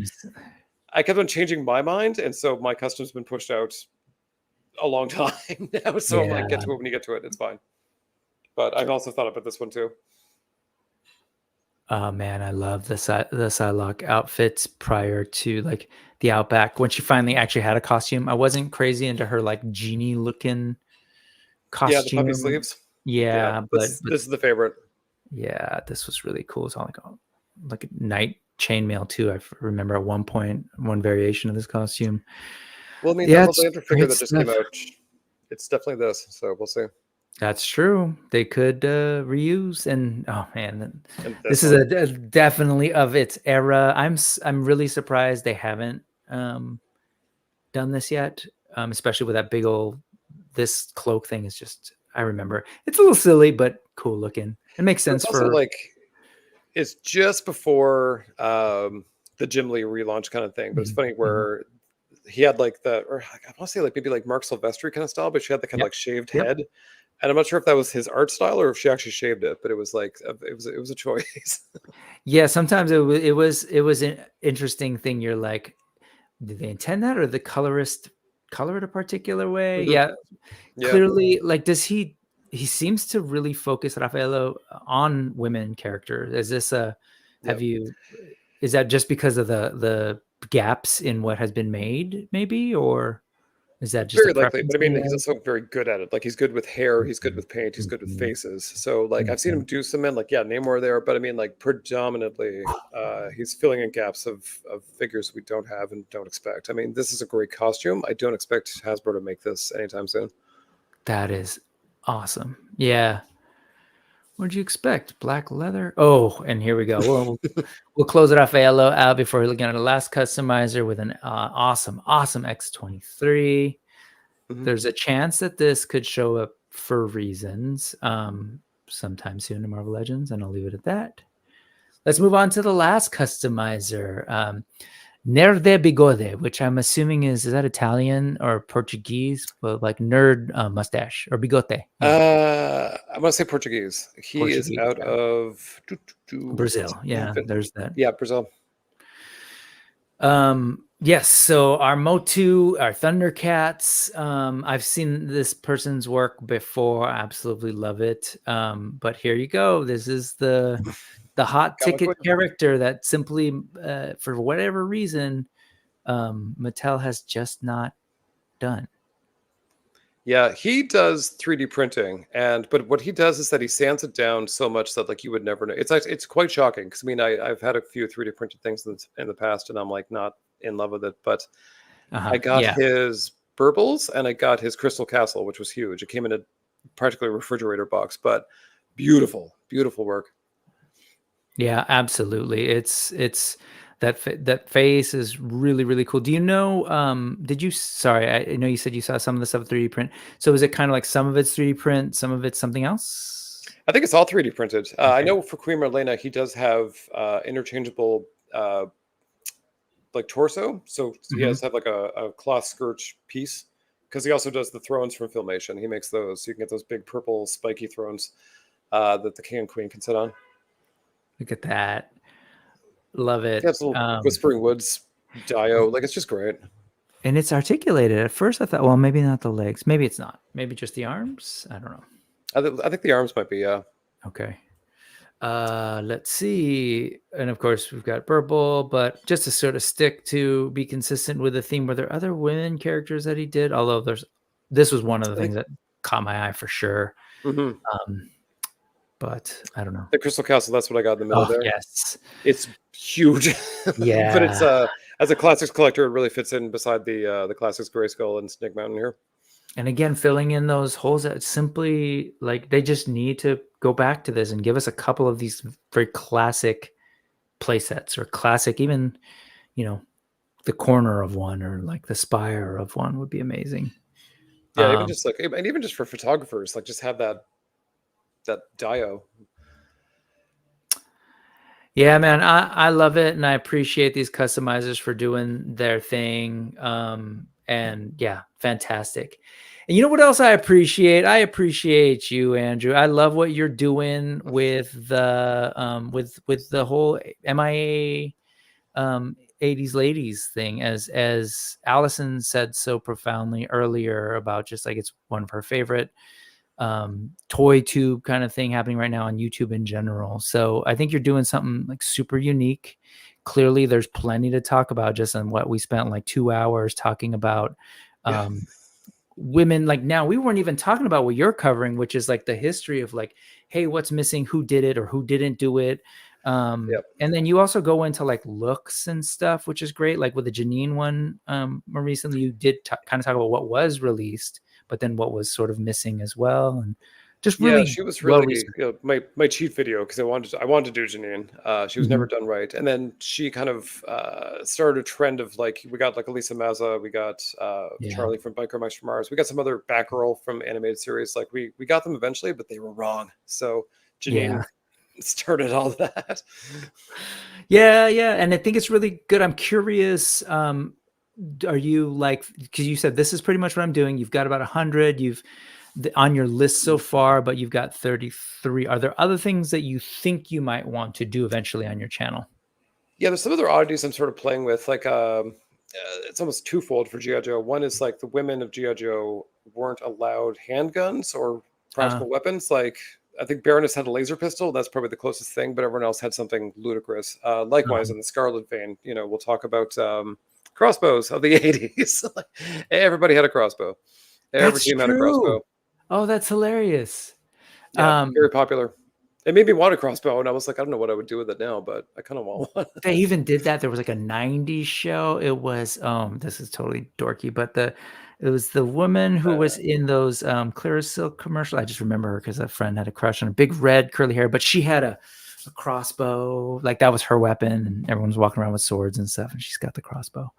I kept on changing my mind, and so my custom's been pushed out a long time now. So I'm like, get to it when you get to it. It's fine. But I've also thought about this one too.
Oh man, I love the Psylocke outfits prior to like the Outback. When she finally actually had a costume, I wasn't crazy into her like genie looking costume.
Yeah, the puppy sleeves.
Yeah, but
this is the favorite.
Yeah, this was really cool. It's all like a night chainmail too. I remember at one point one variation of this costume.
Well, I mean, the Lantern figure that just came out, it's definitely this. So we'll see.
That's true. They could reuse, and oh man, this is definitely of its era. I'm really surprised they haven't done this yet, especially with that big old. This cloak thing is just I remember. It's a little silly, but cool looking. It makes
But
sense
it's also
for.
like it's just before the Jim Lee relaunch kind of thing. But it's funny where he had like the, or I want to say like maybe like Mark Silvestri kind of style, but she had the kind of like shaved head. And I'm not sure if that was his art style or if she actually shaved it, but it was like it was a choice.
Yeah, sometimes it was an interesting thing. You're like, did they intend that, or the colorist color it a particular way? Yeah, clearly. Like, does he seems to really focus Raffaello on women characters? Is this a is that just because of the gaps in what has been made, maybe, or is that just
Very
a
likely,
preference
but I mean,
thing?
he's also very good at it. Like he's good with hair, he's good with paint, he's good with faces. So like I've seen him do some in like Namor there, but I mean like predominantly he's filling in gaps of figures we don't have and don't expect. I mean, this is a great costume. I don't expect Hasbro to make this anytime soon.
That is awesome. Yeah. What'd you expect? Black leather? Oh, and here we go. We'll close it off out before looking at the last customizer with an awesome X23. There's a chance that this could show up for reasons sometime soon in Marvel Legends, and I'll leave it at that. Let's move on to the last customizer. Nerde Bigode, which I'm assuming is that Italian or Portuguese, but like nerd mustache or bigote.
I want to say Portuguese. He is out of
Brazil. Yeah, there's that.
Yeah, Brazil.
Yes, so our Motu, our Thundercats, I've seen this person's work before. I absolutely love it. But here you go. This is the hot ticket character that simply for whatever reason Mattel has just not done.
Yeah, he does 3D printing, but what he does is that he sands it down so much that like you would never know. It's quite shocking because I mean I've had a few 3D printed things in the past and I'm like not in love with it, but I got his Burbles and I got his Crystal Castle, which was huge. It came in a practically refrigerator box, but beautiful work.
Yeah, absolutely. It's that face is really, really cool. Do you know, sorry, I know you said you saw some of the stuff 3D print. So is it kind of like some of it's 3D print, some of it's something else?
I think it's all 3D printed. I know for Queen Marlena, he does have interchangeable like torso. So he has to have like a cloth skirt piece because he also does the thrones from Filmation. He makes those. So you can get those big purple spiky thrones that the king and queen can sit on.
Look at that. Love it.
Yeah, it's a little Whispering Woods Dio. Like, it's just great.
And it's articulated. At first I thought, well, maybe not the legs. Maybe it's not. Maybe just the arms. I don't know.
I think the arms might be, yeah.
Okay. Let's see. And of course we've got Burble, but just to sort of be consistent with the theme, were there other women characters that he did? Although this was one of the things that caught my eye for sure. But I don't know.
The Crystal Castle, that's what I got in the middle there.
Yes.
It's huge.
Yeah.
But it's as a classics collector, it really fits in beside the classics Grayskull and Snake Mountain here.
And again, filling in those holes that simply like they just need to go back to this and give us a couple of these very classic play sets or classic, even, the corner of one or like the spire of one would be amazing.
Yeah, even just for photographers, like just have that Dio.
Yeah, man, I love it, and I appreciate these customizers for doing their thing. And yeah, fantastic. And you know what else I appreciate? I appreciate you, Andrew. I love what you're doing with the with the whole MIA 80s ladies thing, as Allison said so profoundly earlier about just like it's one of her favorite toy tube kind of thing happening right now on YouTube in general. So I think you're doing something like super unique. Clearly there's plenty to talk about just on what we spent like 2 hours talking about women. Like now we weren't even talking about what you're covering, which is like the history of like, hey, what's missing, who did it or who didn't do it. And then you also go into like looks and stuff, which is great. Like with the Janine one more recently, you did kind of talk about what was released, but then what was sort of missing as well. And Just
Yeah,
really
she was
well
really,
researched.
my cheat video because I wanted to do Janine. She was never
Mhm.
done right, and then she kind of started a trend of like we got like Elisa Mazza, we got
Yeah.
Charlie from Biker Mice from Mars, we got some other Batgirl from animated series. Like we got them eventually, but they were wrong. So
Yeah.
Janine started all that.
Yeah, yeah, and I think it's really good. I'm curious, are you like, because you said this is pretty much what I'm doing. You've got about 100. You've on your list so far, but you've got 33. Are there other things that you think you might want to do eventually on your channel?
Yeah, there's some other oddities I'm sort of playing with. Like, it's almost twofold for GI Joe. One is like the women of GI Joe weren't allowed handguns or
Uh,
practical weapons. Like, I think Baroness had a laser pistol. That's probably the closest thing, but everyone else had something ludicrous. Likewise,
uh,
in the Scarlet vein, we'll talk about crossbows of the 80s. Everybody had a crossbow. Every
that's
team had a
true.
crossbow.
Oh, that's hilarious.
Yeah,
Um,
very popular. It made me want a crossbow, and I was like, I don't know what I would do with it now, but I kind of want one.
they even did that. There was like a 90s show. It was this is totally dorky, but it was the woman who was in those Clear Silk commercial. I just remember her because a friend had a crush on her, big red curly hair, but she had a crossbow. Like that was her weapon, and everyone's walking around with swords and stuff, and she's got the crossbow.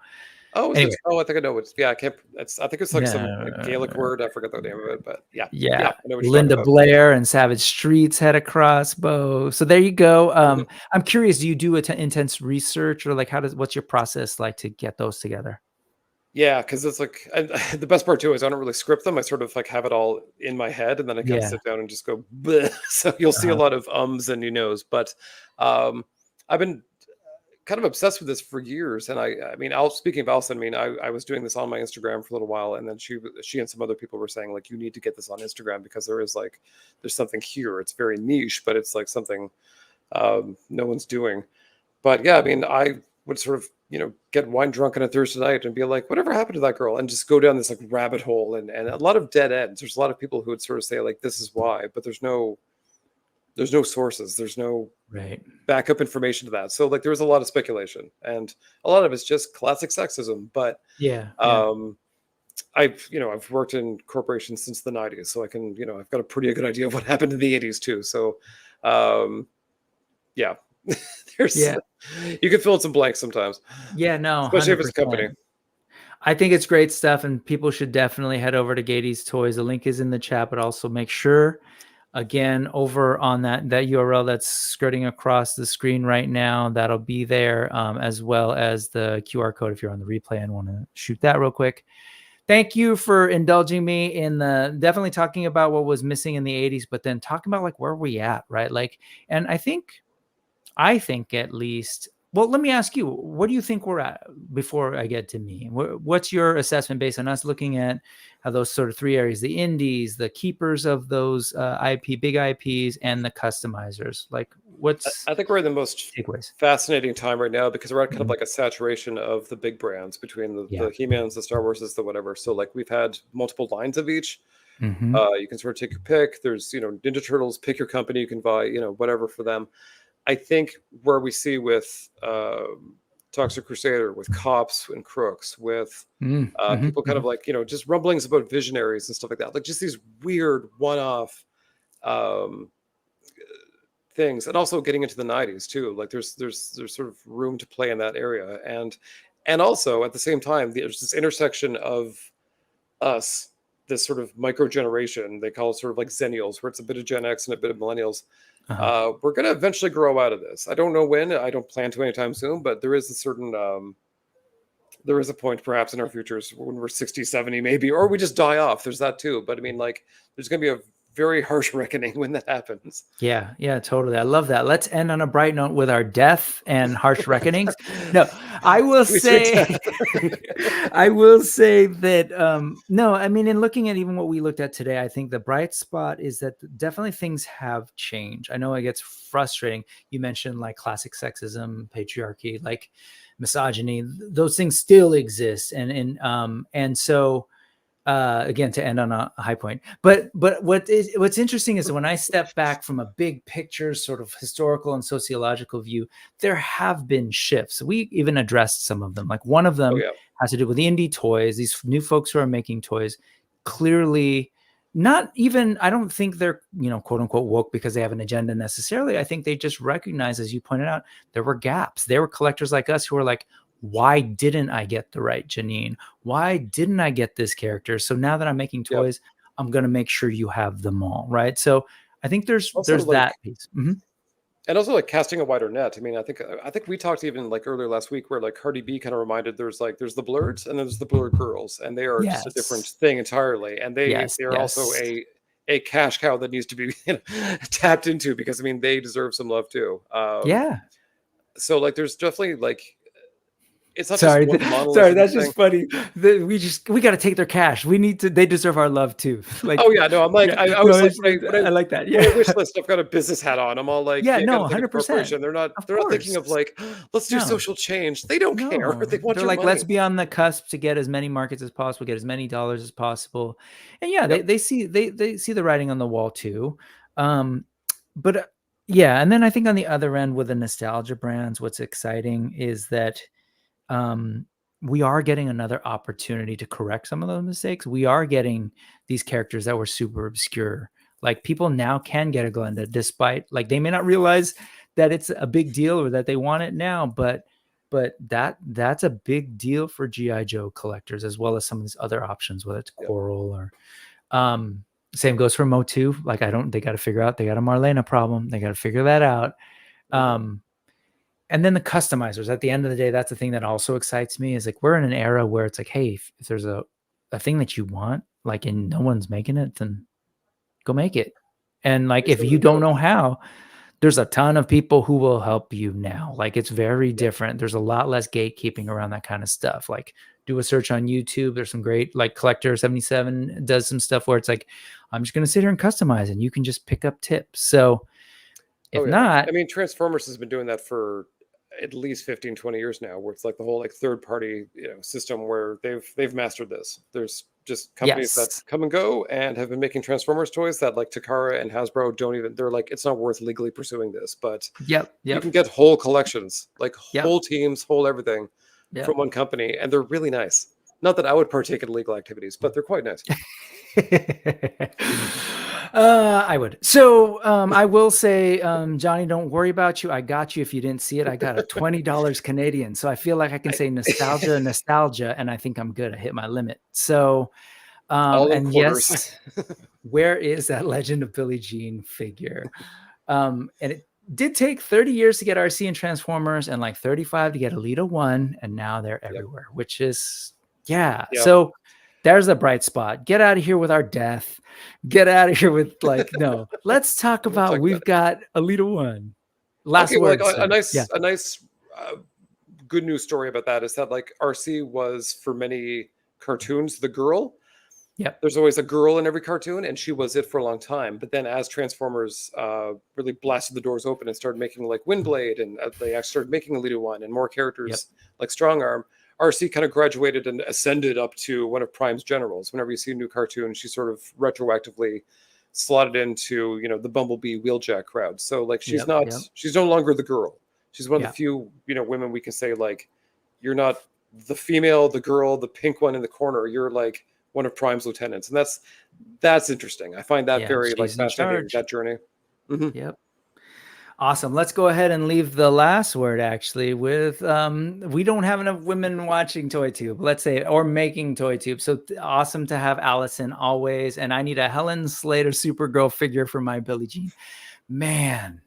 Oh, is
Anyway,
this? Oh, I think I know. Yeah, I can't. I think it's like some like Gaelic
yeah,
word. I forgot the name of it, but yeah,
yeah.
I know what you're talking
Linda
about.
Blair and Savage Streets had a crossbow. So there you go. I'm curious, do you do intense research, or like what's your process like to get those together?
Yeah, because it's like the best part too is I don't really script them. I sort of like have it all in my head, and then I kind of
Yeah.
sit down and just go. Bleh. So you'll see a
Uh-huh.
lot of ums and knows, but I've been kind of obsessed with this for years. And I mean, speaking of Alison, I mean, I was doing this on my Instagram for a little while, and then she and some other people were saying like, you need to get this on Instagram because there's something here. It's very niche, but it's like something no one's doing. But yeah, I mean, I would sort of get wine drunk on a Thursday night and be like, whatever happened to that girl, and just go down this like rabbit hole and a lot of dead ends. There's a lot of people who would sort of say like, this is why, but there's no sources. There's no
Right.
backup information to that. So like there was a lot of speculation, and a lot of it's just classic sexism. But
Yeah. Yeah.
I've worked in corporations since the 90s, so I can I've got a pretty good idea of what happened in the 80s too. So yeah, there's
Yeah.
you can fill in some blanks sometimes,
Yeah. No,
especially if it's a
100%.
company.
I think it's great stuff, and people should definitely head over to Gayties Toys. The link is in the chat, but also make sure, again, over on that URL that's skirting across the screen right now, that'll be there, as well as the QR code if you're on the replay and want to shoot that real quick. Thank you for indulging me in definitely talking about what was missing in the 80s, but then talking about like where we at, right? Like, and I think at least, well, let me ask you, what do you think we're at before I get to me? What's your assessment based on us looking at how those sort of three areas, the indies, the keepers of those big IPs, and the customizers? Like, what's
I think we're in the most
takeaways?
fascinating time right now because we're at kind of like a saturation of the big brands between the He-Mans, the Star Warses, the whatever. So like we've had multiple lines of each. You can sort of take your pick. There's Ninja Turtles, pick your company, you can buy whatever for them. I think where we see with Toxic Crusader, with Cops and Crooks, with people kind of like just rumblings about visionaries and stuff like that, like just these weird one-off things, and also getting into the 90s too. Like there's sort of room to play in that area, and also at the same time there's this intersection of us, this sort of micro generation they call it, sort of like Zennials, where it's a bit of Gen X and a bit of Millennials. We're going to eventually grow out of this. I don't know when. I don't plan to anytime soon, but there is a certain there is a point perhaps in our futures when we're 60, 70 maybe, or we just die off. There's that too. But I mean, like, there's going to be a very harsh reckoning when that happens.
Yeah, totally. I love that. Let's end on a bright note with our death and harsh reckonings. No, I will say, I will say that, no, I mean, in looking at even what we looked at today, I think the bright spot is that definitely things have changed. I know it gets frustrating. You mentioned like classic sexism, patriarchy, like misogyny, those things still exist. And so, again, to end on a high point, but what's interesting is that when I step back from a big picture, sort of historical and sociological view, there have been shifts. We even addressed some of them. Like one of them has to do with the indie toys. These new folks who are making toys clearly not even, I don't think they're, quote unquote woke because they have an agenda necessarily. I think they just recognize, as you pointed out, there were gaps. There were collectors like us who were like, why didn't I get the right Janine? Why didn't I get this character? So now that I'm making toys, I'm going to make sure you have them all. Right. So I think there's that piece. Mm-hmm.
And also like casting a wider net. I mean, I think we talked even like earlier last week where like Cardi B kind of reminded there's the blurreds and then there's the blurred girls, and they are just a different thing entirely. And they are also a cash cow that needs to be tapped into, because I mean they deserve some love too. So like there's definitely like, it's not
sorry,
just one monolith.
Sorry, that's just funny. We got to take their cash. We need to. They deserve our love too. Like,
oh yeah, no, I'm like, I
like that. Yeah,
my wish list. I've got a business hat on. I'm all like,
yeah, no, 100%.
They're not thinking of like, let's do social change. They don't care. They want
They're
your
like,
money.
let's be on the cusp to get as many markets as possible, get as many dollars as possible. And yeah, they see the writing on the wall too. But yeah, and then I think on the other end with the nostalgia brands, what's exciting is that we are getting another opportunity to correct some of those mistakes. We are getting these characters that were super obscure. Like, people now can get a Glenda, despite, like, they may not realize that it's a big deal or that they want it now, but that's a big deal for G.I. Joe collectors, as well as some of these other options, whether it's Coral or same goes for Motu. Like, they got to figure out, they got a Marlena problem. They got to figure that out. And then the customizers, at the end of the day, that's the thing that also excites me, is like, we're in an era where it's like, hey, if there's a thing that you want, like, and no one's making it, then go make it. And like, if you don't know how, there's a ton of people who will help you now. Like, it's very different. There's a lot less gatekeeping around that kind of stuff. Like, do a search on YouTube. There's some great, like, Collector 77 does some stuff where it's like, I'm just going to sit here and customize, and you can just pick up tips. So if not,
I mean, Transformers has been doing that for at least 15, 20 years now, where it's like the whole like third party system where they've mastered this. There's just companies that come and go and have been making Transformers toys that, like, Takara and Hasbro don't even, they're like, it's not worth legally pursuing this, but you can get whole collections, like whole teams, whole everything from one company, and they're really nice. Not that I would partake in illegal activities, but they're quite nice.
I would. So I will say, Johnny, don't worry about you. I got you. If you didn't see it, I got a $20 Canadian. So I feel like I can say nostalgia, and I think I'm good. I hit my limit. So, and yes, where is that Legend of Billie Jean figure? And it did take 30 years to get RC and Transformers, and like 35 to get Alita 1, and now they're everywhere, which is, So there's a bright spot. Get out of here with our death. Get out of here with, like, no. Let's talk about we've got Alita 1. Last word.
A nice good news story about that is that, like, RC was for many cartoons the girl. There's always a girl in every cartoon, and she was it for a long time. But then as Transformers really blasted the doors open and started making, like, Windblade, and they actually started making Alita 1 and more characters like Strongarm, RC kind of graduated and ascended up to one of Prime's generals. Whenever you see a new cartoon, she sort of retroactively slotted into, the Bumblebee Wheeljack crowd. So, like, she's she's no longer the girl. She's one of the few, women we can say, like, you're not the female, the girl, the pink one in the corner. You're like one of Prime's lieutenants. And that's interesting. I find that very, like, fascinating, that journey.
Awesome. Let's go ahead and leave the last word, actually, with we don't have enough women watching ToyTube, let's say, or making ToyTube. So awesome to have Allison always. And I need a Helen Slater Supergirl figure for my Billie Jean. Man,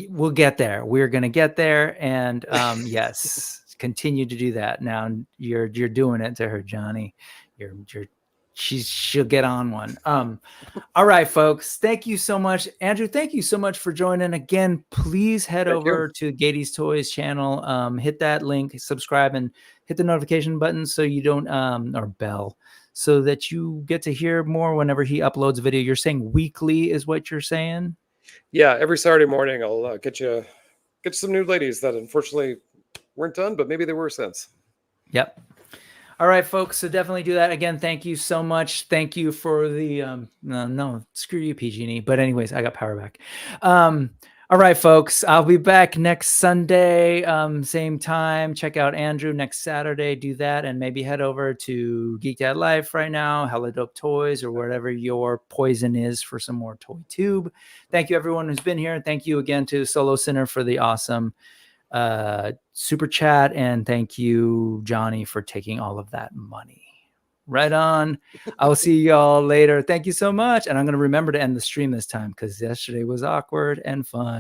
we'll get there. We're going to get there. And yes, continue to do that. Now you're doing it to her, Johnny. She'll get on one. All right, folks. Thank you so much. Andrew, thank you so much for joining. Again, please head over to Gayties Toys channel. Hit that link, subscribe, and hit the notification button so you don't, or bell, so that you get to hear more whenever he uploads a video. You're saying weekly is what you're saying?
Yeah, every Saturday morning I'll get you some new ladies that unfortunately weren't done, but maybe they were since.
Yep. All right, folks. So definitely do that. Again, thank you so much. Thank you for the no, screw you, PG&E. But anyways, I got power back. All right, folks, I'll be back next Sunday, same time. Check out Andrew next Saturday. Do that, and maybe head over to Geek Dad Life right now, Hella Dope Toys, or wherever your poison is for some more Toy Tube. Thank you, everyone who's been here. Thank you again to Solo Center for the awesome super chat, and thank you, Johnny, for taking all of that money. Right on. I'll see y'all later. Thank you so much. And I'm going to remember to end the stream this time because yesterday was awkward and fun.